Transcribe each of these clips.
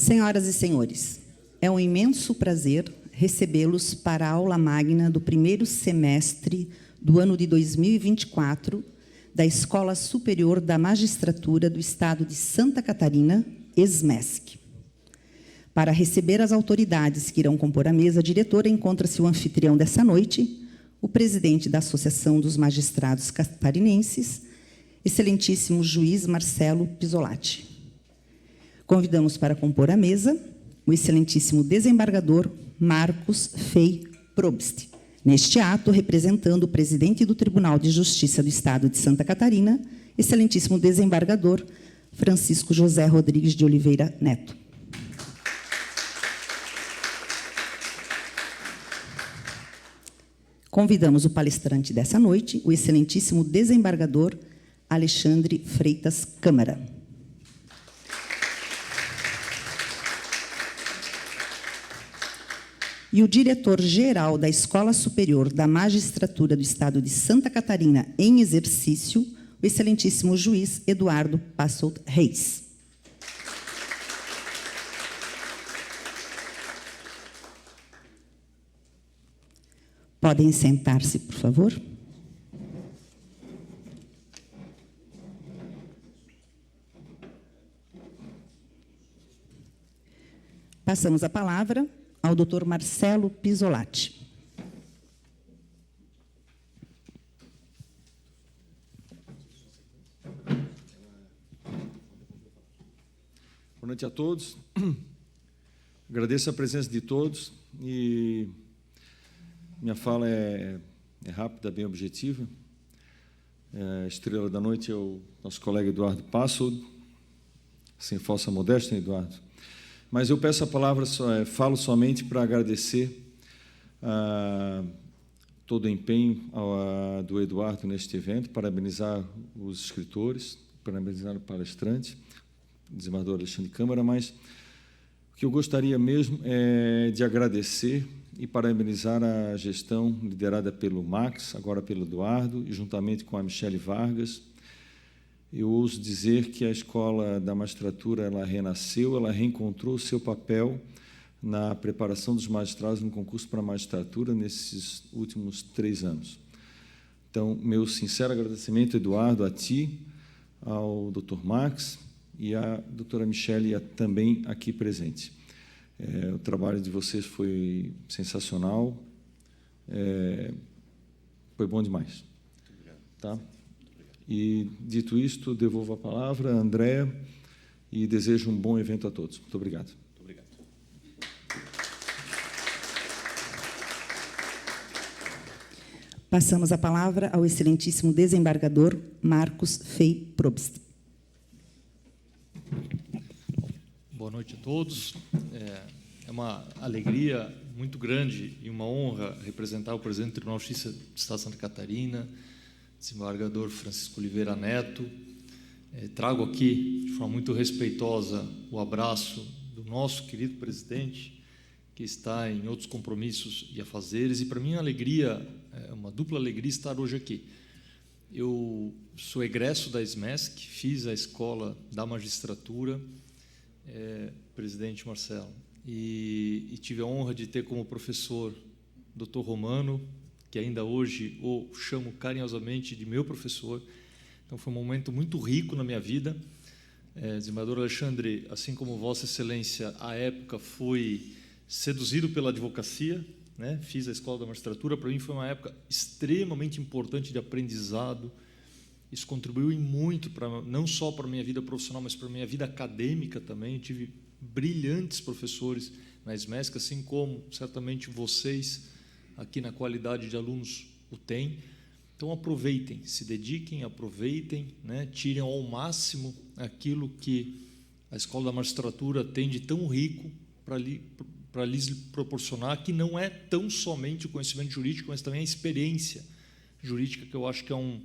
Senhoras e senhores, é um imenso prazer recebê-los para a aula magna do primeiro semestre do ano de 2024 da Escola Superior da Magistratura do Estado de Santa Catarina, ESMESC. Para receber as autoridades que irão compor a mesa diretora, encontra-se o anfitrião dessa noite, o presidente da Associação dos Magistrados Catarinenses, excelentíssimo juiz Marcelo Pisolati. Convidamos para compor a mesa o excelentíssimo desembargador Marcos Fei Probst. Neste ato, representando o presidente do Tribunal de Justiça do Estado de Santa Catarina, excelentíssimo desembargador Francisco José Rodrigues de Oliveira Neto. Convidamos o palestrante dessa noite, o excelentíssimo desembargador Alexandre Freitas Câmara. E o diretor-geral da Escola Superior da Magistratura do Estado de Santa Catarina em exercício, o excelentíssimo juiz Eduardo Passolt Reis. Podem sentar-se, por favor. Passamos a palavra ao Dr. Marcelo Pisolati. Boa noite a todos. Agradeço a presença de todos e minha fala é rápida, bem objetiva. A estrela da noite é o nosso colega Eduardo Passolt, sem falsa modéstia, Eduardo. Mas eu peço a palavra, falo somente para agradecer todo o empenho do Eduardo neste evento, parabenizar os escritores, parabenizar o palestrante, o desembargador Alexandre Câmara, mas o que eu gostaria mesmo é de agradecer e parabenizar a gestão liderada pelo Max, agora pelo Eduardo, e juntamente com a Michele Vargas. Eu ouso dizer que a Escola da Magistratura ela renasceu, ela reencontrou o seu papel na preparação dos magistrados no concurso para a magistratura nesses últimos 3 anos. Então, meu sincero agradecimento, Eduardo, a ti, ao Dr. Max e à doutora Michele também aqui presente. O trabalho de vocês foi sensacional, foi bom demais. Muito obrigado. Tá? E, dito isto, devolvo a palavra a Andréa e desejo um bom evento a todos. Muito obrigado. Muito obrigado. Passamos a palavra ao excelentíssimo desembargador Marcos Fei Probst. Boa noite a todos. É uma alegria muito grande e uma honra representar o presidente do Tribunal de Justiça do Estado de Santa Catarina, desembargador Francisco Oliveira Neto. Trago aqui, de forma muito respeitosa, o abraço do nosso querido presidente, que está em outros compromissos e afazeres, e para mim é uma dupla alegria estar hoje aqui. Eu sou egresso da ESMESC, fiz a Escola da Magistratura, presidente Marcelo, e tive a honra de ter como professor Dr. Romano, que ainda hoje o chamo carinhosamente de meu professor. Então, foi um momento muito rico na minha vida. Desembargador Alexandre, assim como Vossa Excelência, à época fui seduzido pela advocacia, né? Fiz a Escola da Magistratura. Para mim, foi uma época extremamente importante de aprendizado. Isso contribuiu muito, não só para a minha vida profissional, mas para a minha vida acadêmica também. Eu tive brilhantes professores na ESMESC, assim como, certamente, vocês, aqui na qualidade de alunos, o têm. Então, aproveitem, se dediquem, aproveitem, né? Tirem ao máximo aquilo que a Escola da Magistratura tem de tão rico para lhes proporcionar, que não é tão somente o conhecimento jurídico, mas também a experiência jurídica, que eu acho que é um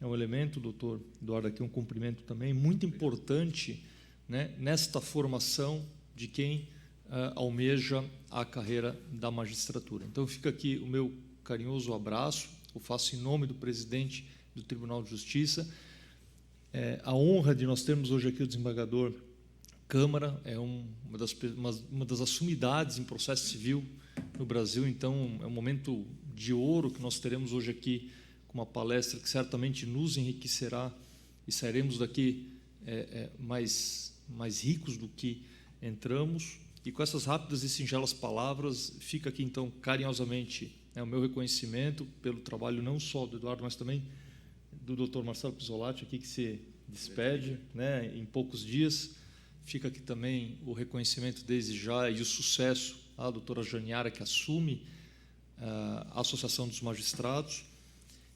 elemento, doutor Eduardo, aqui um cumprimento também, muito importante, né, nesta formação de quem almeja a carreira da magistratura. Então, fica aqui o meu carinhoso abraço, eu faço em nome do presidente do Tribunal de Justiça. A honra de nós termos hoje aqui o desembargador Câmara é uma das sumidades em processo civil no Brasil, então é um momento de ouro que nós teremos hoje aqui com uma palestra que certamente nos enriquecerá e sairemos daqui mais ricos do que entramos. E com essas rápidas e singelas palavras, fica aqui então carinhosamente o meu reconhecimento pelo trabalho não só do Eduardo, mas também do Dr. Marcelo Pisolatti, aqui que se despede, né, em poucos dias. Fica aqui também o reconhecimento desde já e o sucesso à doutora Janiara, que assume a Associação dos Magistrados.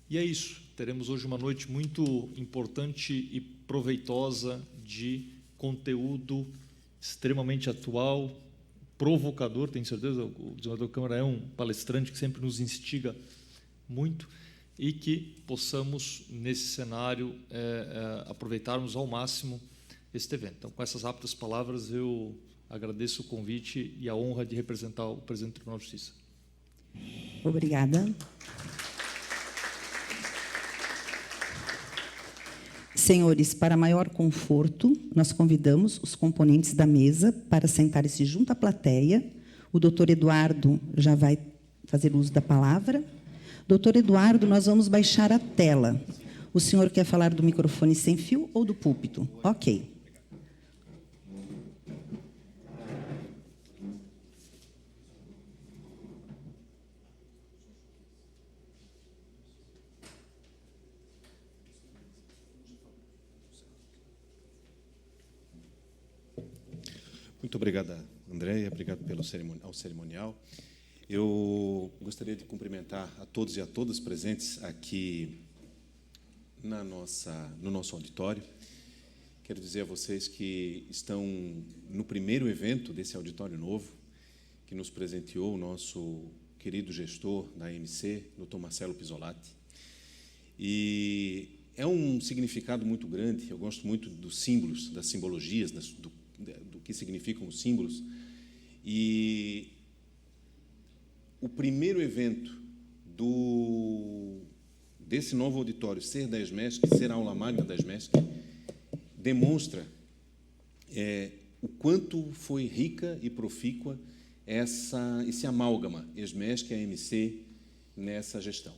E é isso, teremos hoje uma noite muito importante e proveitosa de conteúdo extremamente atual, provocador, tenho certeza, o desembargador Câmara é um palestrante que sempre nos instiga muito, e que possamos, nesse cenário, aproveitarmos ao máximo este evento. Então, com essas rápidas palavras, eu agradeço o convite e a honra de representar o presidente do Tribunal de Justiça. Obrigada. Senhores, para maior conforto, nós convidamos os componentes da mesa para sentarem-se junto à plateia. O doutor Eduardo já vai fazer uso da palavra. Doutor Eduardo, nós vamos baixar a tela. O senhor quer falar do microfone sem fio ou do púlpito? Ok. Muito obrigado, Andréia, obrigado pelo cerimonial. Eu gostaria de cumprimentar a todos e a todas presentes aqui no nosso auditório. Quero dizer a vocês que estão no primeiro evento desse auditório novo, que nos presenteou o nosso querido gestor da AMC, Dr. Marcelo Pisolatti. E é um significado muito grande, eu gosto muito dos símbolos, das simbologias, do que significam os símbolos. E o primeiro evento desse novo auditório ser da ESMESC, ser a aula magna da ESMESC, demonstra o quanto foi rica e profícua esse amálgama ESMESC e AMC nessa gestão.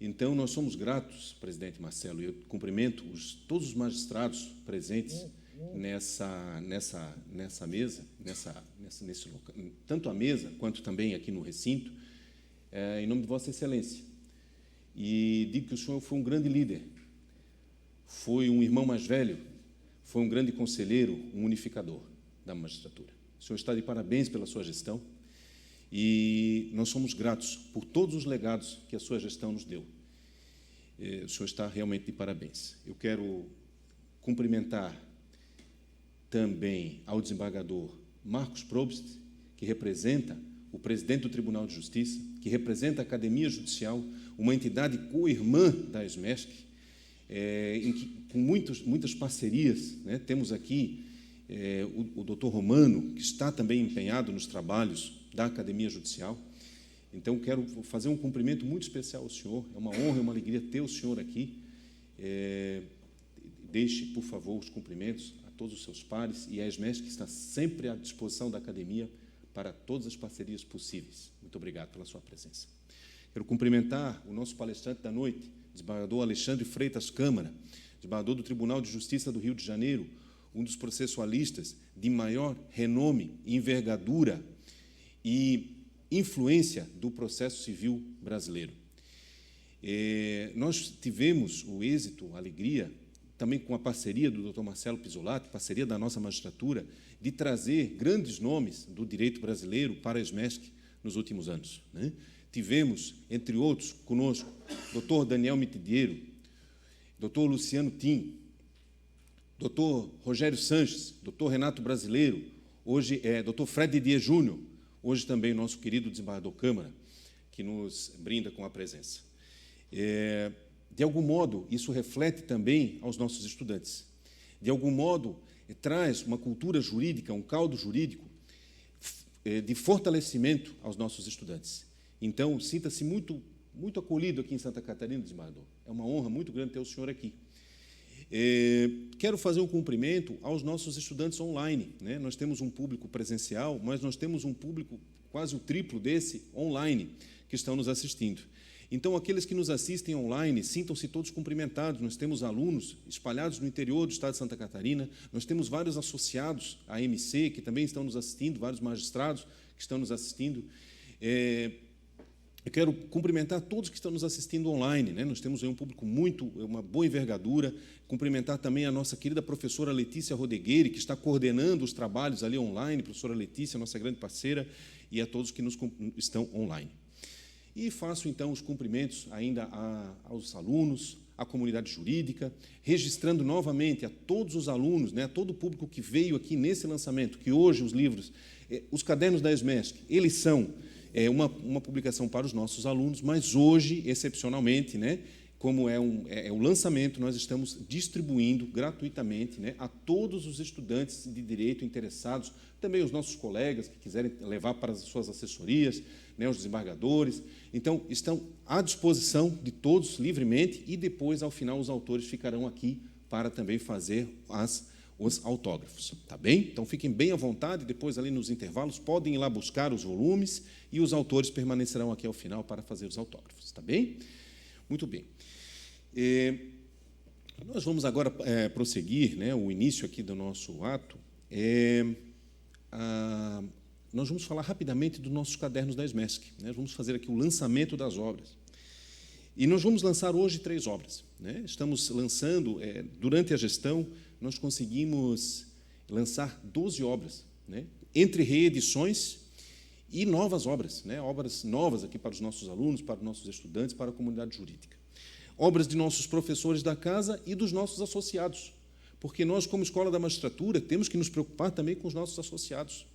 Então, nós somos gratos, presidente Marcelo, e eu cumprimento todos os magistrados presentes nessa mesa, nesse local, tanto a mesa quanto também aqui no recinto, em nome de Vossa Excelência. E digo que o senhor foi um grande líder, foi um irmão mais velho, foi um grande conselheiro, um unificador da magistratura. O senhor está de parabéns pela sua gestão e nós somos gratos por todos os legados que a sua gestão nos deu. O senhor está realmente de parabéns. Eu quero cumprimentar também ao desembargador Marcos Probst, que representa o presidente do Tribunal de Justiça, que representa a Academia Judicial, uma entidade co-irmã da ESMESC, com muitas parcerias, né? Temos aqui o doutor Romano, que está também empenhado nos trabalhos da Academia Judicial. Então, quero fazer um cumprimento muito especial ao senhor. É uma honra e uma alegria ter o senhor aqui. Deixe, por favor, os cumprimentos a todos os seus pares e a ESMESC, que está sempre à disposição da Academia para todas as parcerias possíveis. Muito obrigado pela sua presença. Quero cumprimentar o nosso palestrante da noite, desembargador Alexandre Freitas Câmara, desembargador do Tribunal de Justiça do Rio de Janeiro, um dos processualistas de maior renome, envergadura e influência do processo civil brasileiro. Nós tivemos o êxito, a alegria, também com a parceria do Dr. Marcelo Pisolatti, parceria da nossa magistratura, de trazer grandes nomes do direito brasileiro para a ESMESC nos últimos anos, né? Tivemos, entre outros, conosco, Dr. Daniel Mitidiero, Dr. Luciano Tim, Dr. Rogério Sanches, Dr. Renato Brasileiro, hoje Dr. Fred Dias Júnior, hoje também nosso querido desembargador Câmara, que nos brinda com a presença. De algum modo, isso reflete também aos nossos estudantes. De algum modo, traz uma cultura jurídica, um caldo jurídico de fortalecimento aos nossos estudantes. Então, sinta-se muito acolhido aqui em Santa Catarina, desembargador. É uma honra muito grande ter o senhor aqui. Quero fazer um cumprimento aos nossos estudantes online, né? Nós temos um público presencial, mas nós temos um público quase o triplo desse online que estão nos assistindo. Então, aqueles que nos assistem online, sintam-se todos cumprimentados. Nós temos alunos espalhados no interior do estado de Santa Catarina, nós temos vários associados à MC que também estão nos assistindo, vários magistrados que estão nos assistindo. Eu quero cumprimentar todos que estão nos assistindo online, né? Nós temos aí um público uma boa envergadura. Cumprimentar também a nossa querida professora Letícia Rodegueire, que está coordenando os trabalhos ali online. Professora Letícia, nossa grande parceira, e a todos que estão online. E faço, então, os cumprimentos ainda aos alunos, à comunidade jurídica, registrando novamente a todos os alunos, né, a todo o público que veio aqui nesse lançamento, que hoje os livros, os cadernos da ESMESC, eles são uma publicação para os nossos alunos, mas hoje, excepcionalmente, né, como é o lançamento, nós estamos distribuindo gratuitamente, né, a todos os estudantes de direito interessados, também os nossos colegas que quiserem levar para as suas assessorias, né, os desembargadores. Então, estão à disposição de todos livremente e depois, ao final, os autores ficarão aqui para também fazer os autógrafos. Tá bem? Então, fiquem bem à vontade, depois, ali nos intervalos, podem ir lá buscar os volumes e os autores permanecerão aqui ao final para fazer os autógrafos. Tá bem? Muito bem. Nós vamos agora prosseguir, né, o início aqui do nosso ato. Nós vamos falar rapidamente dos nossos cadernos da ESMESC, né? Vamos fazer aqui o lançamento das obras. E nós vamos lançar hoje 3 obras, né? Estamos lançando, durante a gestão, nós conseguimos lançar 12 obras, né? Entre reedições e novas obras, né? Obras novas aqui para os nossos alunos, para os nossos estudantes, para a comunidade jurídica. Obras de nossos professores da casa e dos nossos associados, porque nós, como Escola da Magistratura, temos que nos preocupar também com os nossos associados.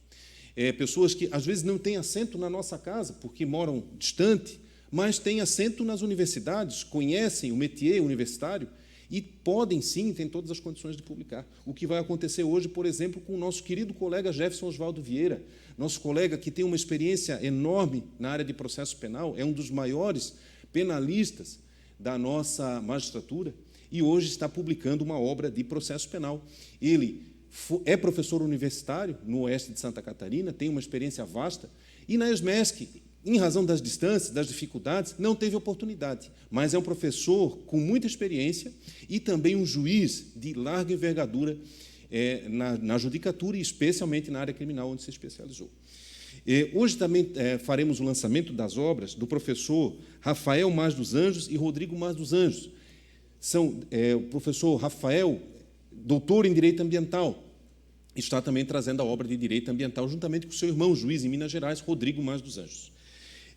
Pessoas que, às vezes, não têm assento na nossa casa, porque moram distante, mas têm assento nas universidades, conhecem o métier universitário e podem, sim, têm todas as condições de publicar. O que vai acontecer hoje, por exemplo, com o nosso querido colega Jefferson Oswaldo Vieira, nosso colega que tem uma experiência enorme na área de processo penal, é um dos maiores penalistas da nossa magistratura e hoje está publicando uma obra de processo penal. Ele é professor universitário no oeste de Santa Catarina, tem uma experiência vasta, e na ESMESC, em razão das distâncias, das dificuldades, não teve oportunidade, mas é um professor com muita experiência e também um juiz de larga envergadura na judicatura e especialmente na área criminal, onde se especializou. Hoje também faremos o lançamento das obras do professor Rafael Mas dos Anjos e Rodrigo Mas dos Anjos. São o professor Rafael, doutor em Direito Ambiental, está também trazendo a obra de Direito Ambiental, juntamente com seu irmão, juiz em Minas Gerais, Rodrigo Mas dos Anjos.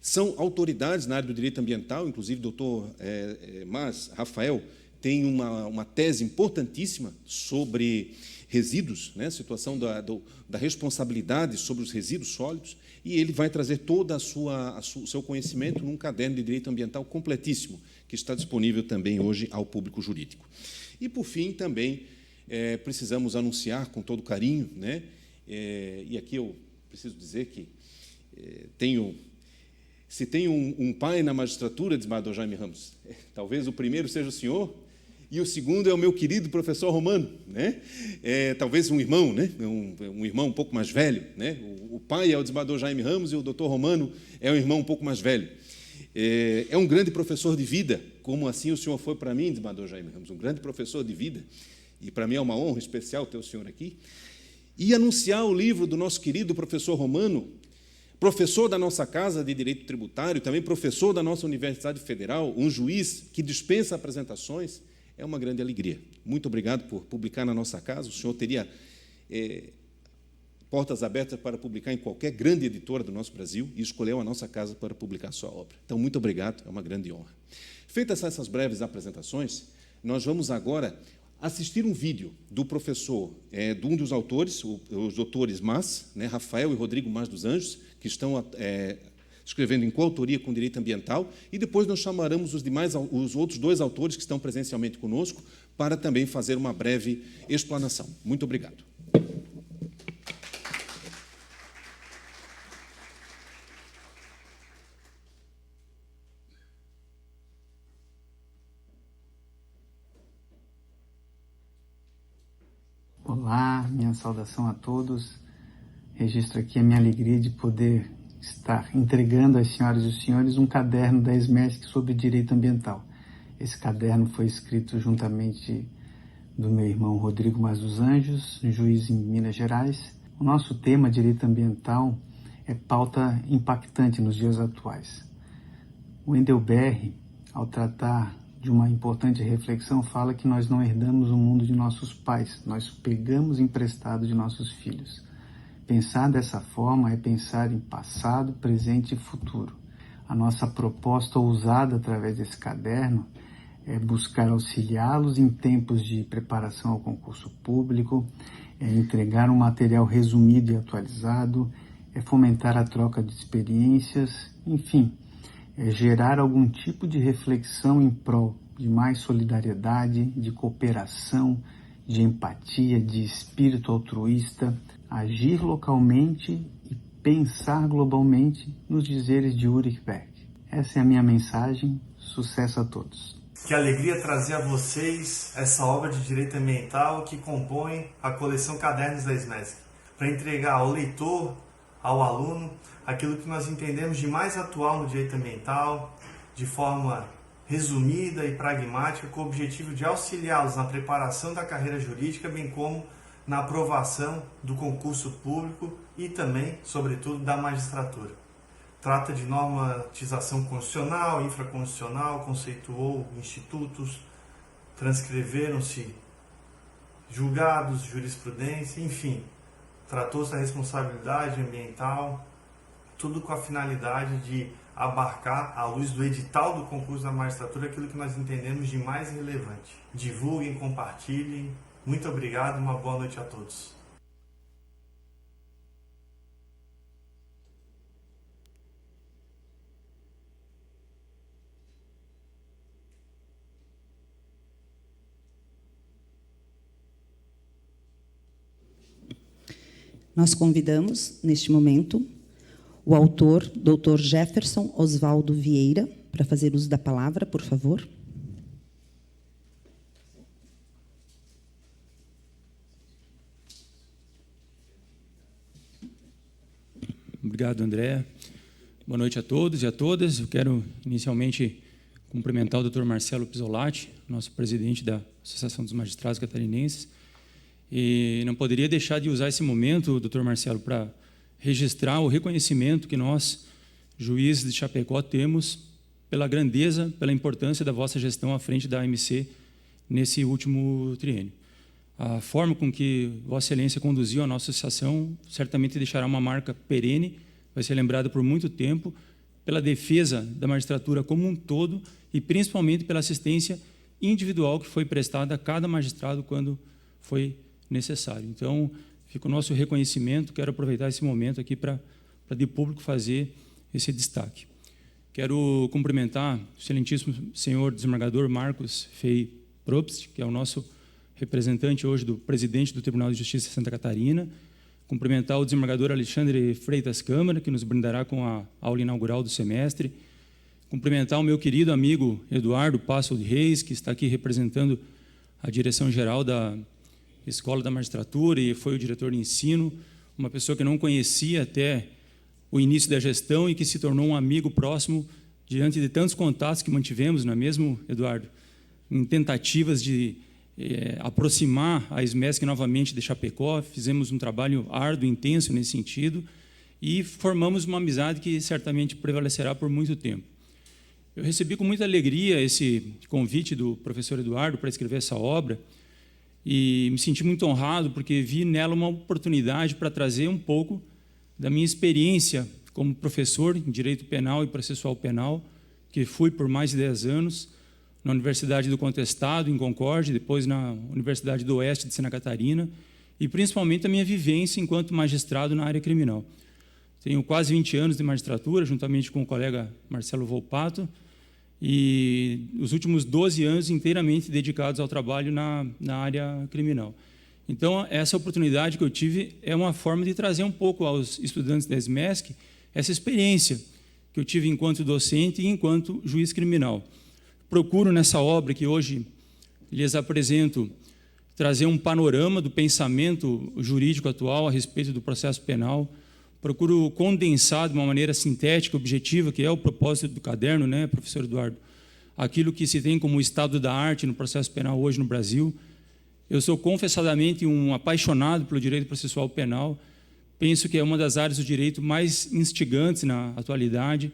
São autoridades na área do direito ambiental, inclusive o doutor Mas Rafael tem uma tese importantíssima sobre resíduos, né, a situação da responsabilidade sobre os resíduos sólidos, e ele vai trazer todo o seu conhecimento num caderno de direito ambiental completíssimo, que está disponível também hoje ao público jurídico. E, por fim, também precisamos anunciar com todo carinho, né, e aqui eu preciso dizer que se tem um pai na magistratura, desembargador Jaime Ramos, talvez o primeiro seja o senhor, e o segundo é o meu querido professor Romano, né? Talvez um irmão, né? Um irmão um pouco mais velho, né? O pai é o desembargador Jaime Ramos e o doutor Romano é um irmão um pouco mais velho. É um grande professor de vida, como assim o senhor foi para mim, desembargador Jaime Ramos, um grande professor de vida, e para mim é uma honra especial ter o senhor aqui. E anunciar o livro do nosso querido professor Romano, professor da nossa Casa de Direito Tributário, também professor da nossa Universidade Federal, um juiz que dispensa apresentações, é uma grande alegria. Muito obrigado por publicar na nossa casa. O senhor teria portas abertas para publicar em qualquer grande editora do nosso Brasil e escolheu a nossa casa para publicar sua obra. Então, muito obrigado, é uma grande honra. Feitas essas breves apresentações, nós vamos agora assistir um vídeo do professor, de um dos autores, os doutores Mas, né, Rafael e Rodrigo Mas dos Anjos, que estão escrevendo em coautoria com direito ambiental, e depois nós chamaremos os outros 2 autores que estão presencialmente conosco para também fazer uma breve explanação. Muito obrigado. Olá, minha saudação a todos. Registro aqui a minha alegria de poder estar entregando às senhoras e os senhores um caderno da ESMESC sobre direito ambiental. Esse caderno foi escrito juntamente do meu irmão Rodrigo Mas dos Anjos, juiz em Minas Gerais. O nosso tema, direito ambiental, é pauta impactante nos dias atuais. O Wendel Berry, ao tratar de uma importante reflexão, fala que nós não herdamos o mundo de nossos pais, nós pegamos emprestado de nossos filhos. Pensar dessa forma é pensar em passado, presente e futuro. A nossa proposta ousada através desse caderno é buscar auxiliá-los em tempos de preparação ao concurso público, é entregar um material resumido e atualizado, é fomentar a troca de experiências, enfim, é gerar algum tipo de reflexão em prol de mais solidariedade, de cooperação, de empatia, de espírito altruísta, agir localmente e pensar globalmente nos dizeres de Ulrich Beck. Essa é a minha mensagem. Sucesso a todos. Que alegria trazer a vocês essa obra de direito ambiental que compõe a coleção Cadernos da ESMESC, para entregar ao leitor, ao aluno, aquilo que nós entendemos de mais atual no direito ambiental, de forma resumida e pragmática, com o objetivo de auxiliá-los na preparação da carreira jurídica, bem como na aprovação do concurso público e também, sobretudo, da magistratura. Trata de normatização constitucional, infraconstitucional, conceituou institutos, transcreveram-se julgados, jurisprudência, enfim, tratou-se da responsabilidade ambiental, tudo com a finalidade de abarcar, à luz do edital do concurso da magistratura, aquilo que nós entendemos de mais relevante. Divulguem, compartilhem. Muito obrigado e uma boa noite a todos. Nós convidamos, neste momento, o autor, Dr. Jefferson Osvaldo Vieira, para fazer uso da palavra, por favor. Obrigado, André. Boa noite a todos e a todas. Eu quero, inicialmente, cumprimentar o Dr. Marcelo Pisolatti, nosso presidente da Associação dos Magistrados Catarinenses. E não poderia deixar de usar esse momento, Dr. Marcelo, para registrar o reconhecimento que nós, juízes de Chapecó, temos pela grandeza, pela importância da vossa gestão à frente da AMC nesse último triênio. A forma com que Vossa Excelência conduziu a nossa associação certamente deixará uma marca perene, vai ser lembrada por muito tempo, pela defesa da magistratura como um todo e principalmente pela assistência individual que foi prestada a cada magistrado quando foi necessário. Então, fica o nosso reconhecimento. Quero aproveitar esse momento aqui para de público fazer esse destaque. Quero cumprimentar o excelentíssimo senhor desembargador Marcos Fei Probst, que é o nosso representante hoje do presidente do Tribunal de Justiça de Santa Catarina. Cumprimentar o desembargador Alexandre Freitas Câmara, que nos brindará com a aula inaugural do semestre. Cumprimentar o meu querido amigo Eduardo Passo de Reis, que está aqui representando a direção-geral da Escola da Magistratura e foi o diretor de ensino, uma pessoa que não conhecia até o início da gestão e que se tornou um amigo próximo diante de tantos contatos que mantivemos, não é mesmo, Eduardo? Em tentativas de aproximar a ESMESC novamente de Chapecó, fizemos um trabalho árduo, intenso nesse sentido e formamos uma amizade que certamente prevalecerá por muito tempo. Eu recebi com muita alegria esse convite do professor Eduardo para escrever essa obra e me senti muito honrado porque vi nela uma oportunidade para trazer um pouco da minha experiência como professor em Direito Penal e Processual Penal, que fui por mais de 10 anos, na Universidade do Contestado, em Concórdia, depois na Universidade do Oeste de Santa Catarina, e principalmente a minha vivência enquanto magistrado na área criminal. Tenho quase 20 anos de magistratura, juntamente com o colega Marcelo Volpato, e os últimos 12 anos inteiramente dedicados ao trabalho na área criminal. Então, essa oportunidade que eu tive é uma forma de trazer um pouco aos estudantes da ESMESC essa experiência que eu tive enquanto docente e enquanto juiz criminal. Procuro, nessa obra que hoje lhes apresento, trazer um panorama do pensamento jurídico atual a respeito do processo penal. Procuro condensar de uma maneira sintética, objetiva, que é o propósito do caderno, né, professor Eduardo, aquilo que se tem como estado da arte no processo penal hoje no Brasil. Eu sou confessadamente um apaixonado pelo direito processual penal. Penso que é uma das áreas do direito mais instigantes na atualidade.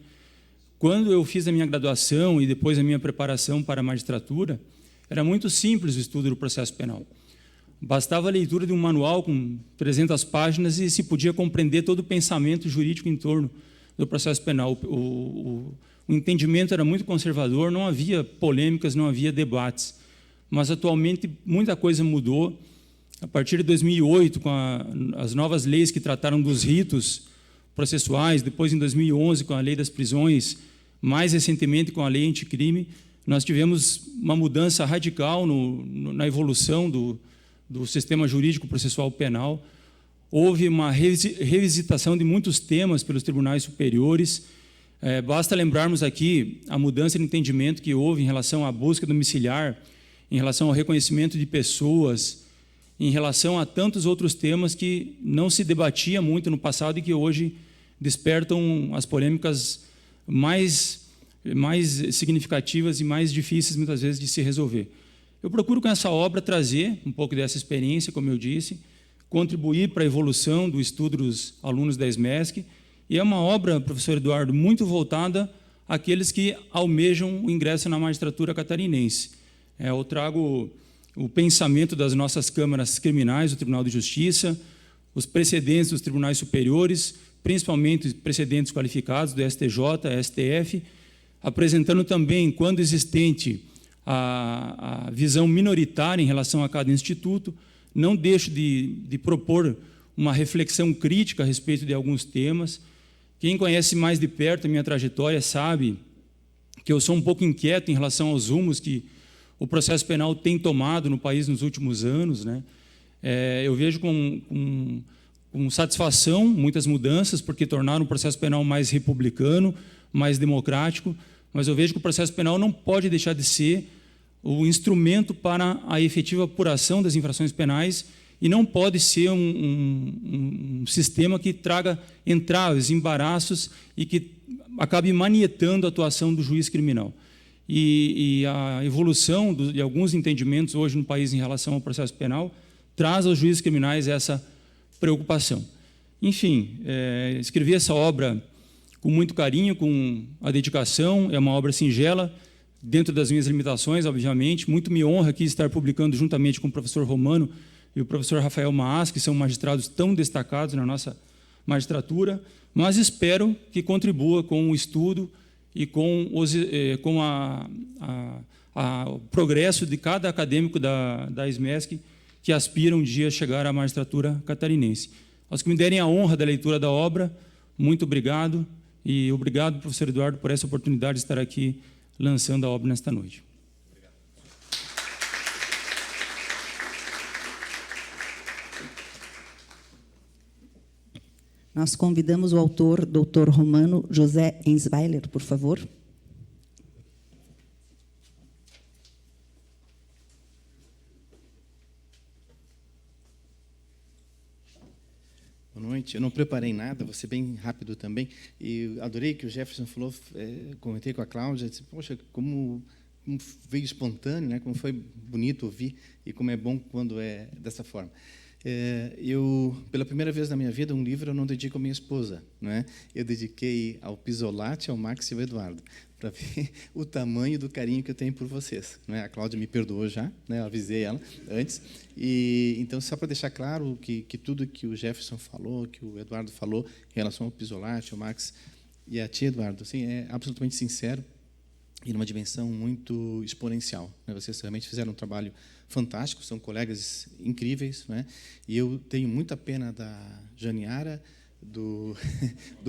Quando eu fiz a minha graduação e depois a minha preparação para a magistratura, era muito simples o estudo do processo penal. Bastava a leitura de um manual com 300 páginas e se podia compreender todo o pensamento jurídico em torno do processo penal. O entendimento era muito conservador, não havia polêmicas, não havia debates. Mas, atualmente, muita coisa mudou. A partir de 2008, com as novas leis que trataram dos ritos processuais, depois, em 2011, com a lei das prisões, mais recentemente, com a lei anticrime, nós tivemos uma mudança radical na evolução do sistema jurídico processual penal. Houve uma revisitação de muitos temas pelos tribunais superiores. Basta lembrarmos aqui a mudança de entendimento que houve em relação à busca domiciliar, em relação ao reconhecimento de pessoas, em relação a tantos outros temas que não se debatia muito no passado e que hoje despertam as polêmicas mais significativas e mais difíceis, muitas vezes, de se resolver. Eu procuro, com essa obra, trazer um pouco dessa experiência, como eu disse, contribuir para a evolução do estudo dos alunos da ESMESC, e é uma obra, professor Eduardo, muito voltada àqueles que almejam o ingresso na magistratura catarinense. Eu trago o pensamento das nossas câmaras criminais, do Tribunal de Justiça, os precedentes dos tribunais superiores, principalmente precedentes qualificados do STJ, STF, apresentando também, quando existente, a visão minoritária em relação a cada instituto. Não deixo de propor uma reflexão crítica a respeito de alguns temas. Quem conhece mais de perto a minha trajetória sabe que eu sou um pouco inquieto em relação aos rumos que o processo penal tem tomado no país nos últimos anos, né? Eu vejo com satisfação muitas mudanças, porque tornaram o processo penal mais republicano, mais democrático, mas eu vejo que o processo penal não pode deixar de ser o instrumento para a efetiva apuração das infrações penais e não pode ser um sistema que traga entraves, embaraços e que acabe manietando a atuação do juiz criminal. E a evolução de alguns entendimentos hoje no país em relação ao processo penal traz aos juízes criminais essa preocupação. Enfim, escrevi essa obra com muito carinho, com a dedicação. É uma obra singela, dentro das minhas limitações, obviamente. Muito me honra aqui estar publicando juntamente com o professor Romano e o professor Rafael Maas, que são magistrados tão destacados na nossa magistratura, mas espero que contribua com o estudo e com o progresso de cada acadêmico da ESMESC que aspira um dia a chegar à magistratura catarinense. Aos que me derem a honra da leitura da obra, muito obrigado, e obrigado, professor Eduardo, por essa oportunidade de estar aqui lançando a obra nesta noite. Nós convidamos o autor, doutor Romano José Ensweiler, por favor. Boa noite. Eu não preparei nada, vou ser bem rápido também. E adorei que o Jefferson falou, comentei com a Cláudia, disse, poxa, como veio espontâneo, né? Como foi bonito ouvir e como é bom quando é dessa forma. Eu, pela primeira vez na minha vida, um livro eu não dedico à minha esposa, não é? Eu dediquei ao Pisolati, ao Max e ao Eduardo, para ver o tamanho do carinho que eu tenho por vocês, não é? A Cláudia me perdoou já, né? Eu avisei ela antes. E então, só para deixar claro que tudo que o Jefferson falou, que o Eduardo falou em relação ao Pisolati, ao Max e a ti, Eduardo, assim, é absolutamente sincero e numa dimensão muito exponencial, né? Vocês realmente fizeram um trabalho fantástico, são colegas incríveis, né? E eu tenho muita pena da Janiara, do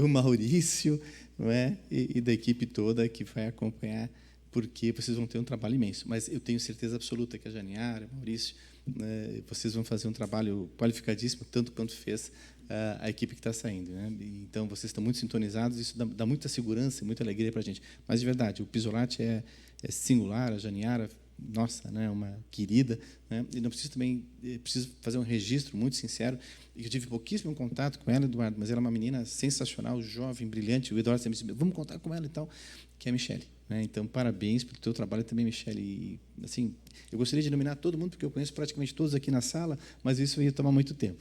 Maurício, não é? E da equipe toda que vai acompanhar, porque vocês vão ter um trabalho imenso. Mas eu tenho certeza absoluta que a Janiara, o Maurício, né, vocês vão fazer um trabalho qualificadíssimo, tanto quanto fez a equipe que está saindo, né? Então, vocês estão muito sintonizados, isso dá muita segurança e muita alegria para a gente. Mas, de verdade, o Pisolati é singular, a Janiara nossa, né, uma querida, né, e não preciso também preciso fazer um registro muito sincero, e eu tive pouquíssimo contato com ela, Eduardo, mas ela é uma menina sensacional, jovem, brilhante. O Eduardo sempre disse, vamos contar com ela e tal, que é a Michele, né? Então, parabéns pelo teu trabalho também, Michele. E, assim, eu gostaria de nominar todo mundo, porque eu conheço praticamente todos aqui na sala, mas isso ia tomar muito tempo.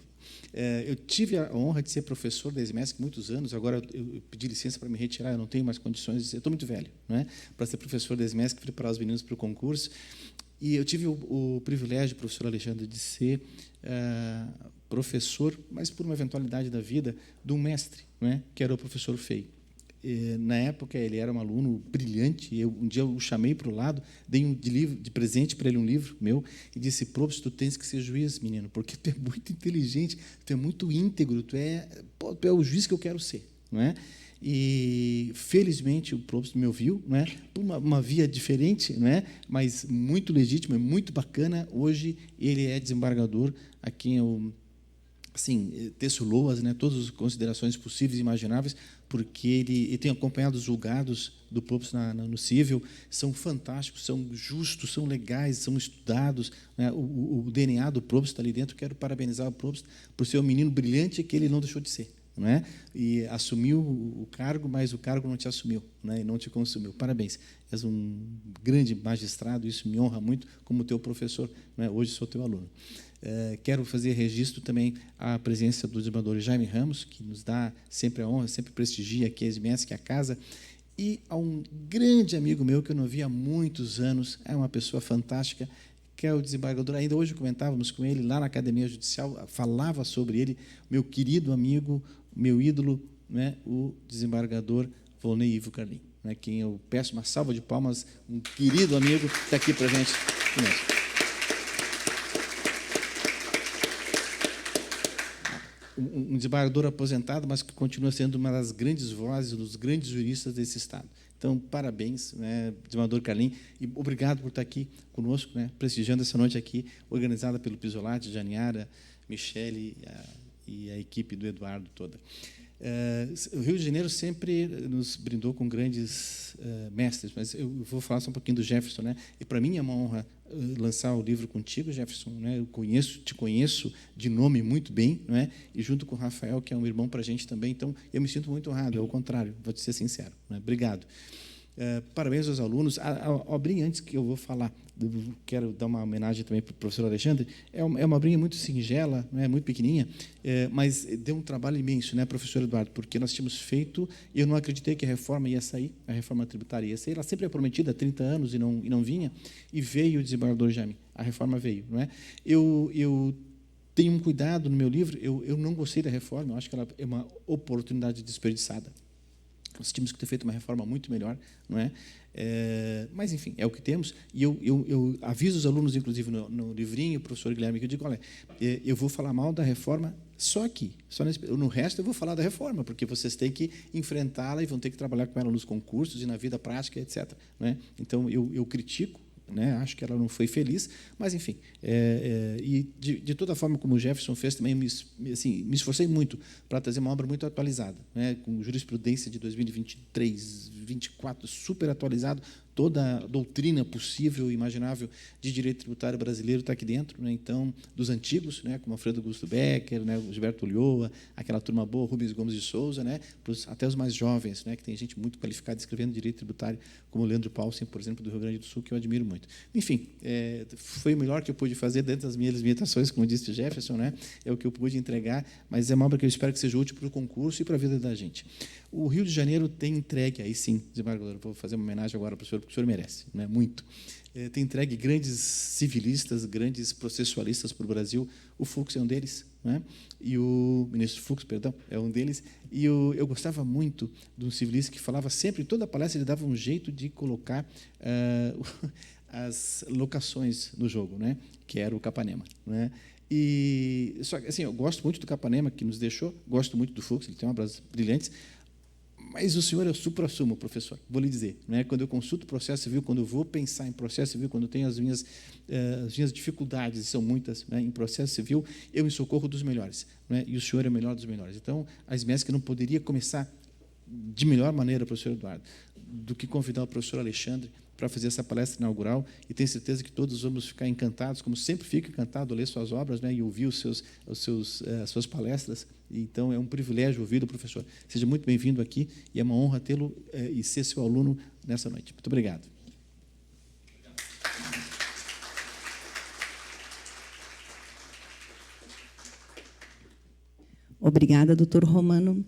Eu tive a honra de ser professor da ESMESC muitos anos. Agora eu pedi licença para me retirar, eu não tenho mais condições, eu estou muito velho, né, para ser professor da ESMESC, preparar os meninos para o concurso. E eu tive o privilégio, professor Alexandre, de ser professor, mas por uma eventualidade da vida, de um mestre, né, que era o professor Fei. Na época, ele era um aluno brilhante. Um dia eu o chamei para o lado, dei de presente para ele um livro meu e disse, Probst, tu tens que ser juiz, menino, porque tu é muito inteligente, tu é muito íntegro, tu é o juiz que eu quero ser. Não é? E, felizmente, o Probst me ouviu, não é? Por uma via diferente, não é? Mas muito legítima, muito bacana. Hoje, ele é desembargador a quem eu teço loas, né, todas as considerações possíveis e imagináveis, porque ele tem acompanhado os julgados do Probst no civil, são fantásticos, são justos, são legais, são estudados, né? O DNA do Probst está ali dentro. Quero parabenizar o Probst por ser um menino brilhante que ele não deixou de ser, não é? E assumiu o cargo, mas o cargo não te assumiu, né? E não te consumiu. Parabéns. És um grande magistrado, isso me honra muito como teu professor, né? Hoje sou teu aluno. Quero fazer registro também à presença do desembargador Jaime Ramos, que nos dá sempre a honra, sempre prestigia aqui a ESMESC, a casa, e a um grande amigo meu que eu não vi há muitos anos, é uma pessoa fantástica, que é o desembargador. Ainda hoje comentávamos com ele lá na Academia Judicial, falava sobre ele, meu querido amigo, meu ídolo, né, o desembargador Volney Ivo Carlim, né, quem eu peço uma salva de palmas, um querido amigo que está aqui para a gente conosco. Um desembargador aposentado, mas que continua sendo uma das grandes vozes, dos grandes juristas desse Estado. Então, parabéns, né, desembargador Carlim, e obrigado por estar aqui conosco, né, prestigiando essa noite aqui, organizada pelo Pisolati, Janiara, Michele e a equipe do Eduardo toda. O Rio de Janeiro sempre nos brindou com grandes mestres, mas eu vou falar só um pouquinho do Jefferson, né? E para mim é uma honra lançar o livro contigo, Jefferson, né? Eu te conheço de nome muito bem, não é? E junto com o Rafael, que é um irmão para a gente também, então eu me sinto muito honrado, é o contrário, vou te ser sincero, né? Obrigado. Parabéns aos alunos. A obrinha, antes que eu vou falar, quero dar uma homenagem também para o professor Alexandre, é uma obrinha muito singela, não é, muito pequenininha, mas deu um trabalho imenso, né, professor Eduardo, porque nós tínhamos feito, eu não acreditei que a reforma ia sair, a reforma tributária ia sair, ela sempre é prometida há 30 anos e não vinha, e veio o desembargador Jaime, a reforma veio. Não é? Eu tenho um cuidado no meu livro, eu não gostei da reforma, eu acho que ela é uma oportunidade desperdiçada. Nós tínhamos que ter feito uma reforma muito melhor, não é? Mas, enfim, é o que temos. E eu aviso os alunos, inclusive, no livrinho, o professor Guilherme, que eu digo, olha, eu vou falar mal da reforma só aqui. No resto, eu vou falar da reforma, porque vocês têm que enfrentá-la e vão ter que trabalhar com ela nos concursos e na vida prática, etc. Não é? Então, eu critico, né? Acho que ela não foi feliz, mas, enfim. E, de toda forma, como o Jefferson fez, também me esforcei muito para trazer uma obra muito atualizada, né? Com jurisprudência de 2023, 2024, super atualizado, toda a doutrina possível e imaginável de direito tributário brasileiro está aqui dentro, né? Então, dos antigos, né? Como Alfredo Augusto Becker, né? O Gilberto Ulloa, aquela turma boa, Rubens Gomes de Souza, né? Até os mais jovens, né? Que tem gente muito qualificada escrevendo direito tributário, como o Leandro Paulsen, por exemplo, do Rio Grande do Sul, que eu admiro muito. Enfim, foi o melhor que eu pude fazer dentro das minhas limitações, como disse o Jefferson, né? É o que eu pude entregar, mas é uma obra que eu espero que seja útil para o concurso e para a vida da gente. O Rio de Janeiro tem entregue, aí sim, desembargador, vou fazer uma homenagem agora para o senhor, porque o senhor merece, né? Muito. Tem entregue grandes civilistas, grandes processualistas para o Brasil. O Fux é um deles, né? E o ministro Fux, perdão, é um deles. E eu gostava muito de um civilista que falava sempre, toda a palestra ele dava um jeito de colocar as locações no jogo, né? Que era o Capanema, né? E só que assim, eu gosto muito do Capanema que nos deixou, gosto muito do Fux, ele tem obras brilhantes. Mas o senhor é o supra-sumo, professor, vou lhe dizer. Né? Quando eu consulto o processo civil, quando eu vou pensar em processo civil, quando eu tenho as minhas dificuldades, e são muitas, né, em processo civil, eu me socorro dos melhores. Né? E o senhor é o melhor dos melhores. Então, a ESMESC não poderia começar de melhor maneira, professor Eduardo, do que convidar o professor Alexandre para fazer essa palestra inaugural, e tenho certeza que todos vamos ficar encantados, como sempre fico encantado a ler suas obras, né, e ouvir as suas palestras. Então, é um privilégio ouvi-lo, professor. Seja muito bem-vindo aqui, e é uma honra tê-lo e ser seu aluno nessa noite. Muito obrigado. Obrigada, doutor Romano.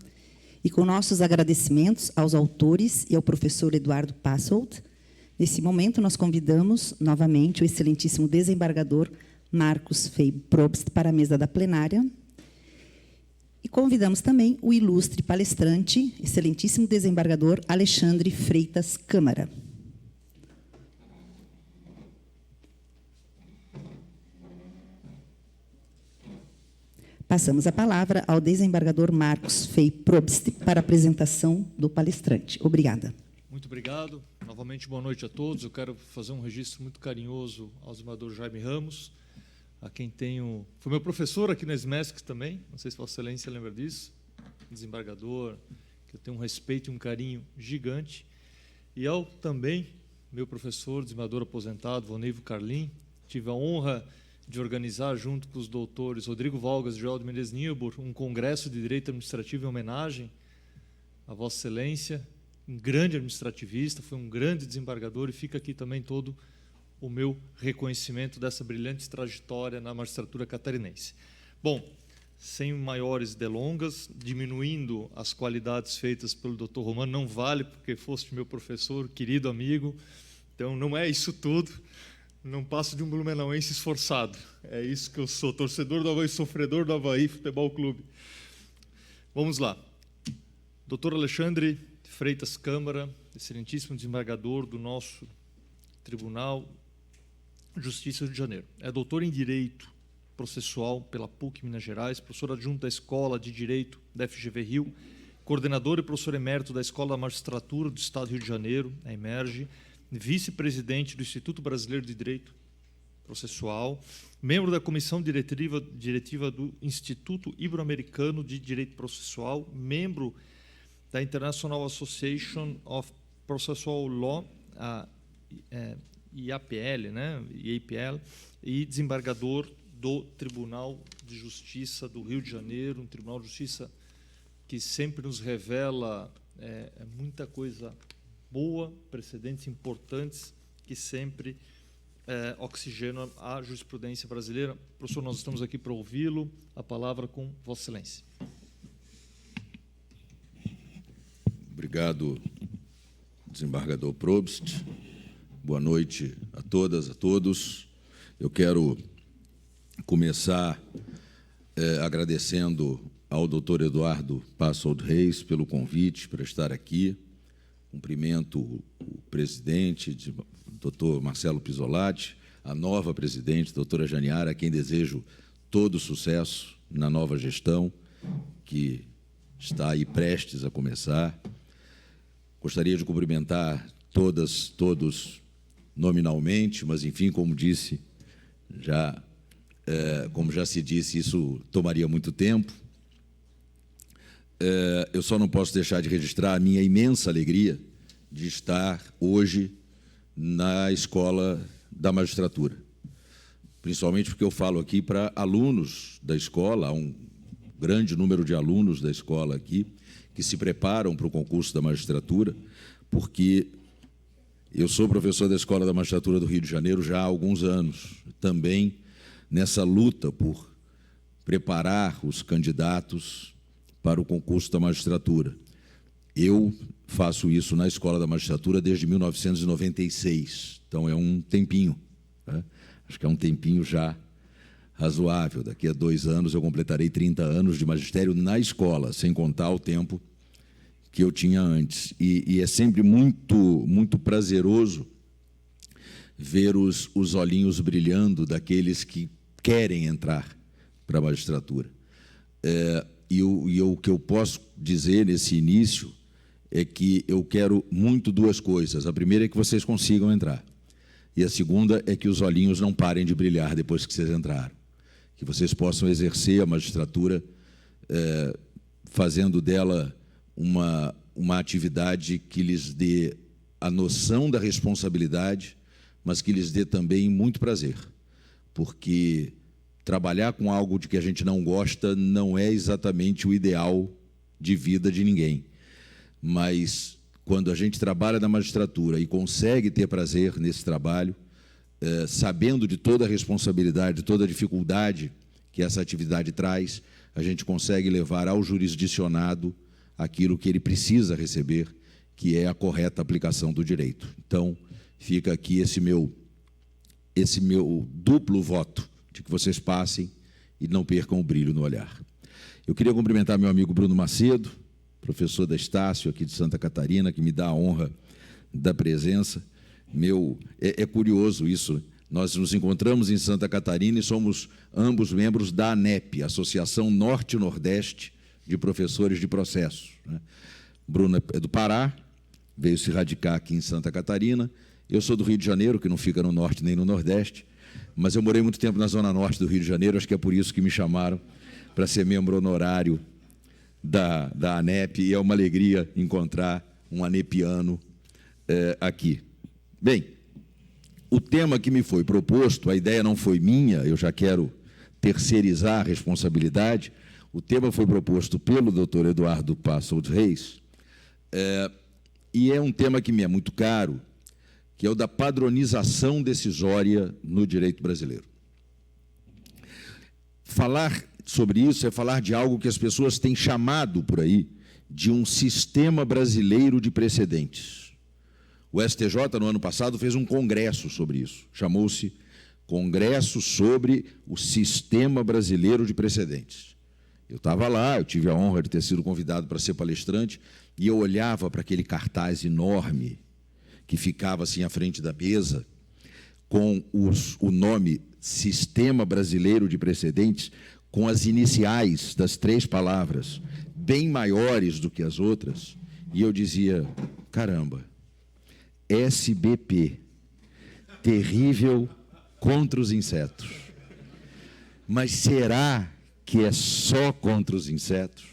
E com nossos agradecimentos aos autores e ao professor Eduardo Passold, nesse momento nós convidamos novamente o excelentíssimo desembargador Marcos Fey Probst para a mesa da plenária. E convidamos também o ilustre palestrante, excelentíssimo desembargador Alexandre Freitas Câmara. Passamos a palavra ao desembargador Marcos Fey Probst para a apresentação do palestrante. Obrigada. Muito obrigado. Novamente, boa noite a todos. Eu quero fazer um registro muito carinhoso ao desembargador Jaime Ramos, a quem tenho... Foi meu professor aqui no ESMESC também, não sei se Vossa Excelência lembra disso, desembargador, que eu tenho um respeito e um carinho gigante. E ao também meu professor, desembargador aposentado, Voneivo Carlim, tive a honra de organizar, junto com os doutores Rodrigo Valgas e Joel de Mendes Nilbur, um congresso de Direito Administrativo em homenagem a Vossa Excelência, um grande administrativista, foi um grande desembargador, e fica aqui também todo o meu reconhecimento dessa brilhante trajetória na magistratura catarinense. Bom, sem maiores delongas, diminuindo as qualidades feitas pelo doutor Romano, não vale, porque foste meu professor, querido amigo, então não é isso tudo. Não passo de um blumenauense esforçado. É isso que eu sou, torcedor do Avaí, sofredor do Avaí Futebol Clube. Vamos lá. Doutor Alexandre Freitas Câmara, excelentíssimo desembargador do nosso Tribunal de Justiça do Rio de Janeiro. É doutor em Direito Processual pela PUC Minas Gerais, professor adjunto da Escola de Direito da FGV Rio, coordenador e professor emérito da Escola da Magistratura do Estado do Rio de Janeiro, a EMERGE, vice-presidente do Instituto Brasileiro de Direito Processual, membro da Comissão Diretiva do Instituto Ibero-Americano de Direito Processual, membro da International Association of Processual Law, a IAPL, né? IAPL, e desembargador do Tribunal de Justiça do Rio de Janeiro, um Tribunal de Justiça que sempre nos revela muita coisa boa, precedentes importantes que sempre oxigenam a jurisprudência brasileira. Professor, nós estamos aqui para ouvi-lo. A palavra com Vossa Excelência. Obrigado, desembargador Probst. Boa noite a todas, a todos. Eu quero começar agradecendo ao doutor Eduardo Passold Reis pelo convite para estar aqui. Cumprimento o presidente, doutor Marcelo Pisolati, a nova presidente, doutora Janiara, a quem desejo todo sucesso na nova gestão, que está aí prestes a começar. Gostaria de cumprimentar todos nominalmente, mas, enfim, como já se disse, isso tomaria muito tempo. Eu só não posso deixar de registrar a minha imensa alegria de estar hoje na Escola da Magistratura, principalmente porque eu falo aqui para alunos da escola, há um grande número de alunos da escola aqui que se preparam para o concurso da magistratura, porque eu sou professor da Escola da Magistratura do Rio de Janeiro já há alguns anos, também nessa luta por preparar os candidatos para o concurso da magistratura. Eu faço isso na Escola da Magistratura desde 1996, então é um tempinho, né? Acho que é um tempinho já razoável. Daqui a 2 anos eu completarei 30 anos de magistério na escola, sem contar o tempo que eu tinha antes. E é sempre muito prazeroso ver os olhinhos brilhando daqueles que querem entrar para a magistratura. E o que eu posso dizer nesse início é que eu quero muito 2 coisas. A primeira é que vocês consigam entrar. E a segunda é que os olhinhos não parem de brilhar depois que vocês entraram. Que vocês possam exercer a magistratura fazendo dela uma atividade que lhes dê a noção da responsabilidade, mas que lhes dê também muito prazer, porque trabalhar com algo de que a gente não gosta não é exatamente o ideal de vida de ninguém. Mas, quando a gente trabalha na magistratura e consegue ter prazer nesse trabalho, sabendo de toda a responsabilidade, de toda a dificuldade que essa atividade traz, a gente consegue levar ao jurisdicionado aquilo que ele precisa receber, que é a correta aplicação do direito. Então, fica aqui esse meu duplo voto de que vocês passem e não percam o brilho no olhar. Eu queria cumprimentar meu amigo Bruno Macedo, professor da Estácio, aqui de Santa Catarina, que me dá a honra da presença. É curioso isso. Nós nos encontramos em Santa Catarina e somos ambos membros da ANEP, Associação Norte-Nordeste de Professores de Processo. Bruno é do Pará, veio se radicar aqui em Santa Catarina. Eu sou do Rio de Janeiro, que não fica no Norte nem no Nordeste, mas eu morei muito tempo na Zona Norte do Rio de Janeiro, acho que é por isso que me chamaram para ser membro honorário da ANEP, e é uma alegria encontrar um anepiano aqui. Bem, o tema que me foi proposto, a ideia não foi minha, eu já quero terceirizar a responsabilidade, o tema foi proposto pelo doutor Eduardo Passos Reis, e é um tema que me é muito caro, que é o da padronização decisória no direito brasileiro. Falar sobre isso é falar de algo que as pessoas têm chamado por aí de um sistema brasileiro de precedentes. O STJ, no ano passado, fez um congresso sobre isso. Chamou-se Congresso sobre o Sistema Brasileiro de Precedentes. Eu estava lá, eu tive a honra de ter sido convidado para ser palestrante, e eu olhava para aquele cartaz enorme que ficava assim à frente da mesa, com o nome Sistema Brasileiro de Precedentes, com as iniciais das 3 palavras, bem maiores do que as outras, e eu dizia, caramba, SBP, terrível contra os insetos. Mas será que é só contra os insetos?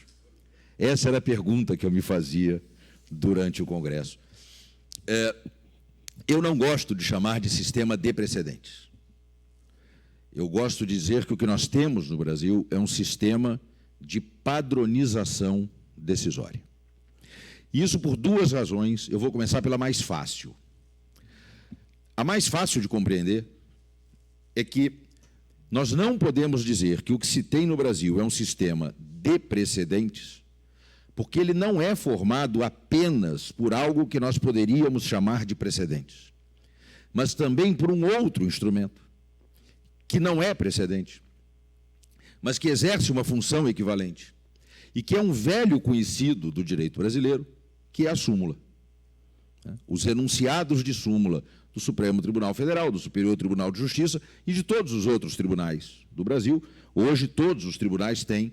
Essa era a pergunta que eu me fazia durante o Congresso. Eu não gosto de chamar de sistema de precedentes. Eu gosto de dizer que o que nós temos no Brasil é um sistema de padronização decisória. Isso por 2 razões. Eu vou começar pela mais fácil. A mais fácil de compreender é que nós não podemos dizer que o que se tem no Brasil é um sistema de precedentes, porque ele não é formado apenas por algo que nós poderíamos chamar de precedentes, mas também por um outro instrumento, que não é precedente, mas que exerce uma função equivalente, e que é um velho conhecido do direito brasileiro, que é a súmula. Os enunciados de súmula do Supremo Tribunal Federal, do Superior Tribunal de Justiça e de todos os outros tribunais do Brasil. Hoje, todos os tribunais têm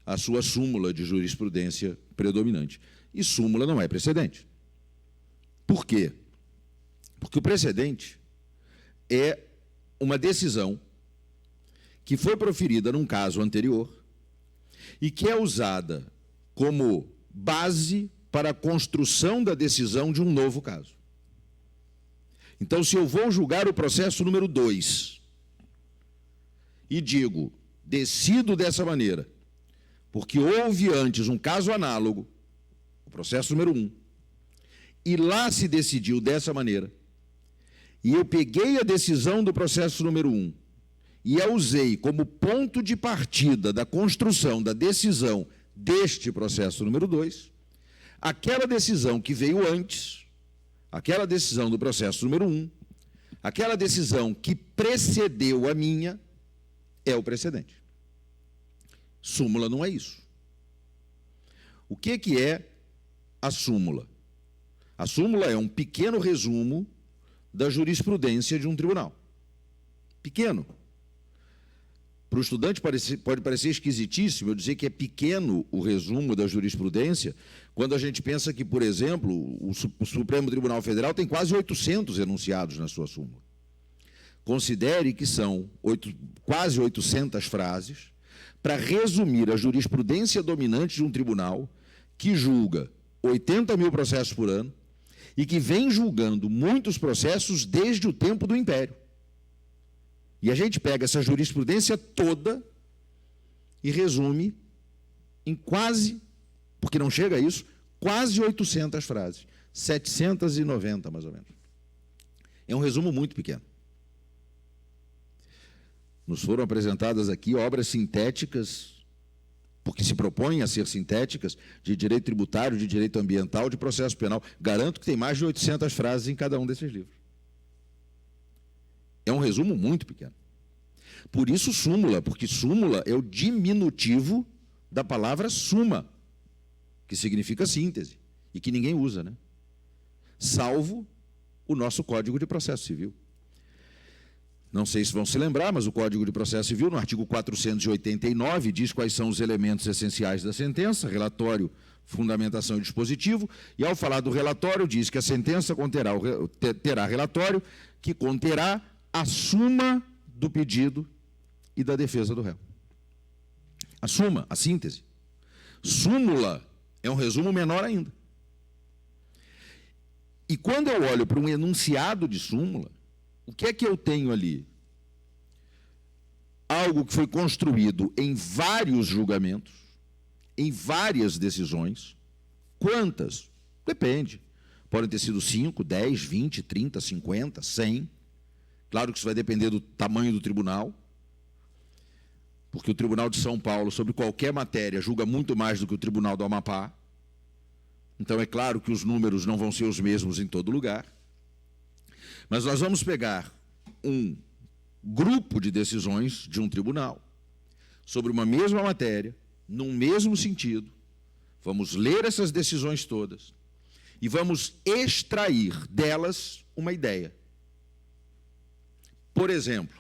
a sua súmula de jurisprudência predominante. E súmula não é precedente. Por quê? Porque o precedente é uma decisão que foi proferida num caso anterior e que é usada como base para a construção da decisão de um novo caso. Então, se eu vou julgar o processo número 2 e digo, decido dessa maneira, porque houve antes um caso análogo, o processo número 1, e lá se decidiu dessa maneira, e eu peguei a decisão do processo número 1 e a usei como ponto de partida da construção da decisão deste processo número 2, aquela decisão que veio antes, aquela decisão do processo número 1, aquela decisão que precedeu a minha, é o precedente. Súmula não é isso. O que é a súmula? A súmula é um pequeno resumo da jurisprudência de um tribunal. Pequeno. Para o estudante pode parecer esquisitíssimo eu dizer que é pequeno o resumo da jurisprudência, quando a gente pensa que, por exemplo, o Supremo Tribunal Federal tem quase 800 enunciados na sua súmula. Considere que são quase 800 frases para resumir a jurisprudência dominante de um tribunal que julga 80 mil processos por ano e que vem julgando muitos processos desde o tempo do Império. E a gente pega essa jurisprudência toda e resume em quase, porque não chega a isso, quase 800 frases. 790, mais ou menos. É um resumo muito pequeno. Nos foram apresentadas aqui obras sintéticas, porque se propõem a ser sintéticas, de direito tributário, de direito ambiental, de processo penal. Garanto que tem mais de 800 frases em cada um desses livros. É um resumo muito pequeno. Por isso súmula, porque súmula é o diminutivo da palavra suma, que significa síntese, e que ninguém usa, né? Salvo o nosso Código de Processo Civil. Não sei se vão se lembrar, mas o Código de Processo Civil, no artigo 489, diz quais são os elementos essenciais da sentença: relatório, fundamentação e dispositivo, e ao falar do relatório, diz que a sentença terá relatório que conterá a suma do pedido e da defesa do réu. A suma, a síntese. Súmula é um resumo menor ainda. E quando eu olho para um enunciado de súmula, o que é que eu tenho ali? Algo que foi construído em vários julgamentos, em várias decisões. Quantas? Depende. Podem ter sido 5, 10, 20, 30, 50, 100. Claro que isso vai depender do tamanho do tribunal, porque o Tribunal de São Paulo, sobre qualquer matéria, julga muito mais do que o Tribunal do Amapá. Então, é claro que os números não vão ser os mesmos em todo lugar. Mas nós vamos pegar um grupo de decisões de um tribunal sobre uma mesma matéria, num mesmo sentido, vamos ler essas decisões todas e vamos extrair delas uma ideia. Por exemplo,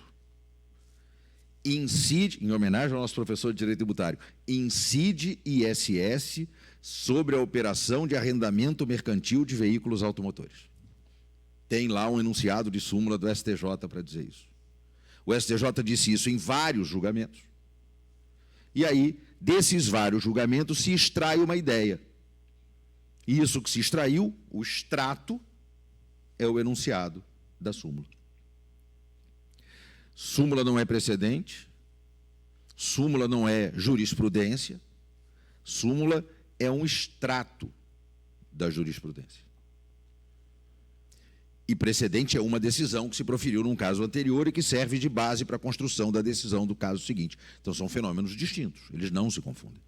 incide, em homenagem ao nosso professor de Direito Tributário, incide ISS sobre a operação de arrendamento mercantil de veículos automotores. Tem lá um enunciado de súmula do STJ para dizer isso. O STJ disse isso em vários julgamentos. E aí, desses vários julgamentos, se extrai uma ideia. E isso que se extraiu, o extrato, é o enunciado da súmula. Súmula não é precedente, súmula não é jurisprudência, súmula é um extrato da jurisprudência. E precedente é uma decisão que se proferiu num caso anterior e que serve de base para a construção da decisão do caso seguinte. Então, são fenômenos distintos, eles não se confundem.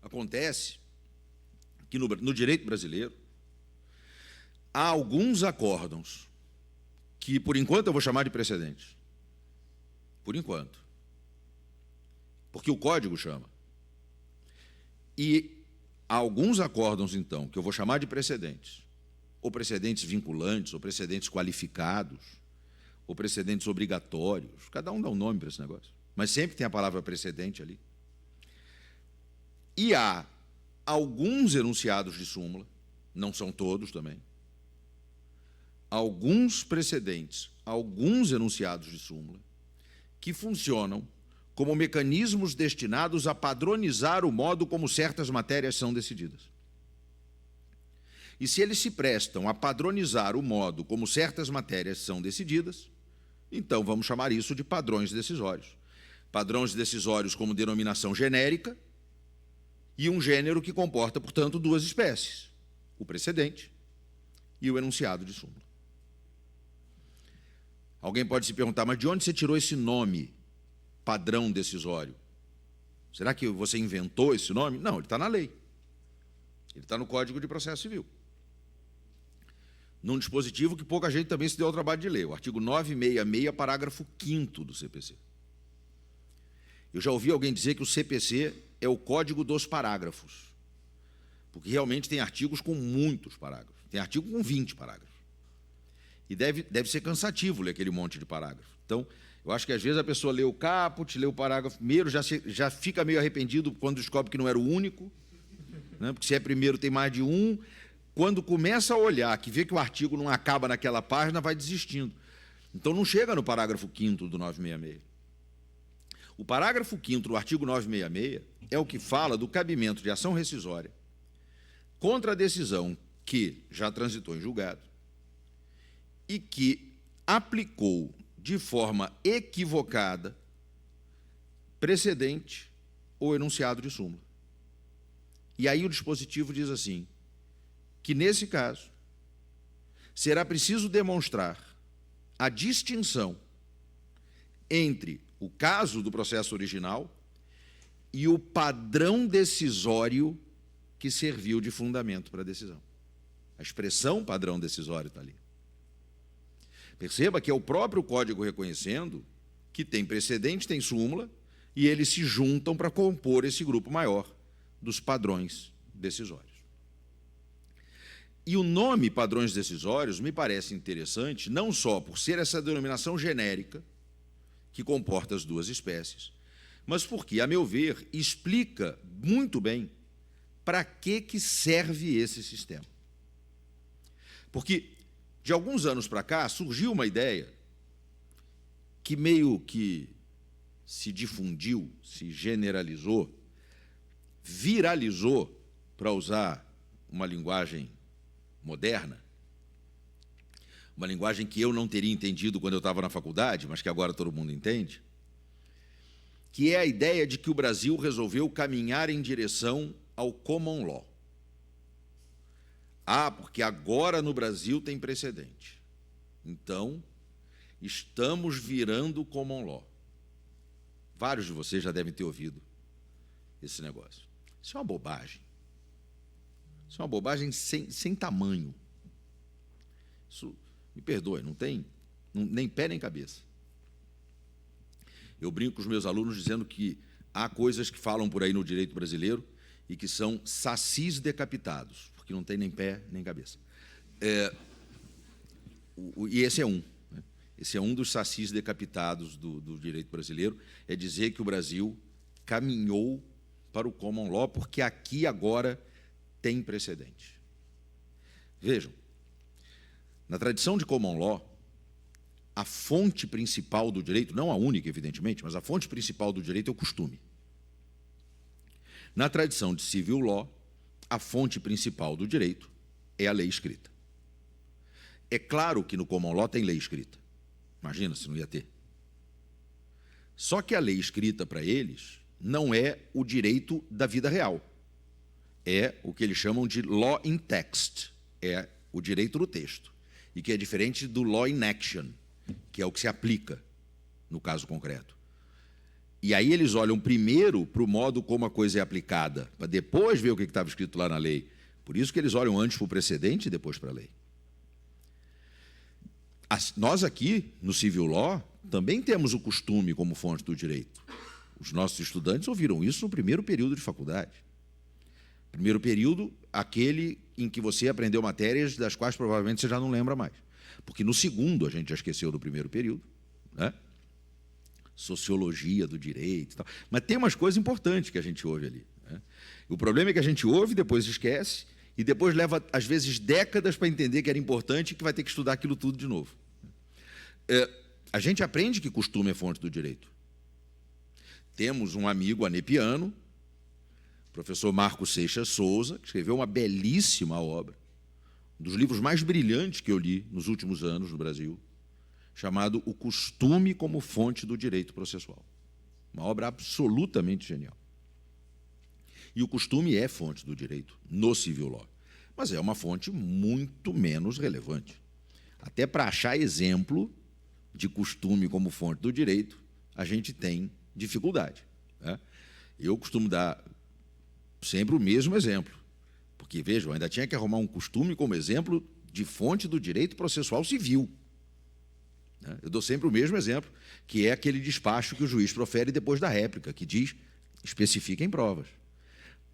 Acontece que no direito brasileiro há alguns acórdãos que, por enquanto, eu vou chamar de precedentes. Por enquanto. Porque o Código chama. E há alguns acórdãos, então, que eu vou chamar de precedentes, ou precedentes vinculantes, ou precedentes qualificados, ou precedentes obrigatórios. Cada um dá um nome para esse negócio. Mas sempre tem a palavra precedente ali. E há alguns enunciados de súmula, não são todos também, alguns precedentes, alguns enunciados de súmula, que funcionam como mecanismos destinados a padronizar o modo como certas matérias são decididas. E se eles se prestam a padronizar o modo como certas matérias são decididas, então vamos chamar isso de padrões decisórios. Padrões decisórios como denominação genérica e um gênero que comporta, portanto, duas espécies, o precedente e o enunciado de súmula. Alguém pode se perguntar, mas de onde você tirou esse nome, padrão decisório? Será que você inventou esse nome? Não, ele está na lei. Ele está no Código de Processo Civil. Num dispositivo que pouca gente também se deu ao trabalho de ler, o artigo 966, parágrafo 5º do CPC. Eu já ouvi alguém dizer que o CPC é o código dos parágrafos, porque realmente tem artigos com muitos parágrafos. Tem artigo com 20 parágrafos. E deve ser cansativo ler aquele monte de parágrafo. Então, eu acho que às vezes a pessoa lê o caput, lê o parágrafo primeiro, já fica meio arrependido quando descobre que não era o único, né? Porque se é primeiro tem mais de um. Quando começa a olhar, que vê que o artigo não acaba naquela página, vai desistindo. Então não chega no parágrafo 5º do 966. O parágrafo 5º do artigo 966 é o que fala do cabimento de ação rescisória contra a decisão que já transitou em julgado e que aplicou de forma equivocada precedente ou enunciado de súmula. E aí o dispositivo diz assim, que nesse caso será preciso demonstrar a distinção entre o caso do processo original e o padrão decisório que serviu de fundamento para a decisão. A expressão padrão decisório está ali. Perceba que é o próprio Código reconhecendo que tem precedente, tem súmula, e eles se juntam para compor esse grupo maior dos padrões decisórios. E o nome padrões decisórios me parece interessante, não só por ser essa denominação genérica, que comporta as duas espécies, mas porque, a meu ver, explica muito bem para que serve esse sistema. Porque, de alguns anos para cá, surgiu uma ideia que meio que se difundiu, se generalizou, viralizou, para usar uma linguagem moderna, uma linguagem que eu não teria entendido quando eu estava na faculdade, mas que agora todo mundo entende, que é a ideia de que o Brasil resolveu caminhar em direção ao common law. Ah, porque agora no Brasil tem precedente. Então, estamos virando common law. Vários de vocês já devem ter ouvido esse negócio. Isso é uma bobagem. Isso é uma bobagem sem tamanho. Isso, me perdoe, não tem nem pé nem cabeça. Eu brinco com os meus alunos dizendo que há coisas que falam por aí no direito brasileiro e que são sacis decapitados, porque não tem nem pé nem cabeça. E esse é um. Né? Esse é um dos sacis decapitados do direito brasileiro, é dizer que o Brasil caminhou para o common law, porque aqui agora tem precedente. Vejam, na tradição de common law, a fonte principal do direito, não a única, evidentemente, mas a fonte principal do direito é o costume. Na tradição de civil law, a fonte principal do direito é a lei escrita. É claro que no common law tem lei escrita. Imagina se não ia ter. Só que a lei escrita para eles não é o direito da vida real. É o que eles chamam de law in text, é o direito do texto, e que é diferente do law in action, que é o que se aplica no caso concreto. E aí eles olham primeiro para o modo como a coisa é aplicada, para depois ver o que estava escrito lá na lei. Por isso que eles olham antes para o precedente e depois para a lei. Nós aqui, no Civil Law, também temos o costume como fonte do direito. Os nossos estudantes ouviram isso no primeiro período de faculdade. Primeiro período, aquele em que você aprendeu matérias das quais provavelmente você já não lembra mais. Porque no segundo, a gente já esqueceu do primeiro período, né? Sociologia do direito e tal. Mas tem umas coisas importantes que a gente ouve ali, né? O problema é que a gente ouve, depois esquece, e depois leva, às vezes, décadas para entender que era importante e que vai ter que estudar aquilo tudo de novo. A gente aprende que costume é fonte do direito. Temos um amigo anepiano, professor Marco Seixas Souza, que escreveu uma belíssima obra, um dos livros mais brilhantes que eu li nos últimos anos no Brasil, chamado O Costume como Fonte do Direito Processual. Uma obra absolutamente genial. E o costume é fonte do direito no civil law, mas é uma fonte muito menos relevante. Até para achar exemplo de costume como fonte do direito, a gente tem dificuldade, né? Eu costumo dar sempre o mesmo exemplo, porque, vejam, ainda tinha que arrumar um costume como exemplo de fonte do direito processual civil. Eu dou sempre o mesmo exemplo, que é aquele despacho que o juiz profere depois da réplica, que diz, especifiquem provas.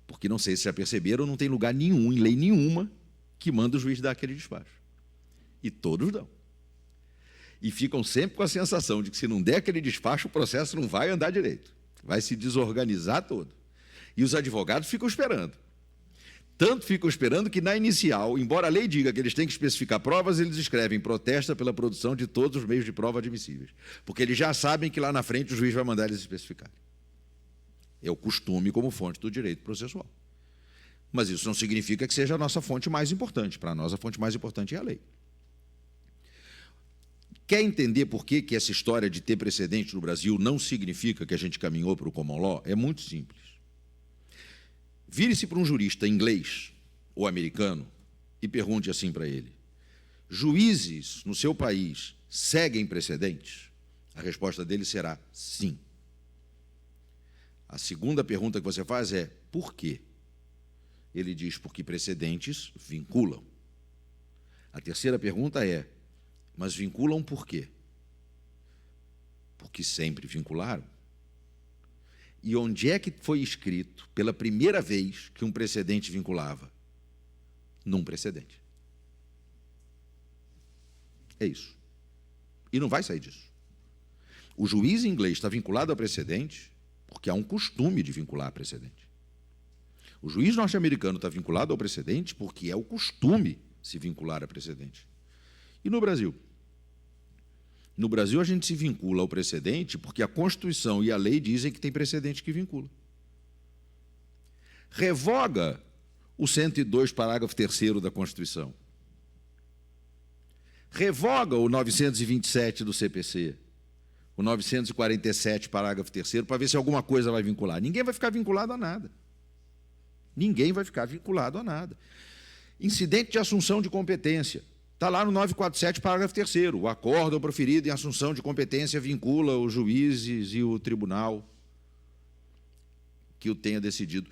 Porque, não sei se já perceberam, não tem lugar nenhum, em lei nenhuma, que manda o juiz dar aquele despacho. E todos dão. E ficam sempre com a sensação de que, se não der aquele despacho, o processo não vai andar direito. Vai se desorganizar todo. E os advogados ficam esperando. Tanto ficam esperando que, na inicial, embora a lei diga que eles têm que especificar provas, eles escrevem protesta pela produção de todos os meios de prova admissíveis. Porque eles já sabem que lá na frente o juiz vai mandar eles especificarem. É o costume como fonte do direito processual. Mas isso não significa que seja a nossa fonte mais importante. Para nós, a fonte mais importante é a lei. Quer entender por que essa história de ter precedente no Brasil não significa que a gente caminhou para o common law? É muito simples. Vire-se para um jurista inglês ou americano e pergunte assim para ele: juízes no seu país seguem precedentes? A resposta dele será sim. A segunda pergunta que você faz é: por quê? Ele diz: porque precedentes vinculam. A terceira pergunta é: mas vinculam por quê? Porque sempre vincularam. E onde é que foi escrito, pela primeira vez, que um precedente vinculava? Num precedente. É isso. E não vai sair disso. O juiz inglês está vinculado a precedente porque há um costume de vincular a precedente. O juiz norte-americano está vinculado ao precedente porque é o costume se vincular a precedente. E no Brasil? No Brasil, a gente se vincula ao precedente porque a Constituição e a lei dizem que tem precedente que vincula. Revoga o 102, parágrafo 3º da Constituição. Revoga o 927 do CPC, o 947, parágrafo 3º, para ver se alguma coisa vai vincular. Ninguém vai ficar vinculado a nada. Ninguém vai ficar vinculado a nada. Incidente de assunção de competência. Está lá no 947, parágrafo 3º. O acórdão proferido em assunção de competência vincula os juízes e o tribunal que o tenha decidido.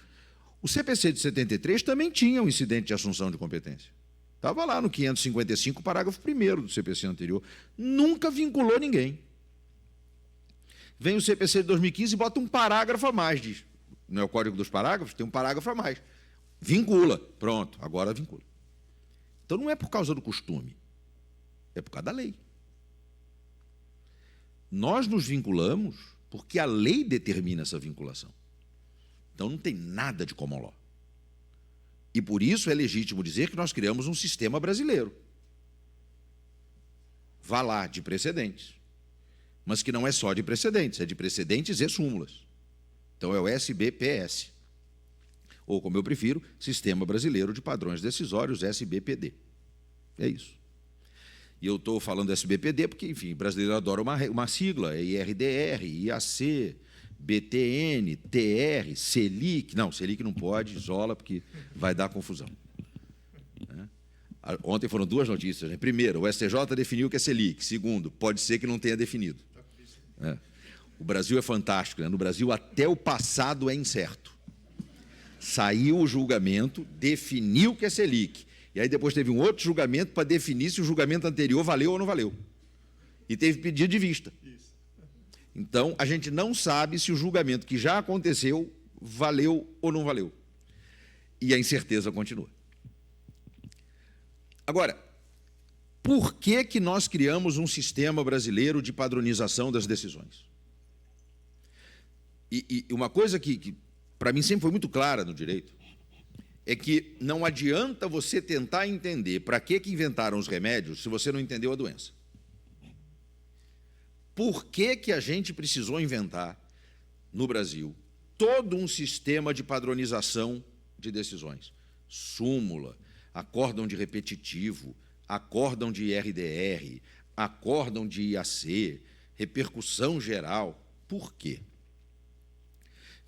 O CPC de 73 também tinha um incidente de assunção de competência. Estava lá no 555, parágrafo 1º do CPC anterior. Nunca vinculou ninguém. Vem o CPC de 2015 e bota um parágrafo a mais. Diz, não é o Código dos Parágrafos? Tem um parágrafo a mais. Vincula. Pronto, agora vincula. Então, não é por causa do costume, é por causa da lei. Nós nos vinculamos porque a lei determina essa vinculação. Então, não tem nada de common law. E, por isso, é legítimo dizer que nós criamos um sistema brasileiro. Vá lá, de precedentes. Mas que não é só de precedentes, é de precedentes e súmulas. Então, é o SBPS. Ou, como eu prefiro, Sistema Brasileiro de Padrões Decisórios, SBPD. É isso. E eu estou falando SBPD porque, enfim, brasileiro adora uma sigla, é IRDR, IAC, BTN, TR, Selic. Não, Selic não pode, isola, porque vai dar confusão. Ontem foram duas notícias. Né? Primeiro, o STJ definiu que é Selic. Segundo, pode ser que não tenha definido. O Brasil é fantástico. Né? No Brasil, até o passado é incerto. Saiu o julgamento, definiu que é Selic. E aí depois teve um outro julgamento para definir se o julgamento anterior valeu ou não valeu. E teve pedido de vista. Então, a gente não sabe se o julgamento que já aconteceu valeu ou não valeu. E a incerteza continua. Agora, por que nós criamos um sistema brasileiro de padronização das decisões? E uma coisa que para mim sempre foi muito clara no direito, é que não adianta você tentar entender para que inventaram os remédios se você não entendeu a doença. Por que a gente precisou inventar, no Brasil, todo um sistema de padronização de decisões? Súmula, acórdão de repetitivo, acórdão de IRDR, acórdão de IAC, repercussão geral. Por quê?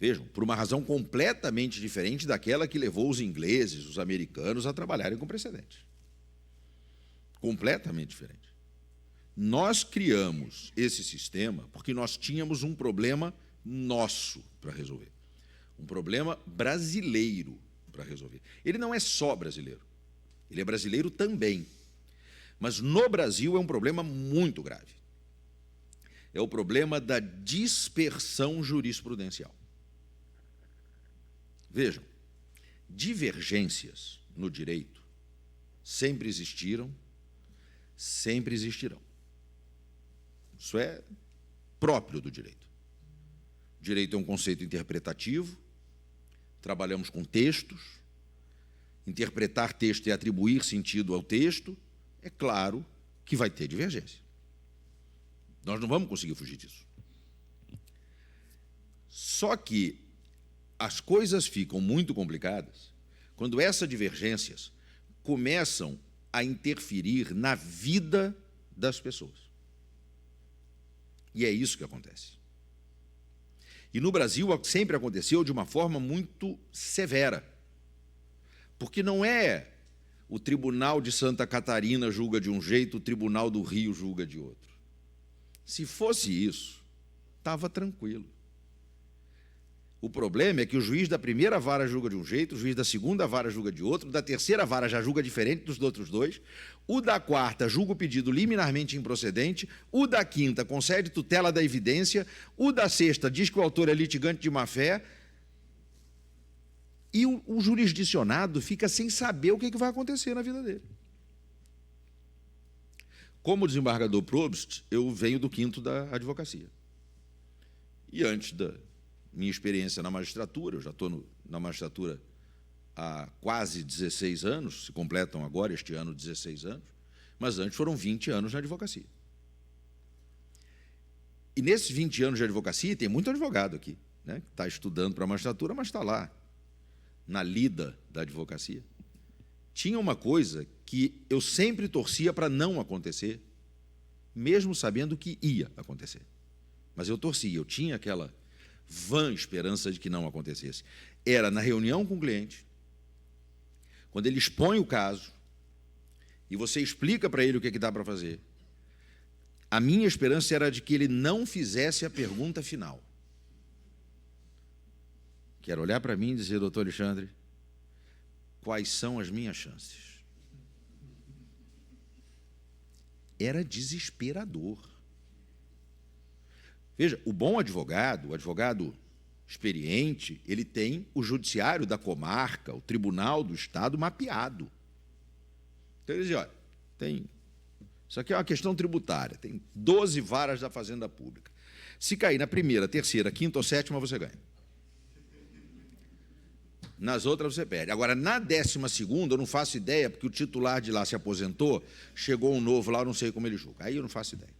Vejam, por uma razão completamente diferente daquela que levou os ingleses, os americanos a trabalharem com precedentes. Completamente diferente. Nós criamos esse sistema porque nós tínhamos um problema nosso para resolver. Um problema brasileiro para resolver. Ele não é só brasileiro. Ele é brasileiro também. Mas no Brasil é um problema muito grave. É o problema da dispersão jurisprudencial. Vejam, divergências no direito sempre existiram, sempre existirão. Isso é próprio do direito. Direito é um conceito interpretativo, trabalhamos com textos, interpretar texto e atribuir sentido ao texto, é claro que vai ter divergência. Nós não vamos conseguir fugir disso. Só que as coisas ficam muito complicadas quando essas divergências começam a interferir na vida das pessoas. E é isso que acontece. E no Brasil sempre aconteceu de uma forma muito severa, porque não é o Tribunal de Santa Catarina julga de um jeito, o Tribunal do Rio julga de outro. Se fosse isso, estava tranquilo. O problema é que o juiz da primeira vara julga de um jeito, o juiz da segunda vara julga de outro, o da terceira vara já julga diferente dos outros dois, o da quarta julga o pedido liminarmente improcedente, o da quinta concede tutela da evidência, o da sexta diz que o autor é litigante de má-fé, e o jurisdicionado fica sem saber o que vai acontecer na vida dele. Como desembargador Probst, eu venho do quinto da advocacia. E antes da minha experiência na magistratura, eu já estou na magistratura há quase 16 anos, se completam agora, este ano, 16 anos, mas antes foram 20 anos na advocacia. E nesses 20 anos de advocacia, tem muito advogado aqui, né, que está estudando para a magistratura, mas está lá, na lida da advocacia. Tinha uma coisa que eu sempre torcia para não acontecer, mesmo sabendo que ia acontecer. Mas eu torcia, eu tinha aquela vã esperança de que não acontecesse. Era na reunião com o cliente, quando ele expõe o caso, e você explica para ele o que dá para fazer, a minha esperança era de que ele não fizesse a pergunta final. Que era olhar para mim e dizer, doutor Alexandre, quais são as minhas chances? Era desesperador. Veja, o bom advogado, o advogado experiente, ele tem o judiciário da comarca, o tribunal do estado mapeado. Então ele diz, olha, isso aqui é uma questão tributária, tem 12 varas da Fazenda Pública. Se cair na primeira, terceira, quinta ou sétima, você ganha. Nas outras você perde. Agora, na 12ª, eu não faço ideia, porque o titular de lá se aposentou, chegou um novo lá, eu não sei como ele julga. Aí eu não faço ideia.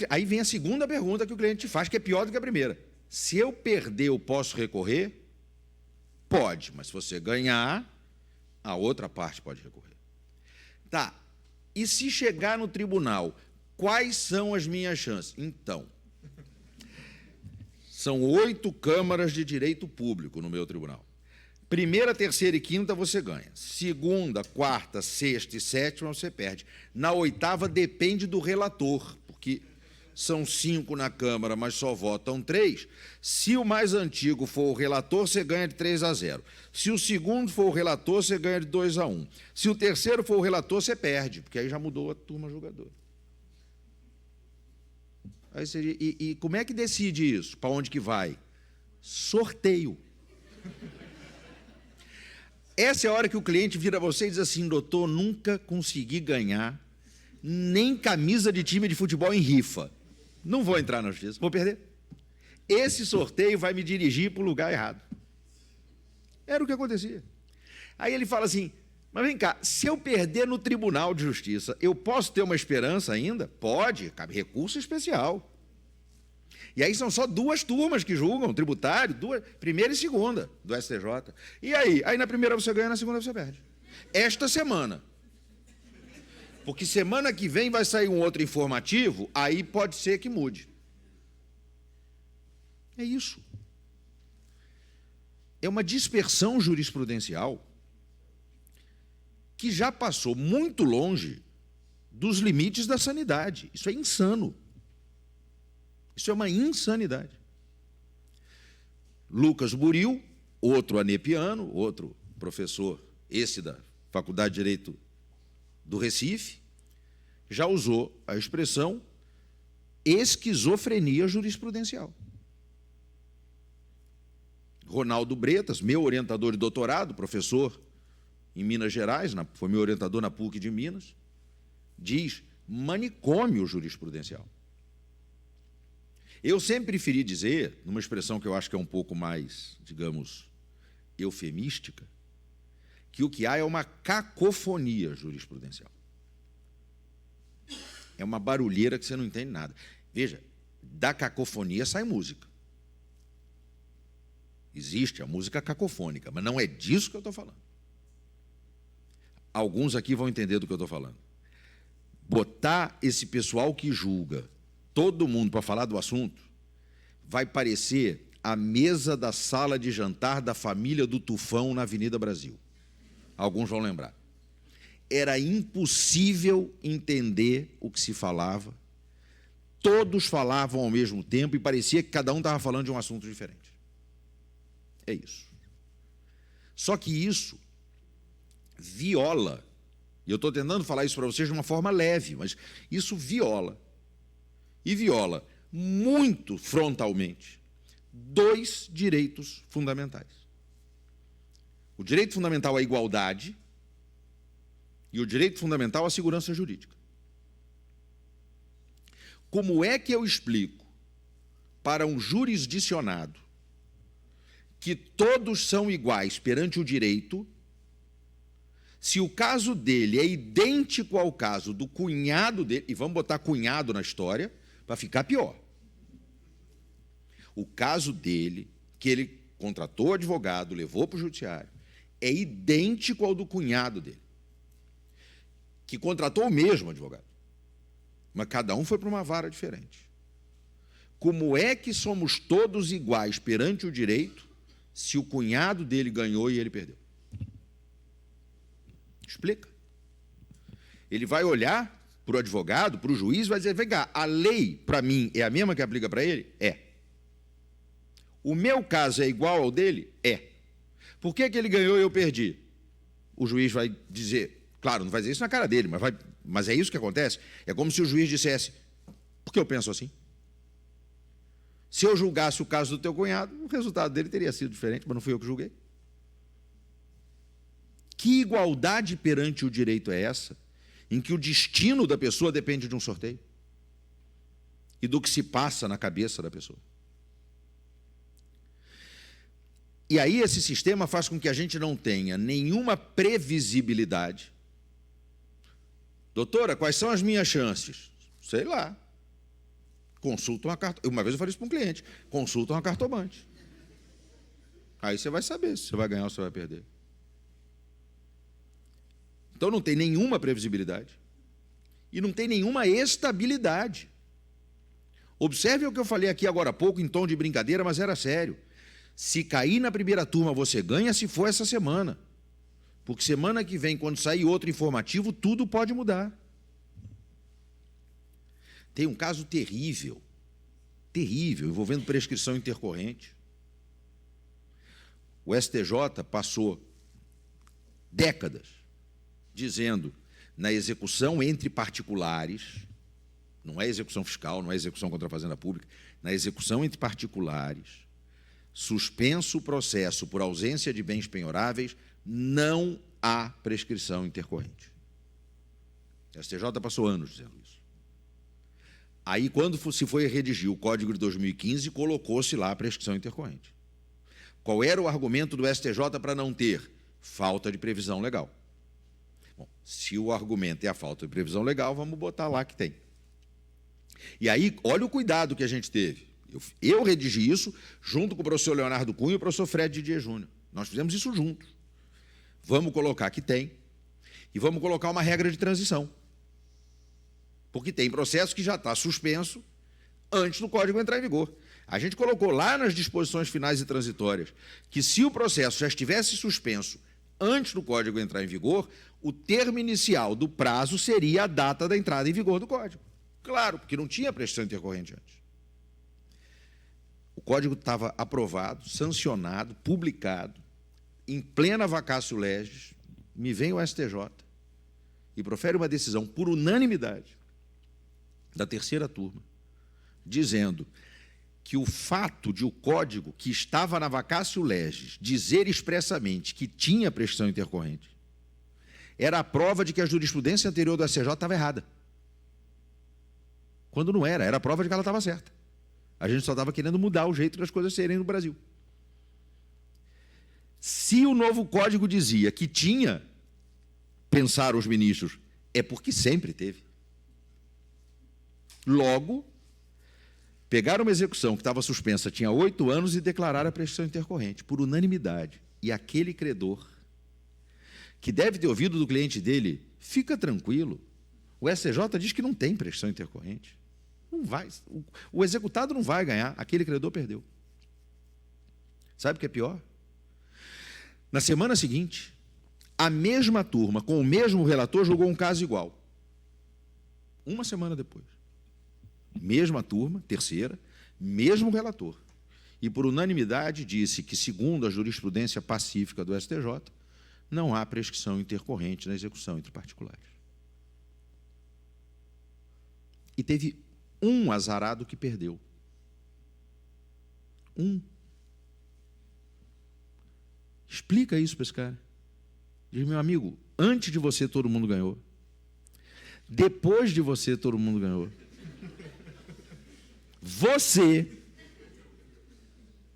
Aí vem a segunda pergunta que o cliente te faz, que é pior do que a primeira. Se eu perder, eu posso recorrer? Pode, mas se você ganhar, a outra parte pode recorrer. Tá, e se chegar no tribunal, quais são as minhas chances? Então, são 8 câmaras de direito público no meu tribunal. Primeira, terceira e quinta você ganha. Segunda, quarta, sexta e sétima você perde. Na 8ª depende do relator, porque são 5 na Câmara, mas só votam 3. Se o mais antigo for o relator, você ganha de 3-0. Se o segundo for o relator, você ganha de 2-1. Se o terceiro for o relator, você perde, porque aí já mudou a turma julgadora. Aí você, e como é que decide isso? Para onde que vai? Sorteio. Essa é a hora que o cliente vira você e diz assim, doutor, nunca consegui ganhar nem camisa de time de futebol em rifa. Não vou entrar na justiça, vou perder. Esse sorteio vai me dirigir para o lugar errado. Era o que acontecia. Aí ele fala assim, mas vem cá, se eu perder no Tribunal de Justiça, eu posso ter uma esperança ainda? Pode, cabe recurso especial. E aí são só 2 turmas que julgam, tributário, primeira e segunda do STJ. E aí? Aí na primeira você ganha, na segunda você perde. Esta semana. Porque semana que vem vai sair um outro informativo, aí pode ser que mude. É isso. É uma dispersão jurisprudencial que já passou muito longe dos limites da sanidade. Isso é insano. Isso é uma insanidade. Lucas Buril, outro anepiano, outro professor, esse da Faculdade de Direito do Recife, já usou a expressão esquizofrenia jurisprudencial. Ronaldo Bretas, meu orientador de doutorado, professor em Minas Gerais, foi meu orientador na PUC de Minas, diz manicômio jurisprudencial. Eu sempre preferi dizer, numa expressão que eu acho que é um pouco mais, digamos, eufemística, que o que há é uma cacofonia jurisprudencial. É uma barulheira que você não entende nada. Veja, da cacofonia sai música. Existe a música cacofônica, mas não é disso que eu estou falando. Alguns aqui vão entender do que eu estou falando. Botar esse pessoal que julga todo mundo para falar do assunto vai parecer a mesa da sala de jantar da família do Tufão na Avenida Brasil. Alguns vão lembrar. Era impossível entender o que se falava. Todos falavam ao mesmo tempo e parecia que cada um estava falando de um assunto diferente. É isso. Só que isso viola, e eu estou tentando falar isso para vocês de uma forma leve, mas isso viola, e viola muito frontalmente, 2 direitos fundamentais. O direito fundamental à igualdade e o direito fundamental à segurança jurídica. Como é que eu explico para um jurisdicionado que todos são iguais perante o direito, se o caso dele é idêntico ao caso do cunhado dele, e vamos botar cunhado na história para ficar pior. O caso dele, que ele contratou advogado, levou para o judiciário, é idêntico ao do cunhado dele, que contratou o mesmo advogado, mas cada um foi para uma vara diferente. Como é que somos todos iguais perante o direito se o cunhado dele ganhou e ele perdeu? Explica. Ele vai olhar para o advogado, para o juiz, vai dizer, vem cá, a lei, para mim, é a mesma que aplica para ele? É. O meu caso é igual ao dele? É. Por que ele ganhou e eu perdi? O juiz vai dizer, claro, não vai dizer isso na cara dele, mas é isso que acontece. É como se o juiz dissesse, por que eu penso assim? Se eu julgasse o caso do teu cunhado, o resultado dele teria sido diferente, mas não fui eu que julguei. Que igualdade perante o direito é essa, em que o destino da pessoa depende de um sorteio e do que se passa na cabeça da pessoa? E aí esse sistema faz com que a gente não tenha nenhuma previsibilidade. Doutora, quais são as minhas chances? Sei lá. Consulta uma cartomante. Uma vez eu falei isso para um cliente. Consulta uma cartomante. Aí você vai saber se você vai ganhar ou se você vai perder. Então não tem nenhuma previsibilidade. E não tem nenhuma estabilidade. Observe o que eu falei aqui agora há pouco, em tom de brincadeira, mas era sério. Se cair na primeira turma, você ganha se for essa semana. Porque semana que vem, quando sair outro informativo, tudo pode mudar. Tem um caso terrível, envolvendo prescrição intercorrente. O STJ passou décadas dizendo, na execução entre particulares, não é execução fiscal, não é execução contra a fazenda pública, na execução entre particulares, suspenso o processo por ausência de bens penhoráveis, não há prescrição intercorrente. O STJ passou anos dizendo isso. Aí, quando se foi redigir o Código de 2015, colocou-se lá a prescrição intercorrente. Qual era o argumento do STJ para não ter? Falta de previsão legal. Bom, se o argumento é a falta de previsão legal, vamos botar lá que tem. E aí, olha o cuidado que a gente teve. Eu redigi isso junto com o professor Leonardo Cunha e o professor Fred Didier Júnior. Nós fizemos isso juntos. Vamos colocar que tem e vamos colocar uma regra de transição. Porque tem processo que já está suspenso antes do código entrar em vigor. A gente colocou lá nas disposições finais e transitórias que se o processo já estivesse suspenso antes do código entrar em vigor, o termo inicial do prazo seria a data da entrada em vigor do código. Claro, porque não tinha prescrição intercorrente antes. O código estava aprovado, sancionado, publicado, em plena vacatio legis, me vem o STJ e profere uma decisão por unanimidade da terceira turma, dizendo que o fato de o código que estava na vacatio legis dizer expressamente que tinha prescrição intercorrente era a prova de que a jurisprudência anterior do STJ estava errada. Quando não era, era a prova de que ela estava certa. A gente só estava querendo mudar o jeito das coisas serem no Brasil. Se o novo código dizia que tinha, pensaram os ministros, é porque sempre teve. Logo, Pegaram uma execução que estava suspensa, tinha 8 anos, e declararam a prescrição intercorrente, por unanimidade. E aquele credor, que deve ter ouvido do cliente dele, fica tranquilo, o STJ diz que não tem prescrição intercorrente. Não vai, o executado não vai ganhar, aquele credor perdeu. Sabe o que é pior? Na semana seguinte, a mesma turma, com o mesmo relator, julgou um caso igual. Uma semana depois. Mesma turma, terceira, mesmo relator. E, por unanimidade, disse que, segundo a jurisprudência pacífica do STJ, não há prescrição intercorrente na execução entre particulares. E teve um azarado que perdeu. Um. Explica isso para esse cara. Diz, meu amigo, antes de você todo mundo ganhou. Depois de você todo mundo ganhou. Você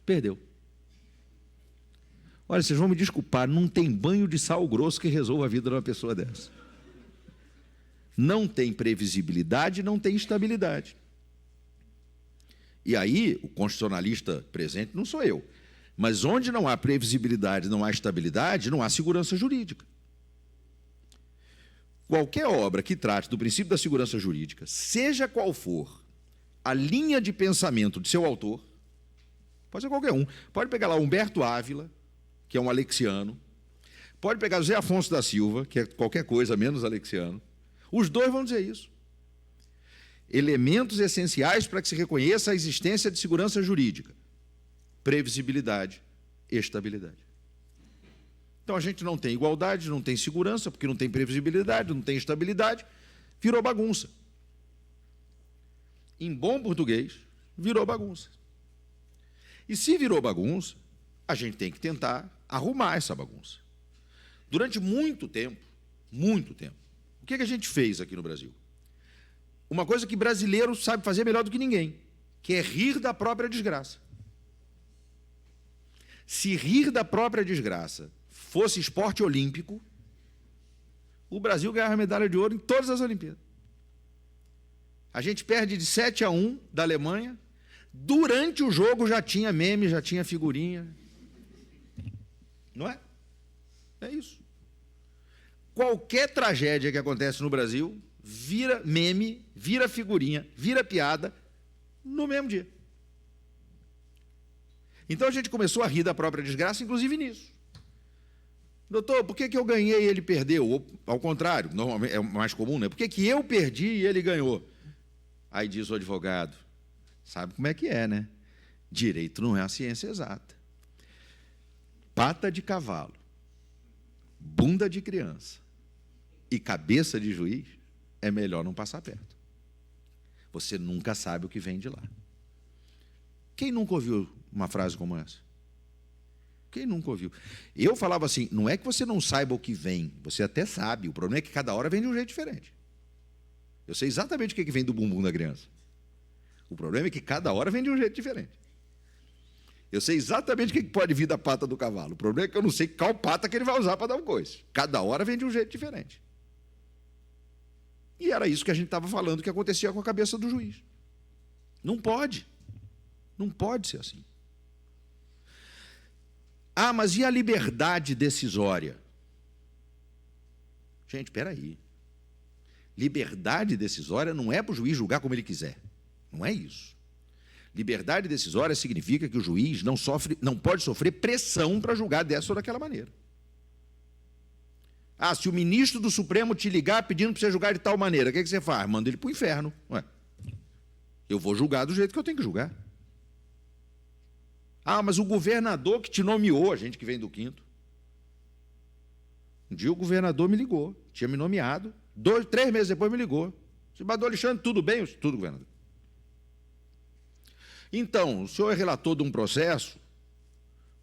perdeu. Olha, vocês vão me desculpar, não tem banho de sal grosso que resolva a vida de uma pessoa dessa. Não tem previsibilidade, não tem estabilidade. E aí, o constitucionalista presente não sou eu, mas onde não há previsibilidade, não há estabilidade, não há segurança jurídica. Qualquer obra que trate do princípio da segurança jurídica, seja qual for a linha de pensamento de seu autor, pode ser qualquer um, pode pegar lá Humberto Ávila, que é um alexiano, pode pegar José Afonso da Silva, que é qualquer coisa menos alexiano, os dois vão dizer isso. Elementos essenciais para que se reconheça a existência de segurança jurídica: previsibilidade e estabilidade. Então, a gente não tem igualdade, não tem segurança, porque não tem previsibilidade, não tem estabilidade, virou bagunça. Em bom português, virou bagunça. E se virou bagunça, a gente tem que tentar arrumar essa bagunça. Durante muito tempo, o que a gente fez aqui no Brasil? Uma coisa que brasileiro sabe fazer melhor do que ninguém, que é rir da própria desgraça. Se rir da própria desgraça fosse esporte olímpico, o Brasil ganhava medalha de ouro em todas as Olimpíadas. A gente perde de 7-1 da Alemanha, durante o jogo já tinha meme, já tinha figurinha. Não é? É isso. Qualquer tragédia que acontece no Brasil vira meme, vira figurinha, vira piada no mesmo dia. Então a gente começou a rir da própria desgraça, inclusive nisso. Doutor, por que eu ganhei e ele perdeu? Ou, ao contrário, normalmente é mais comum, né? Por que eu perdi e ele ganhou? Aí diz o advogado, sabe como é que é, né? Direito não é a ciência exata. Pata de cavalo, bunda de criança e cabeça de juiz, é melhor não passar perto. Você nunca sabe o que vem de lá. Quem nunca ouviu uma frase como essa? Quem nunca ouviu? Eu falava assim, não é que você não saiba o que vem, você até sabe, o problema é que cada hora vem de um jeito diferente. Eu sei exatamente o que vem do bumbum da criança. O problema é que cada hora vem de um jeito diferente. Eu sei exatamente o que pode vir da pata do cavalo. O problema é que eu não sei qual pata que ele vai usar para dar um coice. Cada hora vem de um jeito diferente. E era isso que a gente estava falando que acontecia com a cabeça do juiz. Não pode. Não pode ser assim. Ah, mas e a liberdade decisória? Gente, espera aí. Liberdade decisória não é para o juiz julgar como ele quiser. Não é isso. Liberdade decisória significa que o juiz não pode sofrer pressão para julgar dessa ou daquela maneira. Ah, se o ministro do Supremo te ligar pedindo para você julgar de tal maneira, o que você faz? Manda ele para o inferno. Ué, eu vou julgar do jeito que eu tenho que julgar. Ah, mas o governador que te nomeou, a gente que vem do quinto. Um dia o governador me ligou, tinha me nomeado, 2, 3 meses depois me ligou. Senador Alexandre, tudo bem? Eu disse, tudo, governador. Então, o senhor é relator de um processo,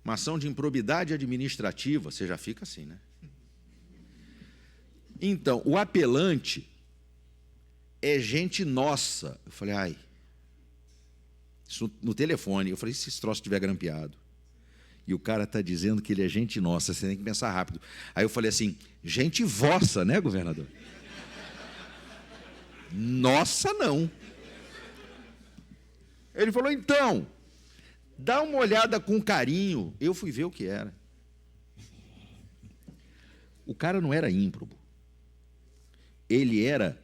uma ação de improbidade administrativa, você já fica assim, né? Então, o apelante é gente nossa. Eu falei, ai, isso no telefone. Eu falei, se esse troço estiver grampeado, e o cara está dizendo que ele é gente nossa, você tem que pensar rápido. Aí eu falei assim, gente vossa, né, governador? Nossa, não. Ele falou, então, dá uma olhada com carinho. Eu fui ver o que era. O cara não era ímprobo. Ele era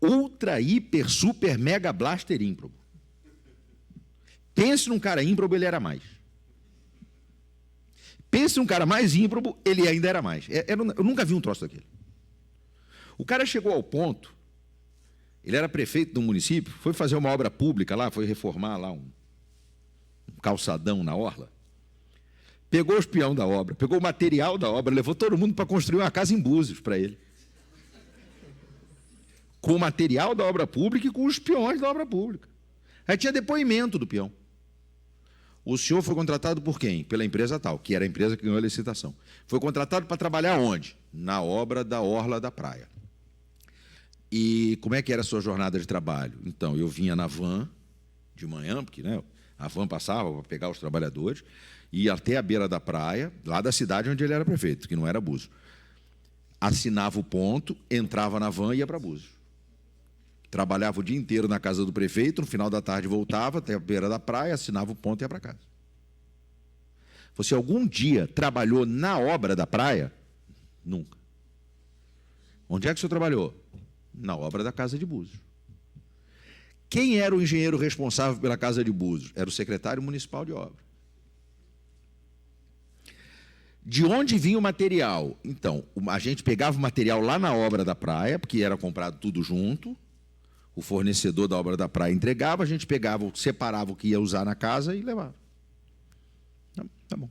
ultra, hiper, super, mega blaster ímprobo. Pense num cara ímprobo, ele era mais. Pense num cara mais ímprobo, ele ainda era mais. Eu nunca vi um troço daquele. O cara chegou ao ponto, ele era prefeito do município, foi fazer uma obra pública lá, foi reformar lá um calçadão na orla, pegou os peão da obra, pegou o material da obra, levou todo mundo para construir uma casa em Búzios para ele. Com o material da obra pública e com os peões da obra pública. Aí tinha depoimento do peão. O senhor foi contratado por quem? Pela empresa tal, que era a empresa que ganhou a licitação. Foi contratado para trabalhar onde? Na obra da orla da praia. E como é que era a sua jornada de trabalho? Então, eu vinha na van de manhã, porque né, a van passava para pegar os trabalhadores, ia até a beira da praia, lá da cidade onde ele era prefeito, que não era Búzios. Assinava o ponto, entrava na van e ia para Búzios. Trabalhava o dia inteiro na casa do prefeito, no final da tarde voltava até a beira da praia, assinava o ponto e ia para casa. Você algum dia trabalhou na obra da praia? Nunca. Onde é que o senhor trabalhou? Na obra da Casa de Búzios. Quem era o engenheiro responsável pela Casa de Búzios? Era o secretário municipal de obra. De onde vinha o material? Então, a gente pegava o material lá na obra da praia, porque era comprado tudo junto, o fornecedor da obra da praia entregava, a gente pegava, separava o que ia usar na casa e levava. Tá bom.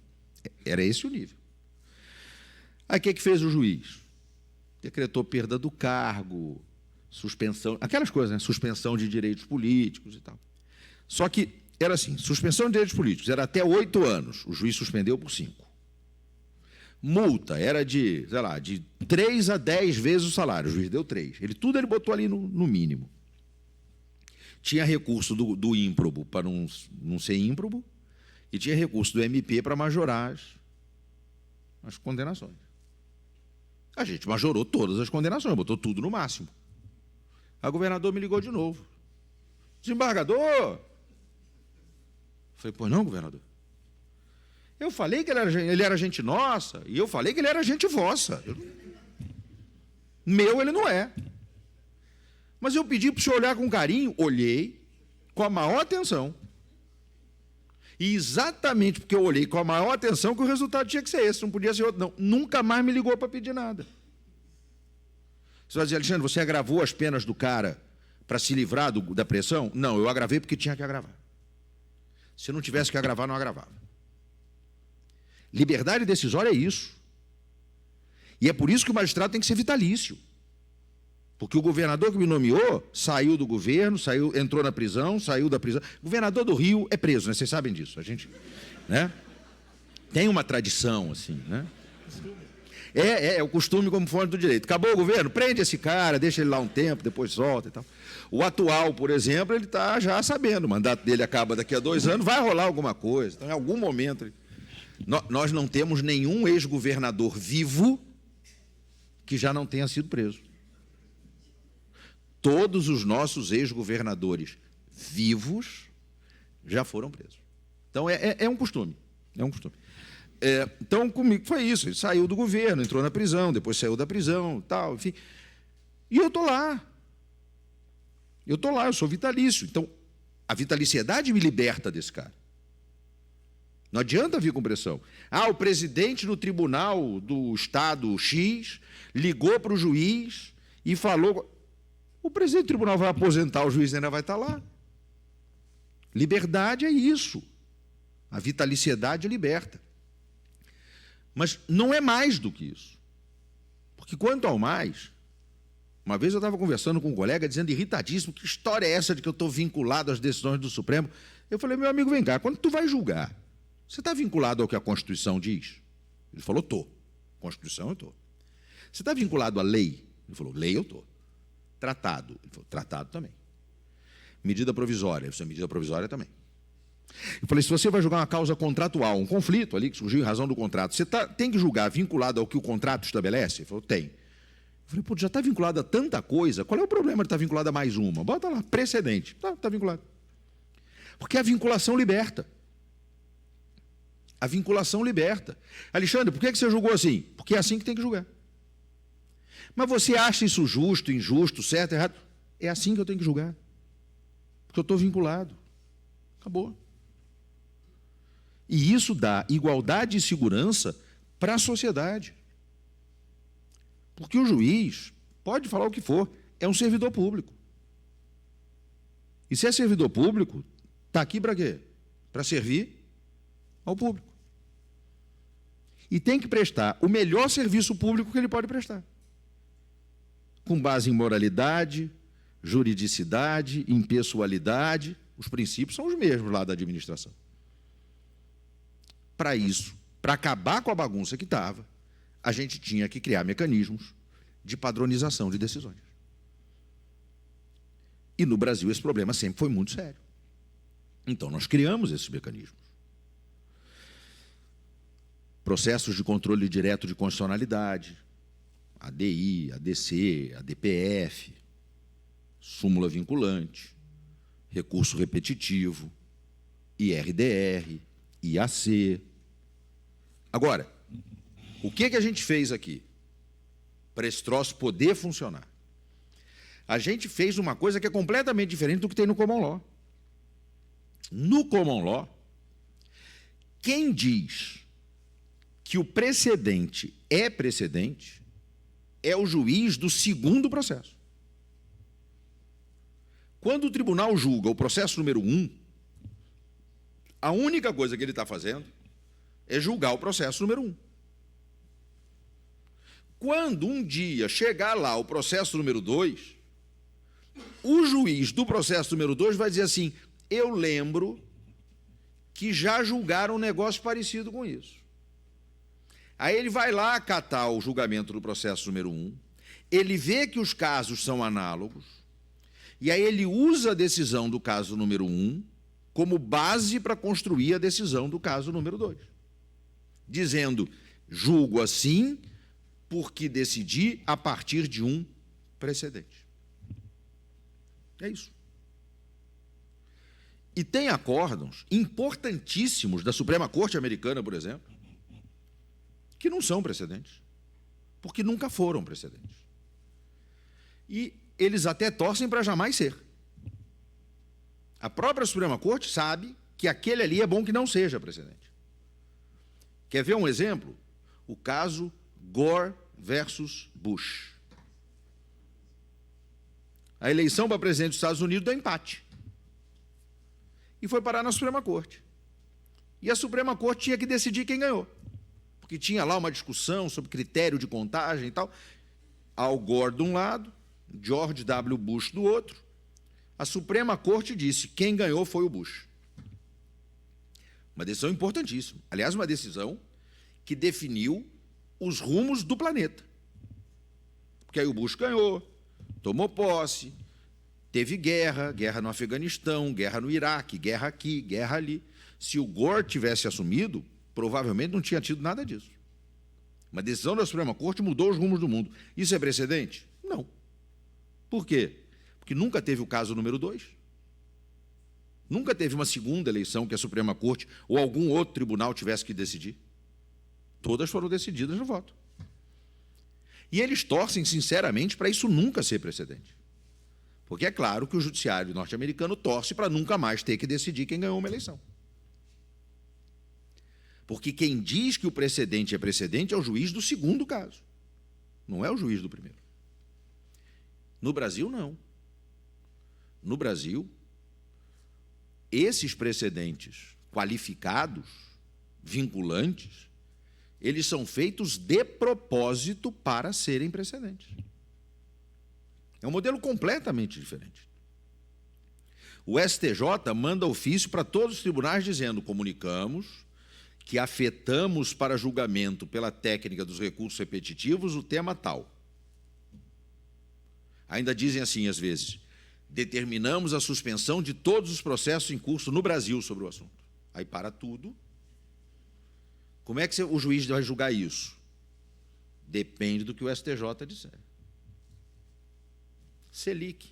Era esse o nível. Aí o que fez o juiz? Decretou perda do cargo, suspensão, aquelas coisas, né? Suspensão de direitos políticos e tal. Só que era assim, suspensão de direitos políticos era até 8 anos, o juiz suspendeu por 5. Multa era de, sei lá, de 3 a 10 vezes o salário, o juiz deu 3. Tudo ele botou ali no mínimo. Tinha recurso do ímprobo para não ser ímprobo e tinha recurso do MP para majorar as condenações. A gente majorou todas as condenações, botou tudo no máximo. A governador me ligou de novo. Desembargador! Falei, pois não, governador? Eu falei que ele era gente nossa e eu falei que ele era gente vossa. Meu ele não é. Mas eu pedi para o senhor olhar com carinho, olhei com a maior atenção. E exatamente porque eu olhei com a maior atenção que o resultado tinha que ser esse, não podia ser outro, não. Nunca mais me ligou para pedir nada. Você vai dizer, Alexandre, você agravou as penas do cara para se livrar da pressão? Não, eu agravei porque tinha que agravar. Se não tivesse que agravar, não agravava. Liberdade decisória é isso. E é por isso que o magistrado tem que ser vitalício. Porque o governador que me nomeou saiu do governo, entrou na prisão, saiu da prisão. O governador do Rio é preso, né? Vocês sabem disso. A gente, né? Tem uma tradição, assim, né? É o costume como fonte do direito. Acabou o governo, prende esse cara, deixa ele lá um tempo, depois solta e tal. O atual, por exemplo, ele está já sabendo, o mandato dele acaba daqui a 2 anos, vai rolar alguma coisa. Então, em algum momento... Nós não temos nenhum ex-governador vivo que já não tenha sido preso. Todos os nossos ex-governadores vivos já foram presos. Então, é um costume. É um costume. Então, comigo foi isso. Ele saiu do governo, entrou na prisão, depois saiu da prisão, tal, enfim. E eu estou lá. Eu sou vitalício. Então, a vitaliciedade me liberta desse cara. Não adianta vir com pressão. O presidente do tribunal do Estado X ligou para o juiz e falou... O presidente do tribunal vai aposentar, o juiz ainda vai estar lá. Liberdade é isso. A vitaliciedade liberta. Mas não é mais do que isso. Porque quanto ao mais... Uma vez eu estava conversando com um colega, dizendo irritadíssimo, que história é essa de que eu estou vinculado às decisões do Supremo? Eu falei, meu amigo, vem cá, quando tu vai julgar, você está vinculado ao que a Constituição diz? Ele falou, estou. Constituição, eu estou. Você está vinculado à lei? Ele falou, lei, eu estou. Tratado? Ele falou, tratado também. Medida provisória? Ele falou, medida provisória também. Eu falei, se você vai julgar uma causa contratual, um conflito ali que surgiu em razão do contrato, você tem que julgar vinculado ao que o contrato estabelece? Ele falou, tem. Eu falei, pô, já está vinculado a tanta coisa, qual é o problema de estar vinculado a mais uma? Bota lá, precedente. Está vinculado. Porque a vinculação liberta. A vinculação liberta. Alexandre, por que você julgou assim? Porque é assim que tem que julgar. Mas você acha isso justo, injusto, certo, errado? É assim que eu tenho que julgar. Porque eu estou vinculado. Acabou. E isso dá igualdade e segurança para a sociedade. Porque o juiz pode falar o que for, é um servidor público. E se é servidor público, está aqui para quê? Para servir ao público. E tem que prestar o melhor serviço público que ele pode prestar. Com base em moralidade, juridicidade, impessoalidade, os princípios são os mesmos lá da administração. Para isso, para acabar com a bagunça que estava, a gente tinha que criar mecanismos de padronização de decisões. E no Brasil esse problema sempre foi muito sério. Então nós criamos esses mecanismos. Processos de controle direto de constitucionalidade, ADI, ADC, ADPF, súmula vinculante, recurso repetitivo, IRDR, IAC. Agora, o que a gente fez aqui para esse troço poder funcionar? A gente fez uma coisa que é completamente diferente do que tem no Common Law. No Common Law, quem diz que o precedente é o juiz do segundo processo. Quando o tribunal julga o processo número 1, a única coisa que ele está fazendo é julgar o processo número 1. Quando um dia chegar lá o processo número 2, o juiz do processo número 2 vai dizer assim: eu lembro que já julgaram um negócio parecido com isso. Aí ele vai lá acatar o julgamento do processo número 1, ele vê que os casos são análogos, e aí ele usa a decisão do caso número 1 como base para construir a decisão do caso número 2, dizendo: julgo assim porque decidi a partir de um precedente. É isso. E tem acórdãos importantíssimos da Suprema Corte Americana, por exemplo, que não são precedentes, porque nunca foram precedentes. E eles até torcem para jamais ser. A própria Suprema Corte sabe que aquele ali é bom que não seja precedente. Quer ver um exemplo? O caso Gore versus Bush. A eleição para presidente dos Estados Unidos deu empate. E foi parar na Suprema Corte. E a Suprema Corte tinha que decidir quem ganhou. Porque tinha lá uma discussão sobre critério de contagem e tal. Al Gore de um lado, George W. Bush do outro. A Suprema Corte disse: quem ganhou foi o Bush. Uma decisão importantíssima. Aliás, uma decisão que definiu os rumos do planeta. Porque aí o Bush ganhou, tomou posse, teve guerra, guerra no Afeganistão, guerra no Iraque, guerra aqui, guerra ali. Se o Gore tivesse assumido, provavelmente não tinha tido nada disso. Uma decisão da Suprema Corte mudou os rumos do mundo. Isso é precedente? Não. Por quê? Porque nunca teve o caso número 2. Nunca teve uma segunda eleição que a Suprema Corte ou algum outro tribunal tivesse que decidir. Todas foram decididas no voto. E eles torcem sinceramente para isso nunca ser precedente. Porque é claro que o judiciário norte-americano torce para nunca mais ter que decidir quem ganhou uma eleição. Porque quem diz que o precedente é o juiz do segundo caso, não é o juiz do primeiro. No Brasil, não. No Brasil, esses precedentes qualificados, vinculantes, eles são feitos de propósito para serem precedentes. É um modelo completamente diferente. O STJ manda ofício para todos os tribunais dizendo: comunicamos que afetamos para julgamento pela técnica dos recursos repetitivos o tema tal. Ainda dizem assim às vezes: determinamos a suspensão de todos os processos em curso no Brasil sobre o assunto. Aí para tudo. Como é que o juiz vai julgar isso? Depende do que o STJ disser. Selic.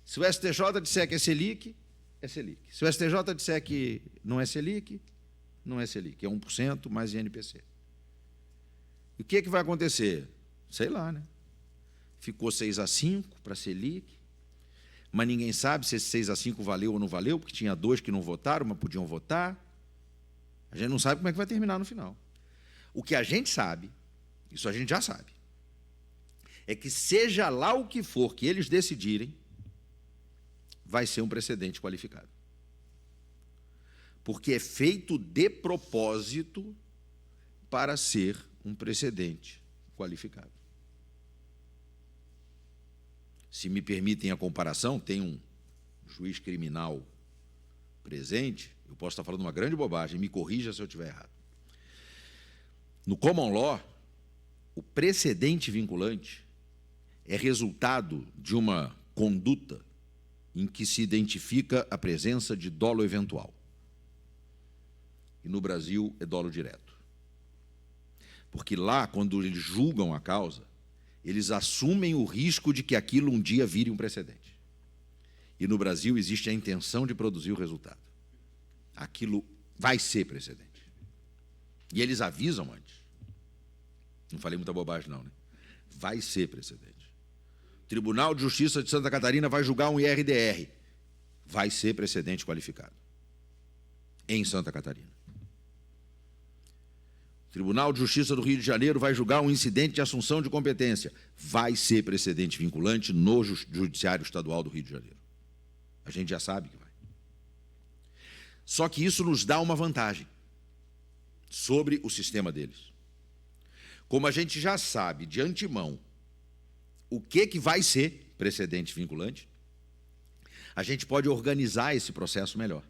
Se o STJ disser que é Selic, é Selic. Se o STJ disser que não é Selic, não é Selic, é 1% mais INPC. E o que vai acontecer? Sei lá, né? Ficou 6-5 para Selic, mas ninguém sabe se esse 6-5 valeu ou não valeu, porque tinha 2 que não votaram, mas podiam votar. A gente não sabe como é que vai terminar no final. O que a gente sabe, isso a gente já sabe, é que seja lá o que for que eles decidirem, vai ser um precedente qualificado. Porque é feito de propósito para ser um precedente qualificado. Se me permitem a comparação, tem um juiz criminal presente, eu posso estar falando uma grande bobagem, me corrija se eu estiver errado. No common law, o precedente vinculante é resultado de uma conduta em que se identifica a presença de dolo eventual. E no Brasil é dolo direto. Porque lá, quando eles julgam a causa, eles assumem o risco de que aquilo um dia vire um precedente. E no Brasil existe a intenção de produzir o resultado. Aquilo vai ser precedente. E eles avisam antes. Não falei muita bobagem, não, né? Vai ser precedente. O Tribunal de Justiça de Santa Catarina vai julgar um IRDR. Vai ser precedente qualificado. Em Santa Catarina. O Tribunal de Justiça do Rio de Janeiro vai julgar um incidente de assunção de competência. Vai ser precedente vinculante no Judiciário Estadual do Rio de Janeiro. A gente já sabe que vai. Só que isso nos dá uma vantagem sobre o sistema deles. Como a gente já sabe de antemão o que vai ser precedente vinculante, a gente pode organizar esse processo melhor.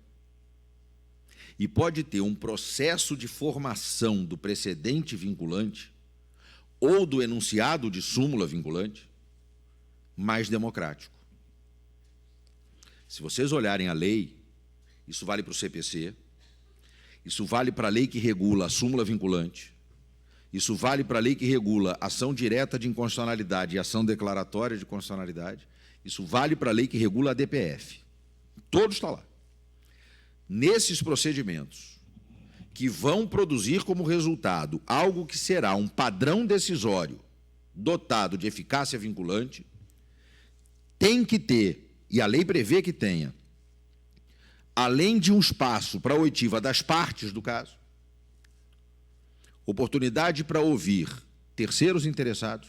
E pode ter um processo de formação do precedente vinculante ou do enunciado de súmula vinculante mais democrático. Se vocês olharem a lei, isso vale para o CPC, isso vale para a lei que regula a súmula vinculante, isso vale para a lei que regula ação direta de inconstitucionalidade e ação declaratória de constitucionalidade, isso vale para a lei que regula a DPF. Todos estão lá. Nesses procedimentos, que vão produzir como resultado algo que será um padrão decisório dotado de eficácia vinculante, tem que ter, e a lei prevê que tenha, além de um espaço para a oitiva das partes do caso, oportunidade para ouvir terceiros interessados,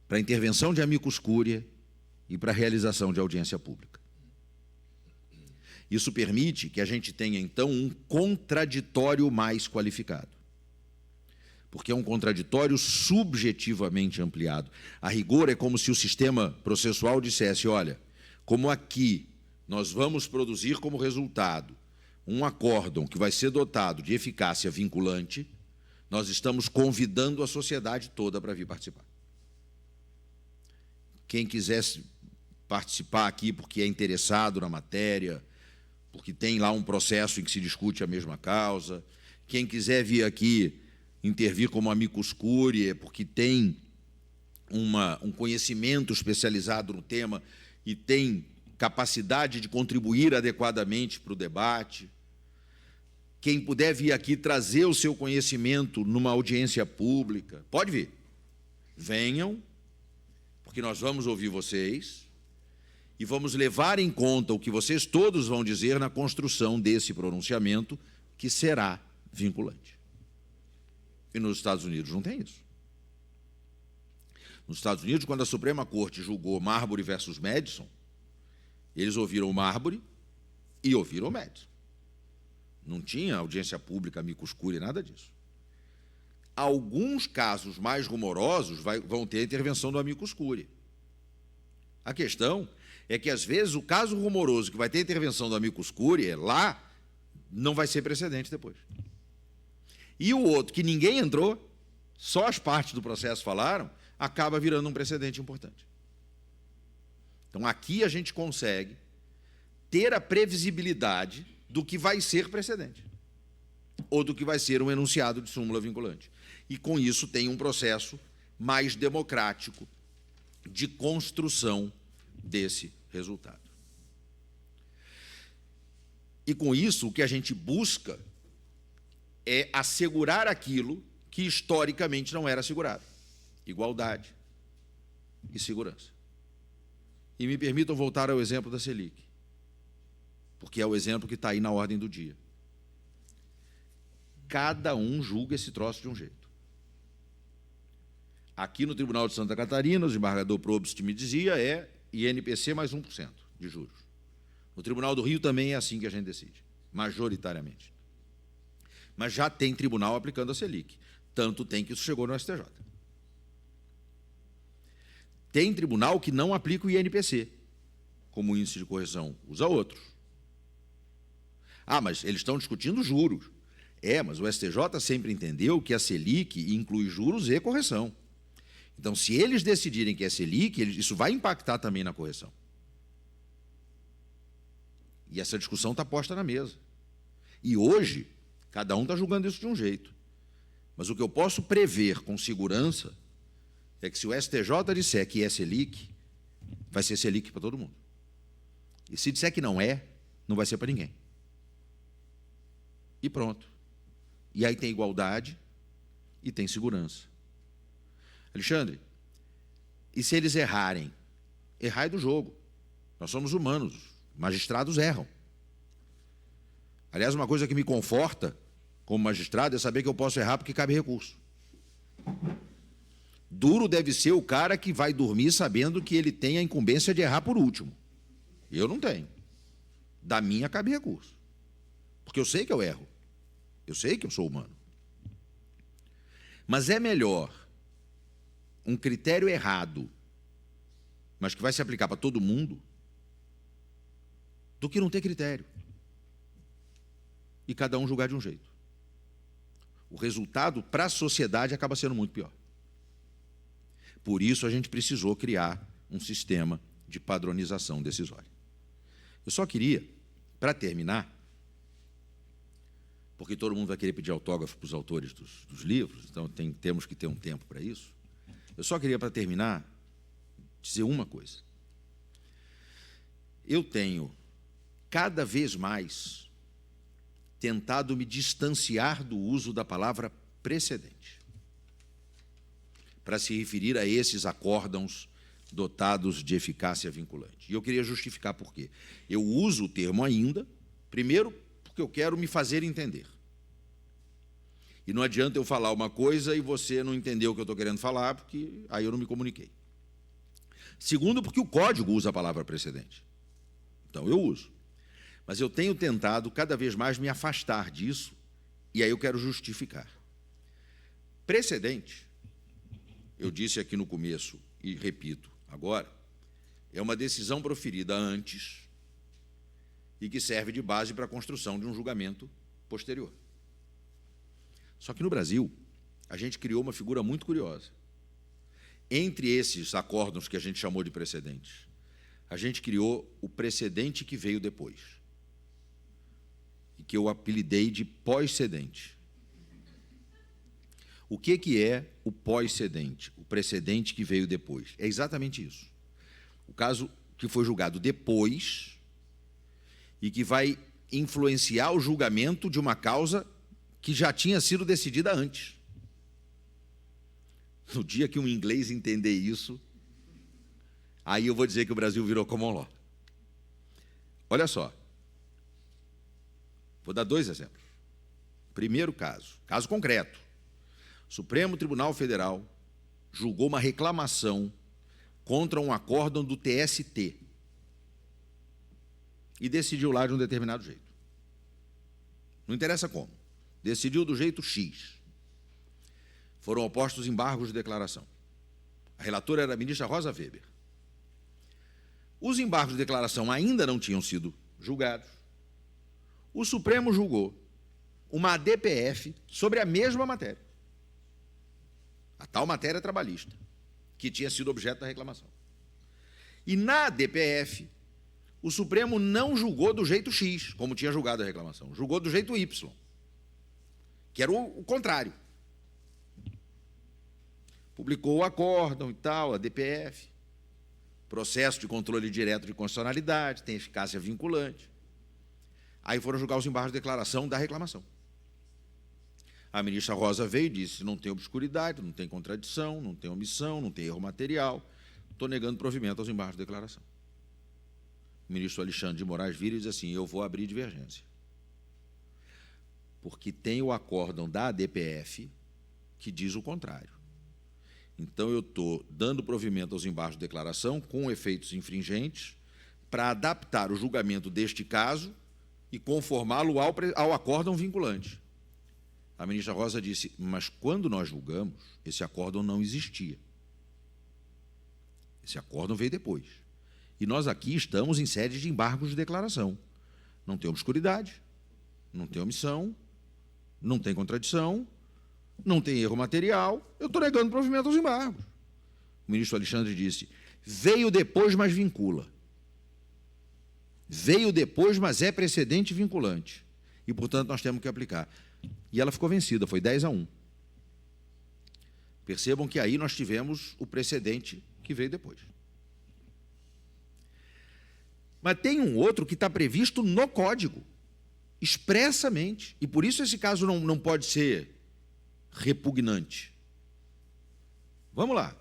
para intervenção de amicus curiae e para realização de audiência pública. Isso permite que a gente tenha, então, um contraditório mais qualificado. Porque é um contraditório subjetivamente ampliado. A rigor, é como se o sistema processual dissesse, olha, como aqui nós vamos produzir como resultado um acórdão que vai ser dotado de eficácia vinculante, nós estamos convidando a sociedade toda para vir participar. Quem quisesse participar aqui porque é interessado na matéria, porque tem lá um processo em que se discute a mesma causa, quem quiser vir aqui intervir como amicus curiae, porque tem um conhecimento especializado no tema e tem capacidade de contribuir adequadamente para o debate, quem puder vir aqui trazer o seu conhecimento numa audiência pública, pode vir. Venham, porque nós vamos ouvir vocês e vamos levar em conta o que vocês todos vão dizer na construção desse pronunciamento, que será vinculante. E nos Estados Unidos não tem isso. Nos Estados Unidos, quando a Suprema Corte julgou Marbury versus Madison, eles ouviram o Marbury e ouviram o Madison. Não tinha audiência pública, amicus curiae, nada disso. Alguns casos mais rumorosos vão ter a intervenção do amicus curiae. A questão é que, às vezes, o caso rumoroso que vai ter a intervenção do amicus curiae, lá, não vai ser precedente depois. E o outro, que ninguém entrou, só as partes do processo falaram, acaba virando um precedente importante. Então, aqui a gente consegue ter a previsibilidade do que vai ser precedente, ou do que vai ser um enunciado de súmula vinculante. E, com isso, tem um processo mais democrático de construção desse resultado. E, com isso, o que a gente busca é assegurar aquilo que, historicamente, não era assegurado. Igualdade e segurança. E me permitam voltar ao exemplo da Selic, porque é o exemplo que está aí na ordem do dia. Cada um julga esse troço de um jeito. Aqui no Tribunal de Santa Catarina, o desembargador Probst me dizia, é INPC mais 1% de juros. No Tribunal do Rio também é assim que a gente decide, majoritariamente. Mas já tem tribunal aplicando a Selic. Tanto tem que isso chegou no STJ. Tem tribunal que não aplica o INPC, como índice de correção, usa outros. Ah, mas eles estão discutindo juros. É, mas o STJ sempre entendeu que a Selic inclui juros e correção. Então, se eles decidirem que é Selic, isso vai impactar também na correção. E essa discussão está posta na mesa. E hoje, cada um está julgando isso de um jeito. Mas o que eu posso prever com segurança é que, se o STJ disser que é Selic, vai ser Selic para todo mundo. E se disser que não é, não vai ser para ninguém. E pronto. E aí tem igualdade e tem segurança. Alexandre, e se eles errarem? Errar é do jogo. Nós somos humanos, magistrados erram. Aliás, uma coisa que me conforta como magistrado é saber que eu posso errar porque cabe recurso. Duro deve ser o cara que vai dormir sabendo que ele tem a incumbência de errar por último. Eu não tenho. Da minha cabe recurso. Porque eu sei que eu erro. Eu sei que eu sou humano. Mas é melhor um critério errado, mas que vai se aplicar para todo mundo, do que não ter critério. E cada um julgar de um jeito. O resultado para a sociedade acaba sendo muito pior. Por isso a gente precisou criar um sistema de padronização decisória. Eu só queria, para terminar, porque todo mundo vai querer pedir autógrafo para os autores dos livros, então temos que ter um tempo para isso. Eu só queria, para terminar, dizer uma coisa. Eu tenho, cada vez mais, tentado me distanciar do uso da palavra precedente, para se referir a esses acórdãos dotados de eficácia vinculante. E eu queria justificar por quê. Eu uso o termo ainda, primeiro, porque eu quero me fazer entender. E não adianta eu falar uma coisa e você não entender o que eu estou querendo falar, porque aí eu não me comuniquei. Segundo, porque o código usa a palavra precedente. Então, eu uso. Mas eu tenho tentado cada vez mais me afastar disso, e aí eu quero justificar. Precedente, eu disse aqui no começo, e repito agora, é uma decisão proferida antes e que serve de base para a construção de um julgamento posterior. Só que no Brasil, a gente criou uma figura muito curiosa. Entre esses acórdãos que a gente chamou de precedentes, a gente criou o precedente que veio depois, e que eu apelidei de pós-cedente. O que é o pós-cedente, o precedente que veio depois? É exatamente isso. O caso que foi julgado depois e que vai influenciar o julgamento de uma causa que já tinha sido decidida antes. No dia que um inglês entender isso, aí eu vou dizer que o Brasil virou common law. Olha só. Vou dar 2 exemplos. Primeiro caso concreto. O Supremo Tribunal Federal julgou uma reclamação contra um acórdão do TST e decidiu lá de um determinado jeito. Não interessa como. Decidiu do jeito X. Foram opostos embargos de declaração. A relatora era a ministra Rosa Weber. Os embargos de declaração ainda não tinham sido julgados. O Supremo julgou uma ADPF sobre a mesma matéria. A tal matéria trabalhista, que tinha sido objeto da reclamação. E na ADPF, o Supremo não julgou do jeito X, como tinha julgado a reclamação, julgou do jeito Y, que era o contrário. Publicou o acórdão e tal, a DPF, processo de controle direto de constitucionalidade, tem eficácia vinculante. Aí foram julgar os embargos de declaração da reclamação. A ministra Rosa veio e disse: não tem obscuridade, não tem contradição, não tem omissão, não tem erro material, estou negando provimento aos embargos de declaração. O ministro Alexandre de Moraes vira e diz assim: eu vou abrir divergência. Porque tem o acórdão da ADPF que diz o contrário. Então, eu estou dando provimento aos embargos de declaração com efeitos infringentes para adaptar o julgamento deste caso e conformá-lo ao acórdão vinculante. A ministra Rosa disse: mas quando nós julgamos, esse acórdão não existia. Esse acórdão veio depois. E nós aqui estamos em sede de embargos de declaração. Não tem obscuridade, não tem omissão, não tem contradição, não tem erro material, eu estou negando provimento aos embargos. O ministro Alexandre disse: veio depois, mas vincula. Veio depois, mas é precedente vinculante. E, portanto, nós temos que aplicar. E ela ficou vencida, foi 10-1. Percebam que aí nós tivemos o precedente que veio depois. Mas tem um outro que está previsto no Código, expressamente, e por isso esse caso não pode ser repugnante. Vamos lá.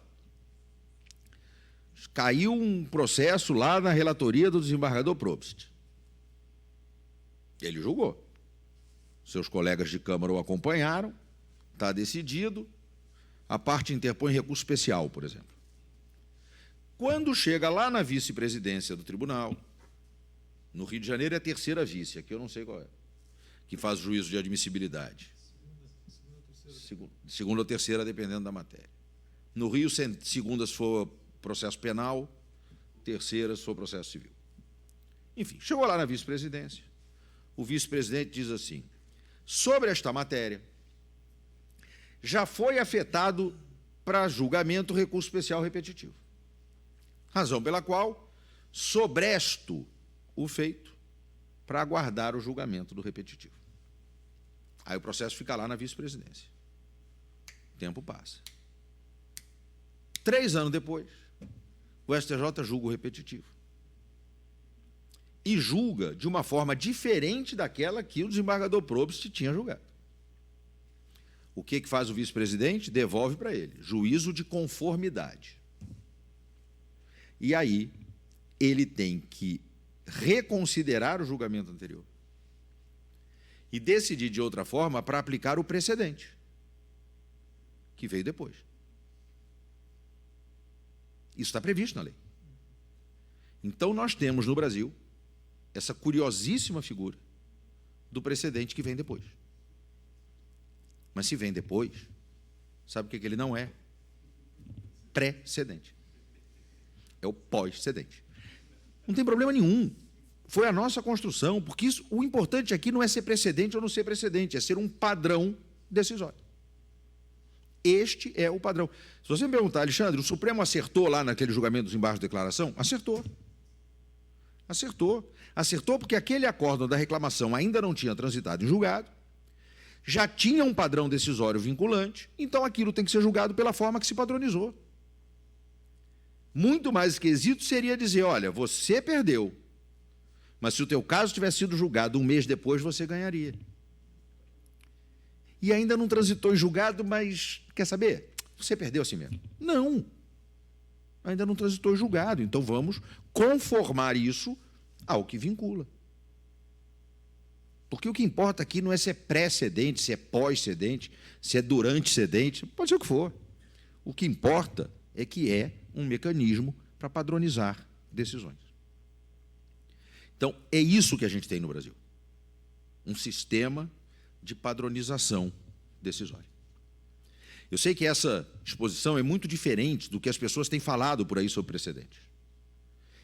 Caiu um processo lá na relatoria do desembargador Probst. Ele julgou. Seus colegas de Câmara o acompanharam, está decidido, a parte interpõe recurso especial, por exemplo. Quando chega lá na vice-presidência do tribunal, no Rio de Janeiro é a terceira vice, aqui eu não sei qual é, que faz juízo de admissibilidade. Segunda ou terceira, dependendo da matéria. No Rio, segunda se for processo penal, terceira se for processo civil. Enfim, chegou lá na vice-presidência, o vice-presidente diz assim: sobre esta matéria, já foi afetado para julgamento recurso especial repetitivo, razão pela qual sobresto o feito para aguardar o julgamento do repetitivo. Aí o processo fica lá na vice-presidência. O tempo passa. 3 anos depois, o STJ julga o repetitivo. E julga de uma forma diferente daquela que o desembargador Probst tinha julgado. O que faz o vice-presidente? Devolve para ele juízo de conformidade. E aí ele tem que reconsiderar o julgamento anterior e decidir de outra forma para aplicar o precedente, que veio depois. Isso está previsto na lei. Então, nós temos no Brasil essa curiosíssima figura do precedente que vem depois. Mas se vem depois, sabe o que ele não é? Precedente. É o pós-cedente. Não tem problema nenhum. Foi a nossa construção, porque isso, o importante aqui não é ser precedente ou não ser precedente, é ser um padrão decisório. Este é o padrão. Se você me perguntar: Alexandre, o Supremo acertou lá naquele julgamento dos embargos de declaração? Acertou. Acertou. Acertou porque aquele acórdão da reclamação ainda não tinha transitado em julgado, já tinha um padrão decisório vinculante, então aquilo tem que ser julgado pela forma que se padronizou. Muito mais esquisito seria dizer: olha, você perdeu, mas se o teu caso tivesse sido julgado 1 mês depois, você ganharia. E ainda não transitou em julgado, mas, quer saber? Você perdeu assim mesmo. Não. Ainda não transitou em julgado, então vamos conformar isso ao que vincula. Porque o que importa aqui não é se é pré-cedente, se é pós-cedente, se é durante cedente, pode ser o que for. O que importa é que é um mecanismo para padronizar decisões. Então, é isso que a gente tem no Brasil. Um sistema de padronização decisória. Eu sei que essa exposição é muito diferente do que as pessoas têm falado por aí sobre precedentes.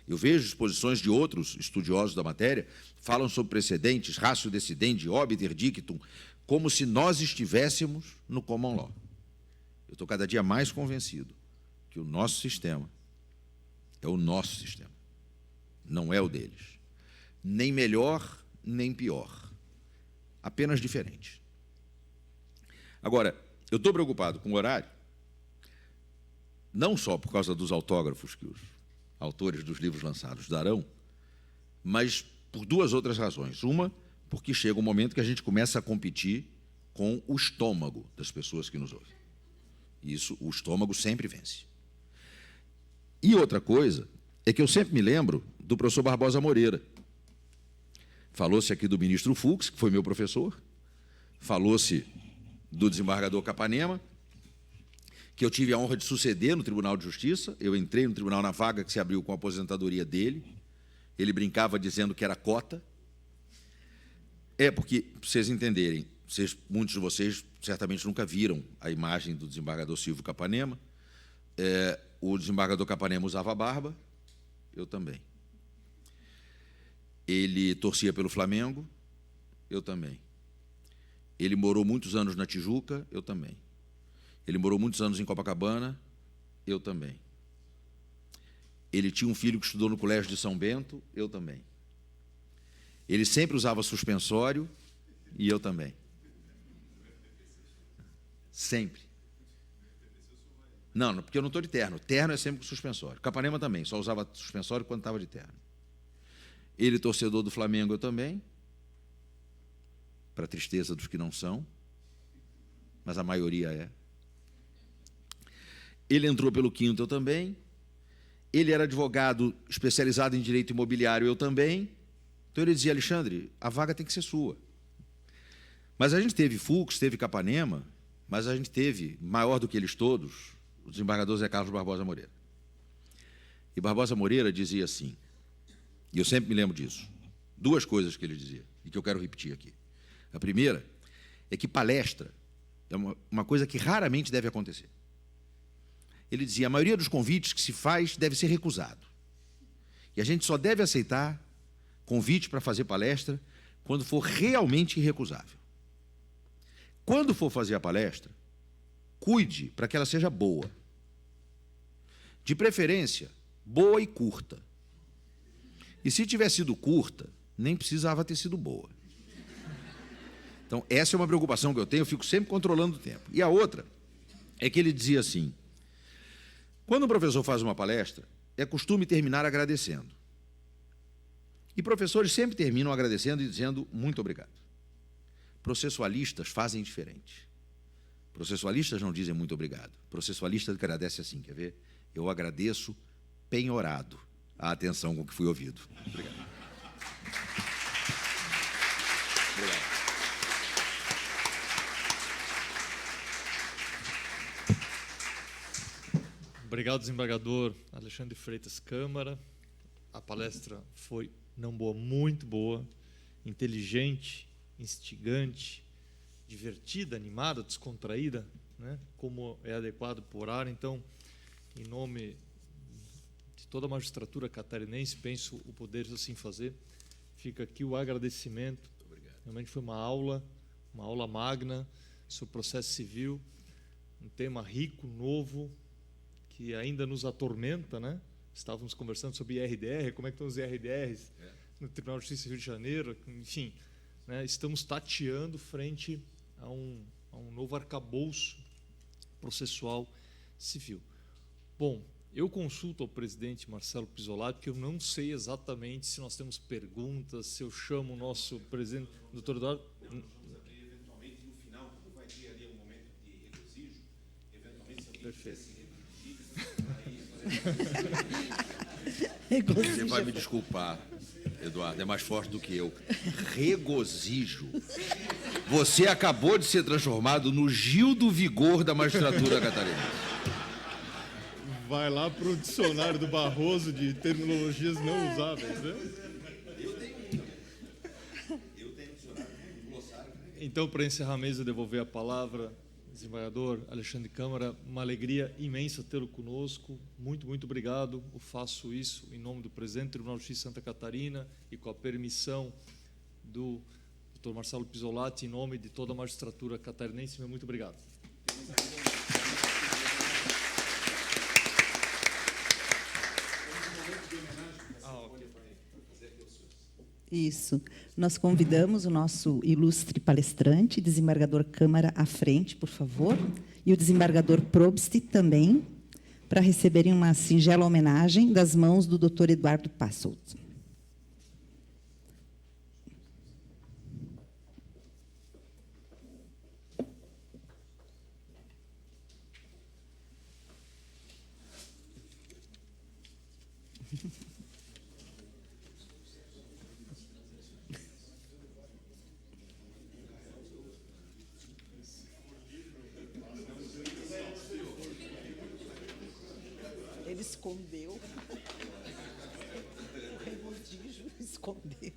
Eu vejo exposições de outros estudiosos da matéria, falam sobre precedentes, ratio decidendi, obiter dictum, como se nós estivéssemos no common law. Eu estou cada dia mais convencido que o nosso sistema é o nosso sistema, não é o deles. Nem melhor, nem pior. Apenas diferente. Agora, eu estou preocupado com o horário, não só por causa dos autógrafos que os autores dos livros lançados darão, mas por 2 outras razões. Uma, porque chega um momento que a gente começa a competir com o estômago das pessoas que nos ouvem. Isso, o estômago sempre vence. E outra coisa é que eu sempre me lembro do professor Barbosa Moreira. Falou-se aqui do ministro Fux, que foi meu professor, falou-se do desembargador Capanema, que eu tive a honra de suceder no Tribunal de Justiça. Eu entrei no tribunal na vaga que se abriu com a aposentadoria dele. Ele brincava dizendo que era cota. Porque, para vocês entenderem, muitos de vocês certamente nunca viram a imagem do desembargador Silvio Capanema. O desembargador Capanema usava barba, eu também. Ele torcia pelo Flamengo, eu também. Ele morou muitos anos na Tijuca, eu também. Ele morou muitos anos em Copacabana, eu também. Ele tinha um filho que estudou no Colégio de São Bento, eu também. Ele sempre usava suspensório, e eu também. Sempre. Não, porque eu não estou de terno. Terno é sempre com suspensório. Capanema também, só usava suspensório quando estava de terno. Ele, torcedor do Flamengo, eu também, para tristeza dos que não são, mas a maioria é. Ele entrou pelo quinto, eu também. Ele era advogado especializado em direito imobiliário, eu também. Então ele dizia: Alexandre, a vaga tem que ser sua. Mas a gente teve Fux, teve Capanema, mas a gente teve, maior do que eles todos, o desembargador Zé Carlos Barbosa Moreira. E Barbosa Moreira dizia assim, e eu sempre me lembro disso, duas coisas que ele dizia, e que eu quero repetir aqui. A primeira é que palestra é uma coisa que raramente deve acontecer. Ele dizia: a maioria dos convites que se faz deve ser recusado. E a gente só deve aceitar convite para fazer palestra quando for realmente irrecusável. Quando for fazer a palestra, cuide para que ela seja boa. De preferência, boa e curta. E se tiver sido curta, nem precisava ter sido boa. Então, essa é uma preocupação que eu tenho, eu fico sempre controlando o tempo. E a outra é que ele dizia assim: quando o professor faz uma palestra, é costume terminar agradecendo. E professores sempre terminam agradecendo e dizendo muito obrigado. Processualistas fazem diferente. Processualistas não dizem muito obrigado. Processualista agradece assim, quer ver? Eu agradeço penhorado a atenção com que fui ouvido. Obrigado. Obrigado. Obrigado, desembargador Alexandre Freitas Câmara. A palestra foi, não boa, muito boa, inteligente, instigante, divertida, animada, descontraída, né? Como é adequado por horário. Então, em nome de toda a magistratura catarinense, penso o poder assim fazer. Fica aqui o agradecimento. Obrigado. Realmente foi uma aula magna sobre processo civil, um tema rico, novo, que ainda nos atormenta, né? Estávamos conversando sobre IRDR, como é que estão os IRDRs no Tribunal de Justiça do Rio de Janeiro, enfim, né? Estamos tateando frente a um novo arcabouço processual civil. Bom, eu consulto ao presidente Marcelo Pizzolatti, porque eu não sei exatamente se nós temos perguntas, se eu chamo o nosso presidente, doutor Eduardo. Eventualmente, no final, como vai ter ali um momento de regozijo, eventualmente, se alguém Perfeito. Você vai me desculpar, Eduardo, é mais forte do que eu. Regozijo. Você acabou de ser transformado no Gil do Vigor da magistratura catarinense. Vai lá para o dicionário do Barroso de terminologias não usáveis, né? Então, para encerrar a mesa, devolver a palavra, desembargador Alexandre Câmara, uma alegria imensa tê-lo conosco. Muito, muito obrigado. Eu faço isso em nome do presidente do Tribunal de Justiça de Santa Catarina e com a permissão do Dr. Marcelo Pizzolatti, em nome de toda a magistratura catarinense. Muito obrigado. Isso. Nós convidamos o nosso ilustre palestrante, desembargador Câmara, à frente, por favor, e o desembargador Probst também, para receberem uma singela homenagem das mãos do Dr. Eduardo Passolt. Escondeu. O regozijo escondeu.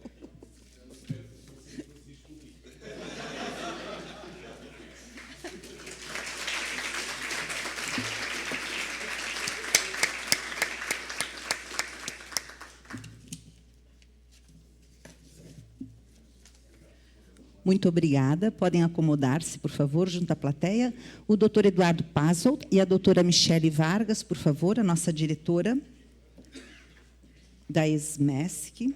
Muito obrigada. Podem acomodar-se, por favor, junto à plateia. O doutor Eduardo Pazolt e a doutora Michele Vargas, por favor, a nossa diretora da ESMESC.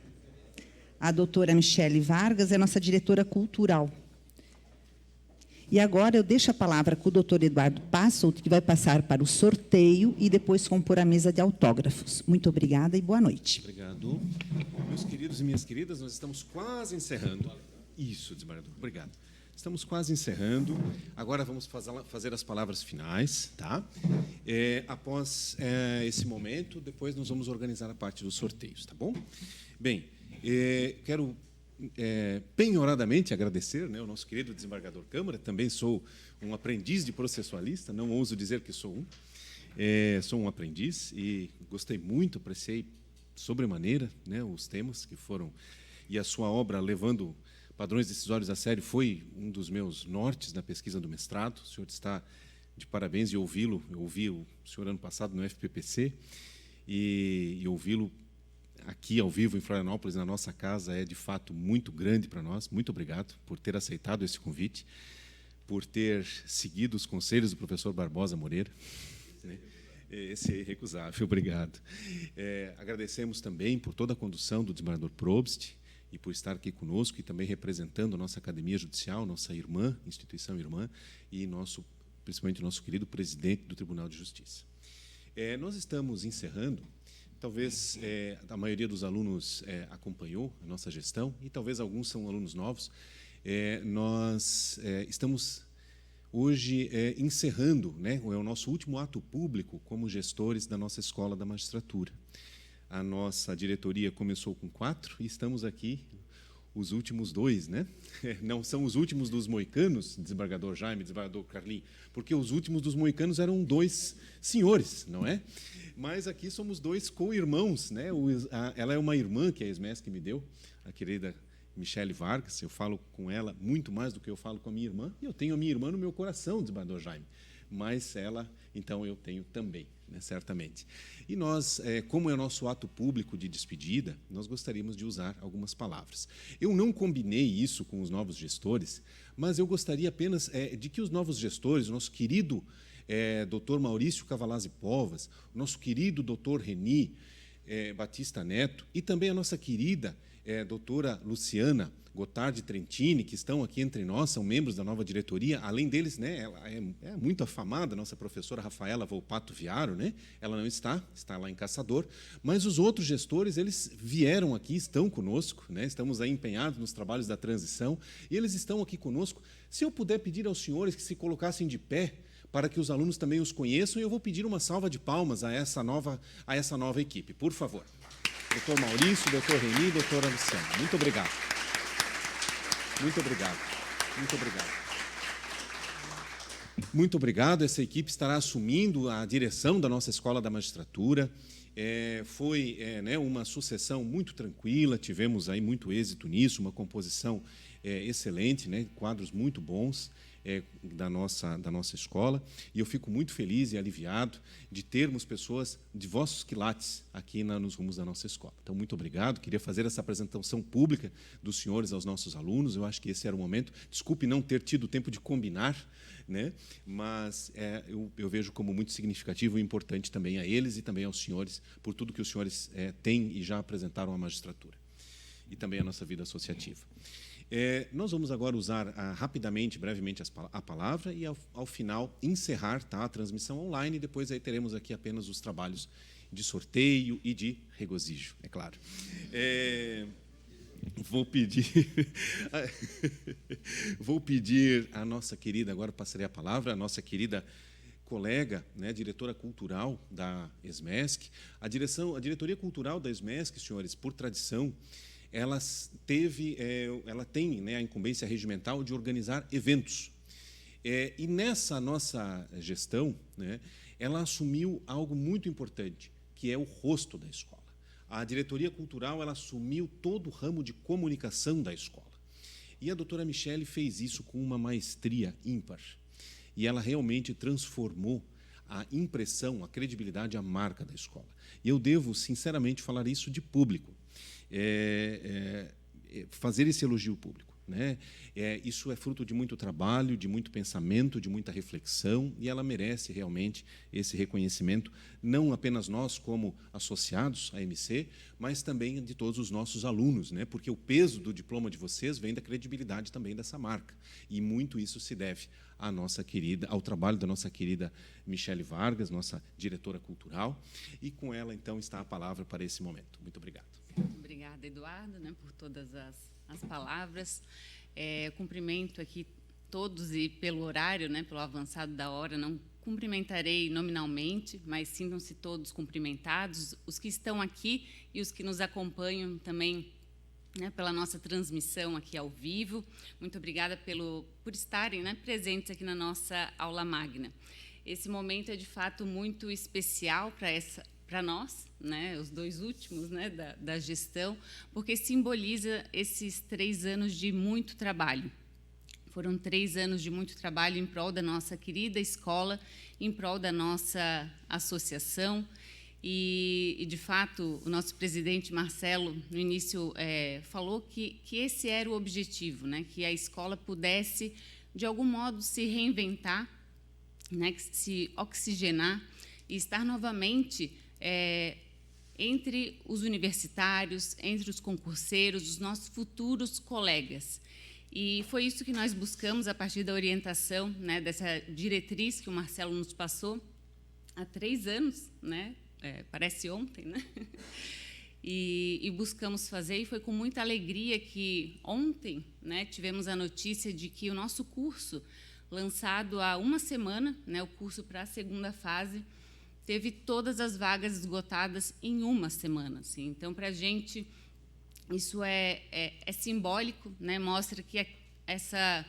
A doutora Michele Vargas é a nossa diretora cultural. E agora eu deixo a palavra com o doutor Eduardo Pazolt, que vai passar para o sorteio e depois compor a mesa de autógrafos. Muito obrigada e boa noite. Obrigado. Meus queridos e minhas queridas, nós estamos quase encerrando. Isso, desembargador. Obrigado. Estamos quase encerrando. Agora vamos fazer as palavras finais, tá? Após esse momento, depois nós vamos organizar a parte dos sorteios, tá bom? Bem, quero penhoradamente agradecer, né, o nosso querido desembargador Câmara. Também sou um aprendiz de processualista, não ouso dizer que sou um. Sou um aprendiz e gostei muito, apreciei sobremaneira, né, os temas que foram, e a sua obra levando padrões decisórios a sério foi um dos meus nortes na pesquisa do mestrado. O senhor está de parabéns, e ouvi-lo. Eu ouvi o senhor ano passado no FPPC, e ouvi-lo aqui ao vivo em Florianópolis, na nossa casa, é de fato muito grande para nós. Muito obrigado por ter aceitado esse convite, por ter seguido os conselhos do professor Barbosa Moreira. Esse é irrecusável, obrigado. Agradecemos também por toda a condução do desembargador Probst, e por estar aqui conosco e também representando a nossa Academia Judicial, nossa irmã, instituição irmã, e principalmente nosso querido presidente do Tribunal de Justiça. Nós estamos encerrando, talvez a maioria dos alunos acompanhou a nossa gestão, e talvez alguns são alunos novos. Nós estamos hoje encerrando, né, o nosso último ato público como gestores da nossa Escola da Magistratura. A nossa diretoria começou com 4 e estamos aqui os últimos 2, né? Não são os últimos dos moicanos, desembargador Jaime, desembargador Carlinhos, porque os últimos dos moicanos eram 2 senhores, não é? Mas aqui somos 2 co-irmãos, né? Ela é uma irmã que a ESMESC me deu, a querida Michele Vargas. Eu falo com ela muito mais do que eu falo com a minha irmã, e eu tenho a minha irmã no meu coração, desembargador Jaime, mas ela, então, eu tenho também, né, certamente. E nós, como é o nosso ato público de despedida, nós gostaríamos de usar algumas palavras. Eu não combinei isso com os novos gestores, mas eu gostaria apenas de que os novos gestores, o nosso querido doutor Maurício Cavalazzi Povas, o nosso querido doutor Reni Batista Neto, e também a nossa querida doutora Luciana Gotardi Trentini, que estão aqui entre nós, são membros da nova diretoria. Além deles, né, ela é muito afamada, nossa professora Rafaela Volpato Viaro, né? Ela não está lá em Caçador, mas os outros gestores, eles vieram aqui, estão conosco, né? Estamos aí empenhados nos trabalhos da transição, e eles estão aqui conosco. Se eu puder pedir aos senhores que se colocassem de pé, para que os alunos também os conheçam, e eu vou pedir uma salva de palmas a essa nova equipe, por favor. Doutor Maurício, doutor Reni, doutora Luciana. Muito obrigado. Muito obrigado. Muito obrigado. Muito obrigado. Essa equipe estará assumindo a direção da nossa Escola da Magistratura. Foi uma sucessão muito tranquila, tivemos aí muito êxito nisso, uma composição excelente, né, quadros muito bons da nossa escola, e eu fico muito feliz e aliviado de termos pessoas de vossos quilates aqui nos rumos da nossa escola. Então, muito obrigado. Queria fazer essa apresentação pública dos senhores aos nossos alunos. Eu acho que esse era o momento. Desculpe não ter tido tempo de combinar, né? Mas eu vejo como muito significativo e importante também a eles e também aos senhores, por tudo que os senhores têm e já apresentaram à magistratura, e também à nossa vida associativa. Nós vamos agora usar rapidamente, brevemente, a palavra, e ao final encerrar, tá, a transmissão online, e depois aí teremos aqui apenas os trabalhos de sorteio e de regozijo, é claro. Vou pedir à nossa querida, agora passarei a palavra, à nossa querida colega, né, diretora cultural da ESMESC. A diretoria cultural da ESMESC, senhores, por tradição, ela tem, né, a incumbência regimental de organizar eventos. E nessa nossa gestão, né, ela assumiu algo muito importante, que é o rosto da escola. A diretoria cultural ela assumiu todo o ramo de comunicação da escola. E a doutora Michele fez isso com uma maestria ímpar. E ela realmente transformou a impressão, a credibilidade, a marca da escola. E eu devo, sinceramente, falar isso de público, fazer esse elogio público. Né? Isso é fruto de muito trabalho, de muito pensamento, de muita reflexão, e ela merece realmente esse reconhecimento, não apenas nós como associados à MC, mas também de todos os nossos alunos, né? Porque o peso do diploma de vocês vem da credibilidade também dessa marca, e muito isso se deve ao trabalho da nossa querida Michele Vargas, nossa diretora cultural, e com ela, então, está a palavra para esse momento. Muito obrigado. Obrigada, Eduardo, né, por todas as palavras. Cumprimento aqui todos e pelo horário, né, pelo avançado da hora, não cumprimentarei nominalmente, mas sintam-se todos cumprimentados, os que estão aqui e os que nos acompanham também, né, pela nossa transmissão aqui ao vivo. Muito obrigada por estarem, né, presentes aqui na nossa aula magna. Esse momento é, de fato, muito especial para nós, né, os dois últimos, né, da gestão, porque simboliza esses 3 anos de muito trabalho. Foram 3 anos de muito trabalho em prol da nossa querida escola, em prol da nossa associação. E de fato, o nosso presidente Marcelo, no início, falou que esse era o objetivo, né, que a escola pudesse, de algum modo, se reinventar, né, se oxigenar e estar novamente entre os universitários, entre os concurseiros, os nossos futuros colegas. E foi isso que nós buscamos a partir da orientação, né, dessa diretriz que o Marcelo nos passou há 3 anos, né? Parece ontem, né? E buscamos fazer, e foi com muita alegria que ontem, né, tivemos a notícia de que o nosso curso, lançado há 1 semana, né, o curso para a 2ª fase, teve todas as vagas esgotadas em 1 semana. Assim. Então, para a gente, isso é simbólico, né? Mostra que essa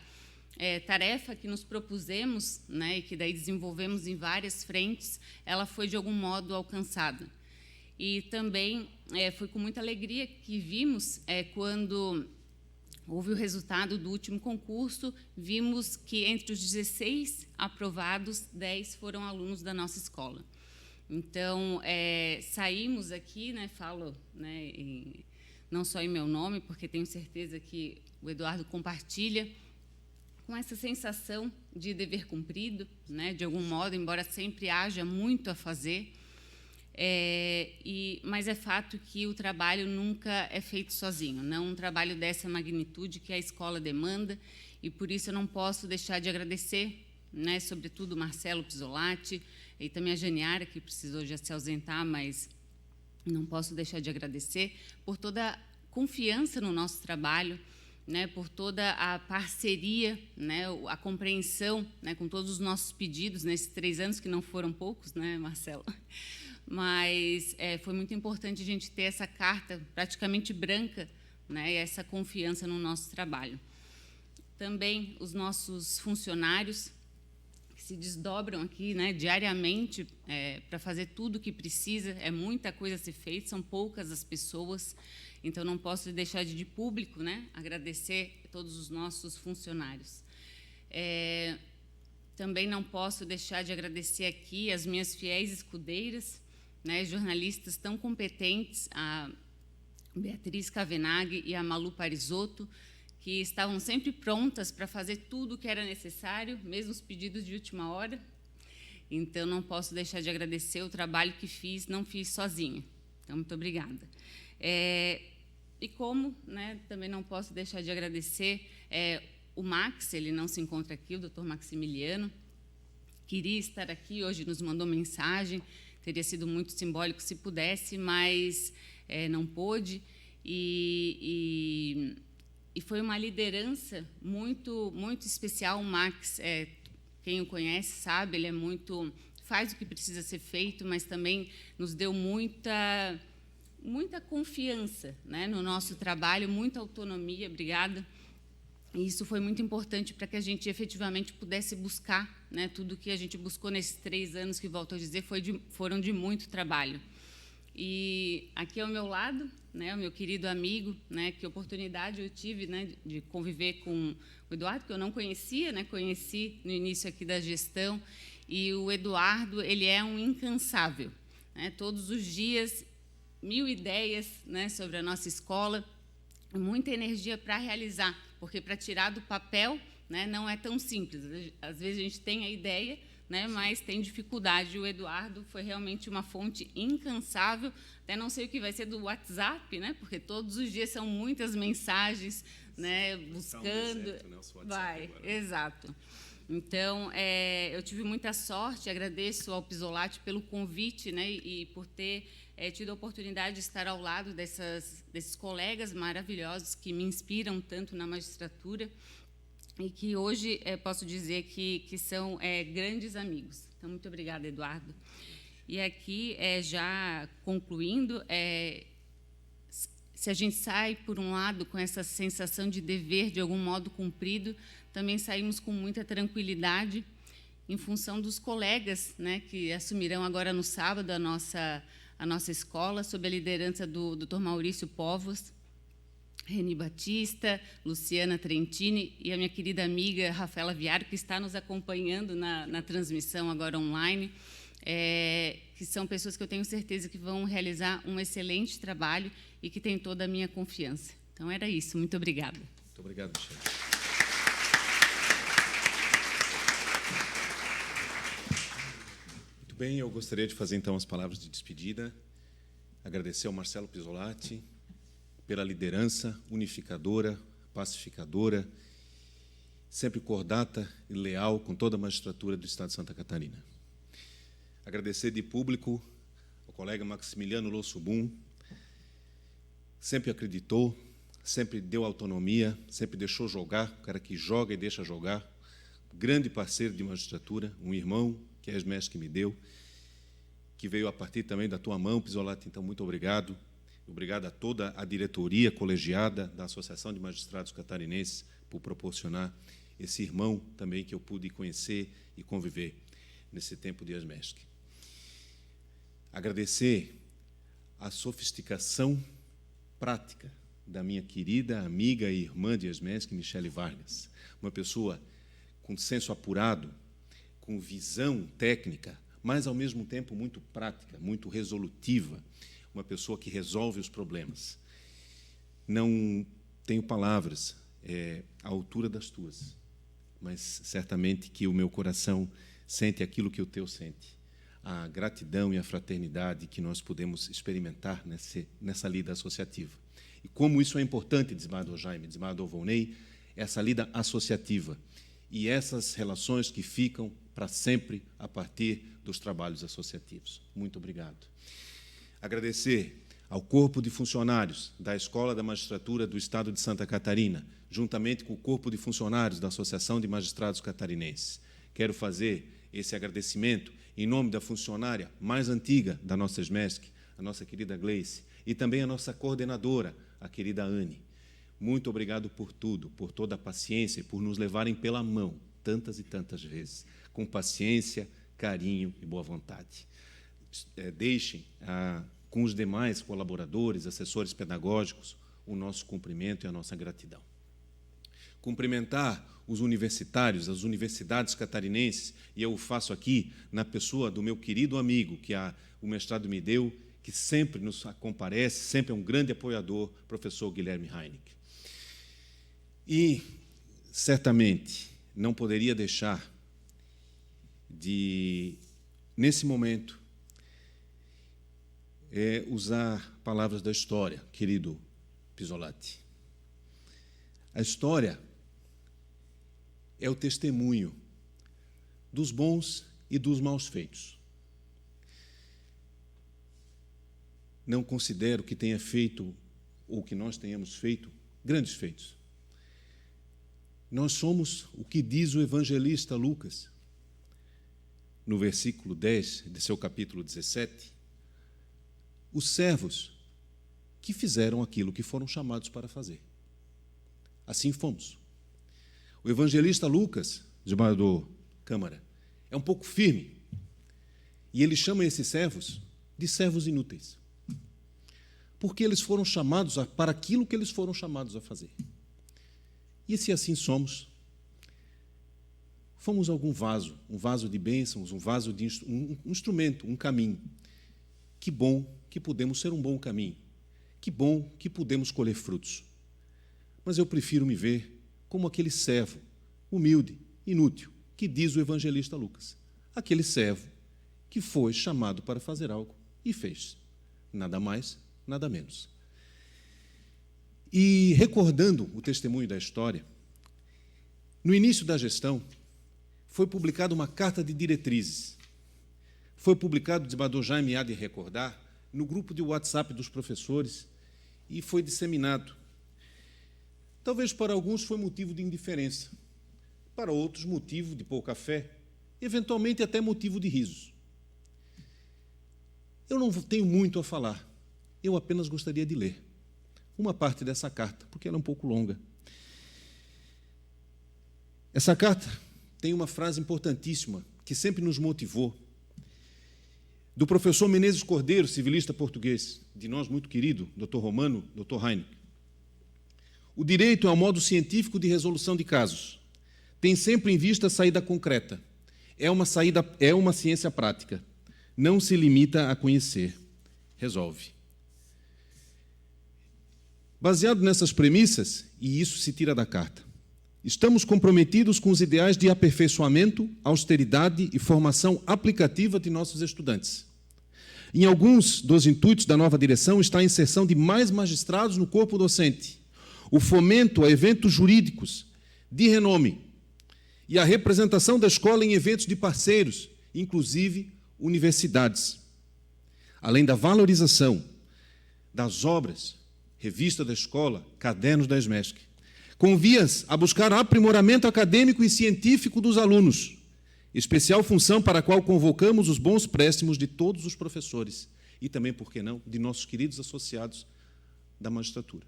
tarefa que nos propusemos, né, e que daí desenvolvemos em várias frentes, ela foi, de algum modo, alcançada. E também foi com muita alegria que vimos, quando houve o resultado do último concurso, vimos que, entre os 16 aprovados, 10 foram alunos da nossa escola. Então, saímos aqui, né, falo, né, não só em meu nome, porque tenho certeza que o Eduardo compartilha, com essa sensação de dever cumprido, né, de algum modo, embora sempre haja muito a fazer, mas é fato que o trabalho nunca é feito sozinho, não um trabalho dessa magnitude que a escola demanda, e por isso eu não posso deixar de agradecer, né, sobretudo o Marcelo Pisolati e também a Janiara, que precisou já se ausentar, mas não posso deixar de agradecer por toda a confiança no nosso trabalho, né, por toda a parceria, né, a compreensão, né, com todos os nossos pedidos nesses 3 anos, que não foram poucos, né, Marcelo? Mas foi muito importante a gente ter essa carta praticamente branca, né, e essa confiança no nosso trabalho. Também os nossos funcionários, que se desdobram aqui, né, diariamente para fazer tudo o que precisa, é muita coisa a ser feita, são poucas as pessoas, então não posso deixar de público, né, agradecer a todos os nossos funcionários. Também não posso deixar de agradecer aqui as minhas fiéis escudeiras, né, jornalistas tão competentes, a Beatriz Cavenaghi e a Malu Parisotto, que estavam sempre prontas para fazer tudo o que era necessário, mesmo os pedidos de última hora. Então, não posso deixar de agradecer o trabalho que fiz, não fiz sozinha. Então, muito obrigada. E como, né, também não posso deixar de agradecer o Max, ele não se encontra aqui, o doutor Maximiliano, queria estar aqui, hoje nos mandou mensagem, teria sido muito simbólico se pudesse, mas não pôde, e foi uma liderança muito, muito especial. O Max, quem o conhece sabe, ele faz o que precisa ser feito, mas também nos deu muita confiança, né, no nosso trabalho, muita autonomia. Obrigada. E isso foi muito importante para que a gente efetivamente pudesse buscar, né, tudo que a gente buscou nesses 3 anos, que, volto a dizer, foram de muito trabalho. E aqui ao meu lado, né, o meu querido amigo, né, que oportunidade eu tive, né, de conviver com o Eduardo, que eu não conhecia, né, conheci no início aqui da gestão. E o Eduardo, ele é um incansável, né, todos os dias, 1000 ideias, né, sobre a nossa escola, muita energia para realizar, porque para tirar do papel, né, não é tão simples. Às vezes a gente tem a ideia, né, mas tem dificuldade. O Eduardo foi realmente uma fonte incansável. Até não sei o que vai ser do WhatsApp, né, porque todos os dias são muitas mensagens, né, buscando. Deserto, né, o WhatsApp vai, agora. exato. Então, eu tive muita sorte, agradeço ao Pisolati pelo convite, né, e por ter tido a oportunidade de estar ao lado desses colegas maravilhosos que me inspiram tanto na magistratura e que hoje posso dizer que são grandes amigos. Então, muito obrigada, Eduardo. E aqui, já concluindo, se a gente sai, por um lado, com essa sensação de dever, de algum modo cumprido, também saímos com muita tranquilidade em função dos colegas, né, que assumirão agora no sábado a nossa escola, sob a liderança do Dr. Maurício Povos, Reni Batista, Luciana Trentini e a minha querida amiga Rafaela Viário, que está nos acompanhando na transmissão agora online, que são pessoas que eu tenho certeza que vão realizar um excelente trabalho e que têm toda a minha confiança. Então, era isso. Muito obrigada. Muito obrigado, Michele. Muito bem, eu gostaria de fazer, então, as palavras de despedida. Agradecer ao Marcelo Pisolati pela liderança unificadora, pacificadora, sempre cordata e leal com toda a magistratura do Estado de Santa Catarina. Agradecer de público ao colega Maximiliano Lossubum, sempre acreditou, sempre deu autonomia, sempre deixou jogar, o cara que joga e deixa jogar, grande parceiro de magistratura, um irmão que a ESMESC me deu, que veio a partir também da tua mão, Pisolati, então, muito obrigado. Obrigado a toda a diretoria colegiada da Associação de Magistrados Catarinenses por proporcionar esse irmão também que eu pude conhecer e conviver nesse tempo de ESMESC. Agradecer a sofisticação prática da minha querida amiga e irmã de ESMESC, Michele Vargas, uma pessoa com senso apurado, com visão técnica, mas, ao mesmo tempo, muito prática, muito resolutiva, uma pessoa que resolve os problemas. Não tenho palavras à altura das tuas, mas certamente que o meu coração sente aquilo que o teu sente, a gratidão e a fraternidade que nós podemos experimentar nessa lida associativa. E como isso é importante, desembargador Jaime, desembargador Volney, essa lida associativa e essas relações que ficam para sempre a partir dos trabalhos associativos. Muito obrigado. Agradecer ao corpo de funcionários da Escola da Magistratura do Estado de Santa Catarina, juntamente com o corpo de funcionários da Associação de Magistrados Catarinenses. Quero fazer esse agradecimento em nome da funcionária mais antiga da nossa ESMESC, a nossa querida Gleice, e também a nossa coordenadora, a querida Anne. Muito obrigado por tudo, por toda a paciência e por nos levarem pela mão, tantas e tantas vezes, com paciência, carinho e boa vontade. Deixem com os demais colaboradores, assessores pedagógicos, o nosso cumprimento e a nossa gratidão. Cumprimentar os universitários, as universidades catarinenses, e eu o faço aqui na pessoa do meu querido amigo, que o mestrado me deu, que sempre nos comparece, sempre é um grande apoiador, professor Guilherme Heineck. E, certamente, não poderia deixar de, nesse momento, usar palavras da história, querido Pisolati. A história é o testemunho dos bons e dos maus feitos. Não considero que tenha feito, ou que nós tenhamos feito, grandes feitos. Nós somos o que diz o evangelista Lucas, no versículo 10 de seu capítulo 17, os servos que fizeram aquilo que foram chamados para fazer. Assim fomos. O evangelista Lucas, desembargador Câmara, é um pouco firme, e ele chama esses servos de servos inúteis. porque eles foram chamados para aquilo que eles foram chamados a fazer. E se assim somos, fomos algum vaso, um vaso de bênçãos, um instrumento, um caminho. Que bom que podemos ser um bom caminho. Que bom que podemos colher frutos. Mas eu prefiro me ver como aquele servo, humilde, inútil, que diz o evangelista Lucas. Aquele servo que foi chamado para fazer algo e fez. Nada mais, nada menos. E recordando o testemunho da história, no início da gestão, foi publicada uma carta de diretrizes. Foi publicado, o desembargador Jaime há de recordar, no grupo de WhatsApp dos professores e foi disseminado. Talvez para alguns foi motivo de indiferença, para outros motivo de pouca fé, eventualmente até motivo de risos. Eu não tenho muito a falar, eu apenas gostaria de ler uma parte dessa carta, porque ela é um pouco longa. Essa carta tem uma frase importantíssima, que sempre nos motivou, do professor Menezes Cordeiro, civilista português, de nós muito querido, Dr. Romano, Dr. Heine. O direito é um modo científico de resolução de casos. Tem sempre em vista a saída concreta. É uma ciência prática. Não se limita a conhecer. Resolve. Baseado nessas premissas, e isso se tira da carta, estamos comprometidos com os ideais de aperfeiçoamento, austeridade e formação aplicativa de nossos estudantes. Em alguns dos intuitos da nova direção está a inserção de mais magistrados no corpo docente, o fomento a eventos jurídicos de renome e a representação da escola em eventos de parceiros, inclusive universidades, além da valorização das obras, revista da escola, cadernos da ESMESC, com vias a buscar aprimoramento acadêmico e científico dos alunos, especial função para a qual convocamos os bons préstimos de todos os professores e também, por que não, de nossos queridos associados da magistratura,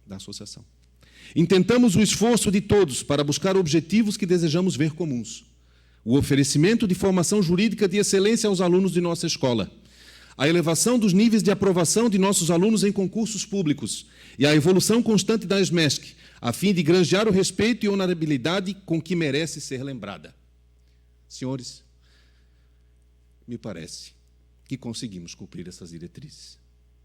da associação. Intentamos o esforço de todos para buscar objetivos que desejamos ver comuns. O oferecimento de formação jurídica de excelência aos alunos de nossa escola, a elevação dos níveis de aprovação de nossos alunos em concursos públicos e a evolução constante da ESMESC, a fim de granjear o respeito e honorabilidade com que merece ser lembrada. Senhores, me parece que conseguimos cumprir essas diretrizes.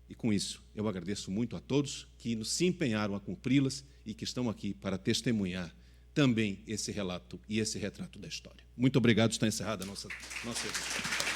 E, com isso, eu agradeço muito a todos que se empenharam a cumpri-las e que estão aqui para testemunhar também esse relato e esse retrato da história. Muito obrigado, está encerrada a nossa sessão.